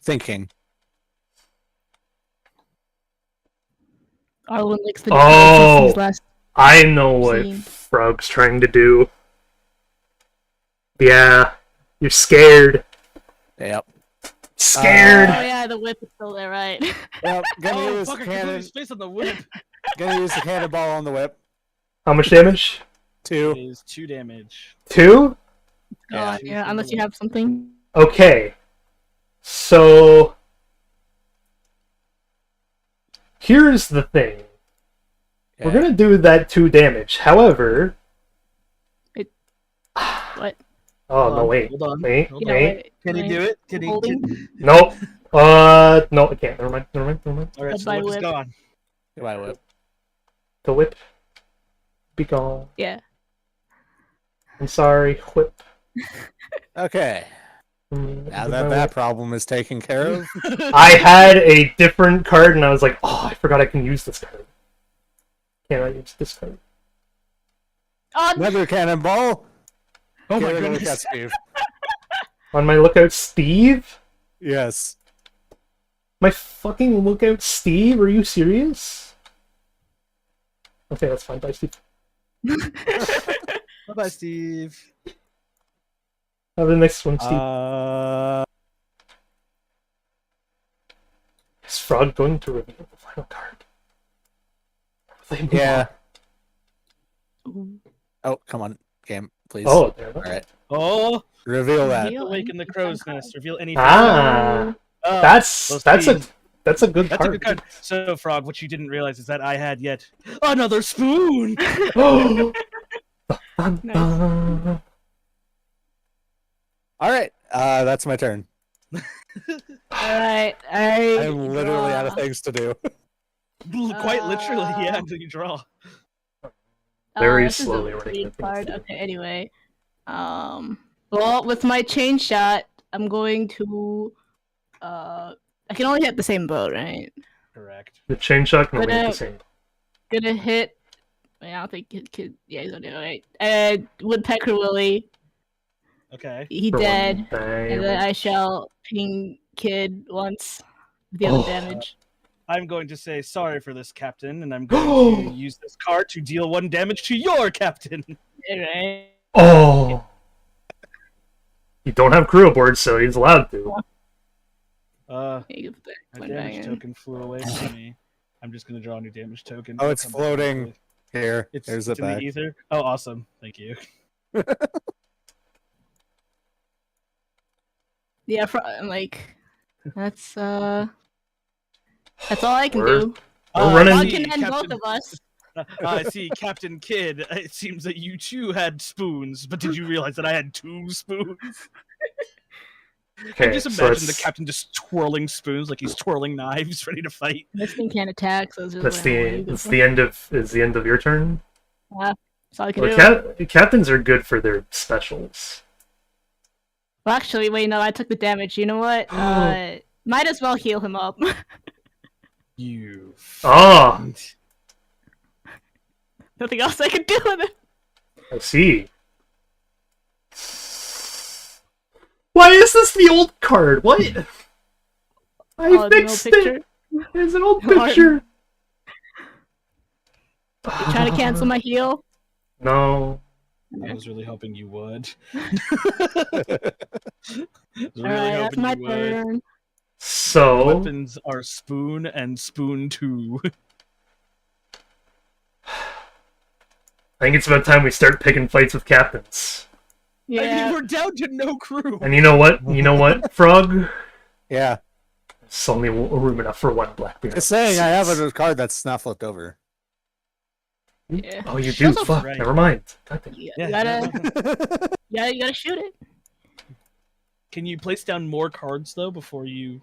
Thinking. Arlen likes the Oh! these last I know what scene. Frog's trying to do. Yeah, you're scared. Yep. Scared! Oh yeah, the whip is still there, right? Yep. Gonna Oh, use fuck, I cannon. completely spaced on the whip. Gonna use the cannonball on the whip. How much damage? 2. It is 2 damage. 2? God, yeah, unless you have something. Okay. So... here's the thing. We're gonna do that 2 damage. However... What? Oh, no, wait. Hold on. Wait, Hold You know, wait. Can he do it? Can he? Holding? Nope. No, I can't. Never mind. All right, so Goodbye, the whip is whip. gone. Goodbye, whip. The whip. Be gone. Yeah. I'm sorry, whip. Okay. Now that My that whip. problem is taken care of. I had a different card, and I was like, oh, I forgot I can use this card. Can I use this card? Oh, Another cannonball. Oh my Get rid of the goodness. cat, Steve. On my lookout, Steve? Yes. My fucking lookout, Steve? Are you serious? Okay, that's fine. Bye, Steve. Bye-bye, Steve. Have the next one, Steve. Is Frog going to reveal the final card? Will they move Yeah. on? Oh, come on, game, please. Oh, there. All right. Oh, Reveal that. Reveal. awaken the crow's nest. Reveal anything. Ah, Oh, that's well, that's a Steve, that's a good That's card. a good card. So, Frog, what you didn't realize is that I had yet another spoon. Oh. Nice. All right. That's my turn. Alright, I'm literally out of things to do. Quite literally, yeah, until you draw. Very this is a slowly running weird the card. things. Okay, anyway. Well, with my chain shot, I'm going to I can only hit the same boat, right? Correct. The chain shot can only hit Gonna- the same. Gonna hit I don't think it could yeah, he's gonna do it, right? Woodpecker Willie, Okay. he For one dead. thing. And then I shall ping Kid once with the other Oh. damage. I'm going to say sorry for this, Captain, and I'm going to use this card to deal 1 damage to your Captain. Alright. Oh. You don't have crew aboard, so he's allowed to. My You can put that one damage back in. token flew away from me. I'm just going to draw a new damage token. Oh, it's Come back floating. quickly. Here, It's, there's it's it in back. the ether. Oh, awesome. Thank you. Yeah, I'm like that's all I can We're- do. We're running- One I see, can end both Captain- of us. I see, Captain Kidd. It seems that you too had spoons, but did you realize that I had 2 spoons? Can Okay, you just so imagine the that's, captain just twirling spoons like he's twirling knives, ready to fight? This thing can't attack, so it's just that's like, the what are you that's good the end of is the end of your turn. for? That's all I can Well, do. captains are good for their specials. Well, actually, wait, no, I took the damage. You know what? Might as well heal him up. You. Ah, Nothing else I can do with it. I see. Why is this the old card? What? I Oh, the old fixed picture. it. There's an old Or- picture. You trying to cancel my heal? No. I was really hoping you would. Alright, that's my turn. So Weapons are spoon and spoon 2. I think it's about time we start picking fights with captains. Yeah. I mean, we're down to no crew. And you know what? You know what, Frog? Yeah. It's only room enough for one Blackbeard. Just saying, I have a card that's not flipped over. Yeah. Oh, you do? Fuck, Right. never mind. God damn. You Yeah, gotta, you gotta shoot it. Can you place down more cards though before you?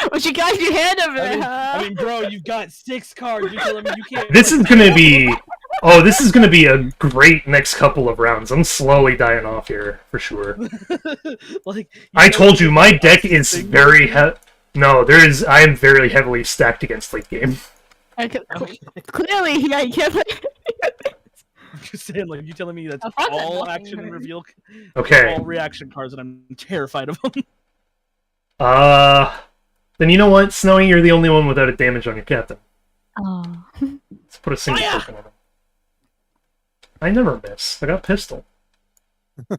But you got your hand over there, huh? I mean, bro, you've got 6 cards. You're telling me you can't. This is gonna be... Oh, this is gonna be a great next couple of rounds. I'm slowly dying off here, for sure. Like I told you, my deck is very No, I am very heavily stacked against late game. Clearly, yeah, you can't play. I'm just saying, like, you telling me that's I thought that all nothing action hurt. reveal, Okay. all reaction cards, and I'm terrified of them. Then you know what, Snowy, you're the only one without a damage on your captain. Oh. Let's put a single Fire! token on him. I never miss. I got pistol. All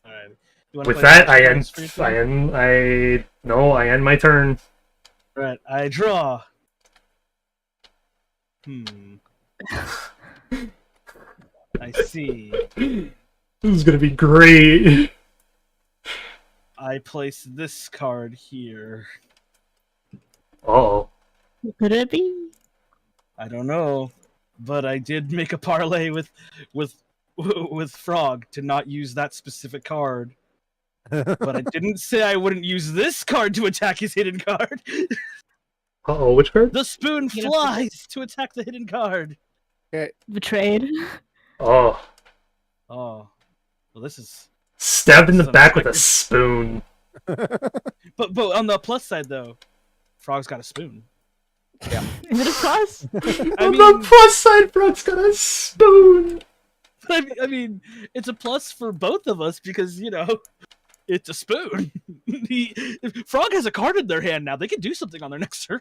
right. You wanna With play that, action cards for your turn? I end my turn. Right, I draw. I see. This is gonna be great. I place this card here. Oh. Could it be? I don't know, but I did make a parlay with Frog to not use that specific card. But I didn't say I wouldn't use this card to attack his hidden card. Uh-oh, which card? The spoon You know- flies to attack the hidden card. Betrayed. Oh. Oh, well, this is. Stabbed in the Some back with a sucker. spoon. But on the plus side though, Frog's got a spoon. Is it a plus? I On mean, the plus side, Frog's got a spoon. I mean, it's a plus for both of us because it's a spoon. Frog has a card in their hand now. They can do something on their next turn.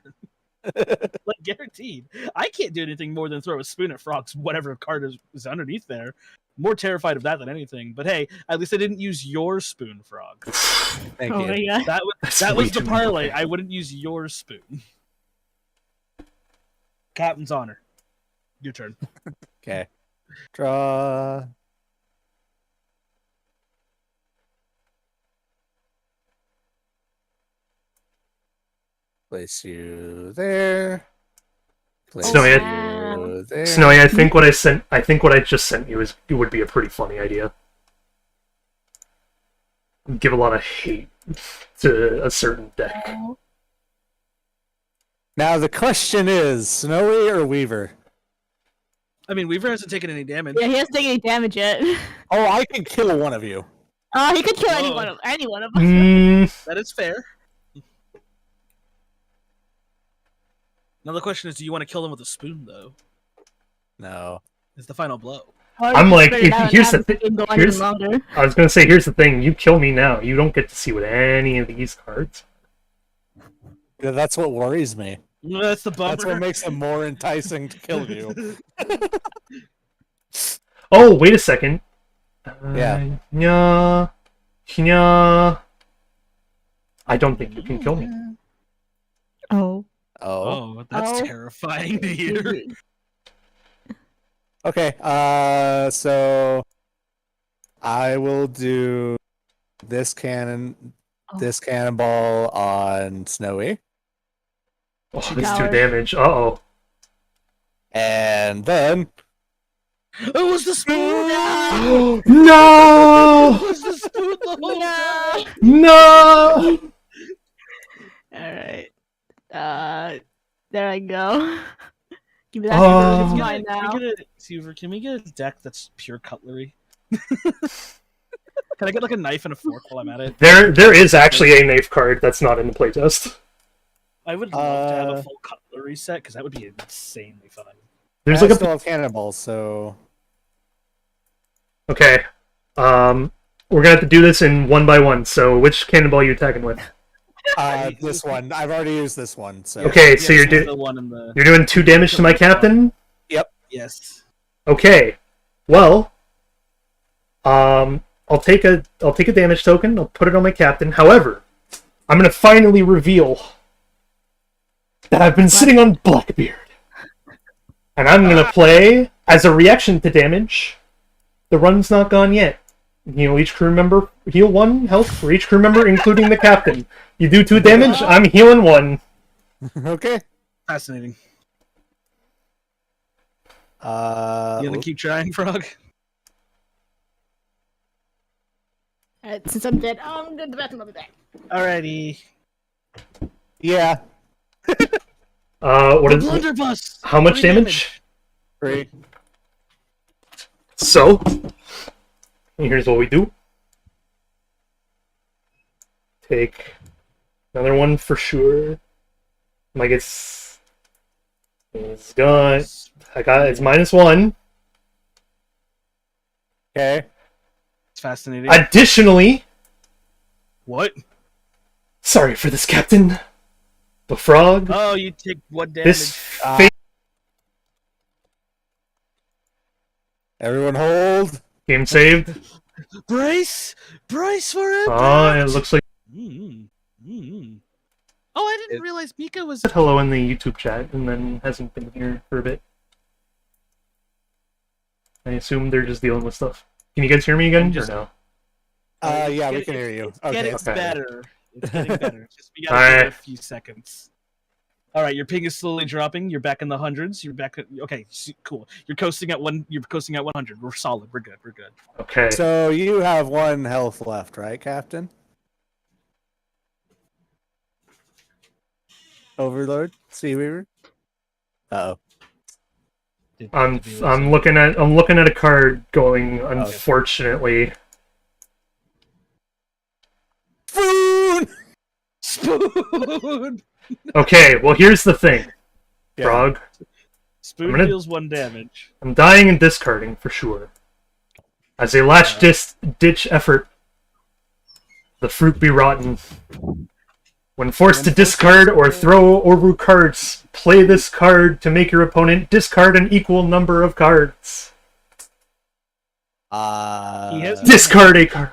Like guaranteed. I can't do anything more than throw a spoon at Frog's whatever card is underneath there. More terrified of that than anything. But hey, at least I didn't use your spoon, Frog. Thank Oh you. my god. That's That way was the too parlay. many. I wouldn't use your spoon. Captain's honor. Your turn. Okay. Draw. Place you there. Place Snowy, you there. Snowy, I think what I just sent you would be a pretty funny idea. Give a lot of hate to a certain deck. Now the question is, Snowy or Weaver? I mean, Weaver hasn't taken any damage. Yeah, he hasn't taken any damage yet. Oh, I can kill one of you. Oh, he could kill Whoa. any one of us. That is fair. Now the question is, do you want to kill them with a spoon, though? No. Is the final blow. Or I'm just like, spit it out and here's have the it go on here's- even longer. I was gonna say, here's the thing: you kill me now, you don't get to see what any of these cards. Yeah, that's what worries me. That's the bummer. That's what makes them more enticing to kill you. Oh, wait a second. Yeah. Yeah. I don't think you can kill me. Oh. Oh. Oh, that's Oh. terrifying to hear. Okay. So I will do this this cannonball on Snowy, Oh, She that's 2 coward. damage. Uh-oh. and then It was the spoon. No! It was the spoon the whole time. No! Alright. There I go. Give me that. Oh. It's Can mine now. can we get a deck that's pure cutlery? Can I get like a knife and a fork while I'm at it? There is actually a knife card that's not in the playtest. I would love to have a full cutlery set because that would be insanely fun. There's I like a still have cannonballs, so Okay. We're gonna have to do this in 1 by 1. So which cannonball are you attacking with? This one. I've already used this one. So Okay, so Yes, you're the one in the. doing 2 damage to my captain. Yes. Okay, well, I'll take a damage token. I'll put it on my captain. However, I'm gonna finally reveal that I've been sitting on Blackbeard, and I'm gonna play as a reaction to damage. The run's not gone yet. Each crew member heal 1 health for each crew member, including the captain. You do 2 damage. I'm healing 1. okay. Fascinating. You Uh, gonna keep trying, Frog? Since I'm dead, I'm going to the bathroom. I'll be back. Alrighty. yeah. What The is blunderbuss. how much 3 damage? 3. So, here's what we do. Take another one for sure. Like it's gone. It's -1. Okay. It's fascinating. Additionally, What? sorry for this, Captain. The frog. Oh, you take 1 damage. This Everyone hold. game saved. Brace for it. It looks like Oh, I didn't realize Mika was. hello in the YouTube chat and then hasn't been here for a bit. I assume they're just dealing with stuff. Can you guys hear me again? Or no? Yeah, we can hear you. It's Okay. getting Okay. better. It's getting better. Just we gotta give it a few seconds. All right, your ping is slowly dropping. You're back in the hundreds. You're back. Okay, cool. You're coasting at 1. You're coasting at 100. We're solid. We're good. We're good. Okay. So you have 1 health left, right, Captain? Overlord, Seaweaver. Uh-oh. I'm looking at a card going. Unfortunately, Spoon. okay. Well, here's the thing, Yeah. Frog. Spoon I'm gonna- deals 1 damage. I'm dying and discarding for sure. As a last ditch effort, the fruit be rotten. When forced to discard or throw over cards, play this card to make your opponent discard an equal number of cards. He has- Discard a card.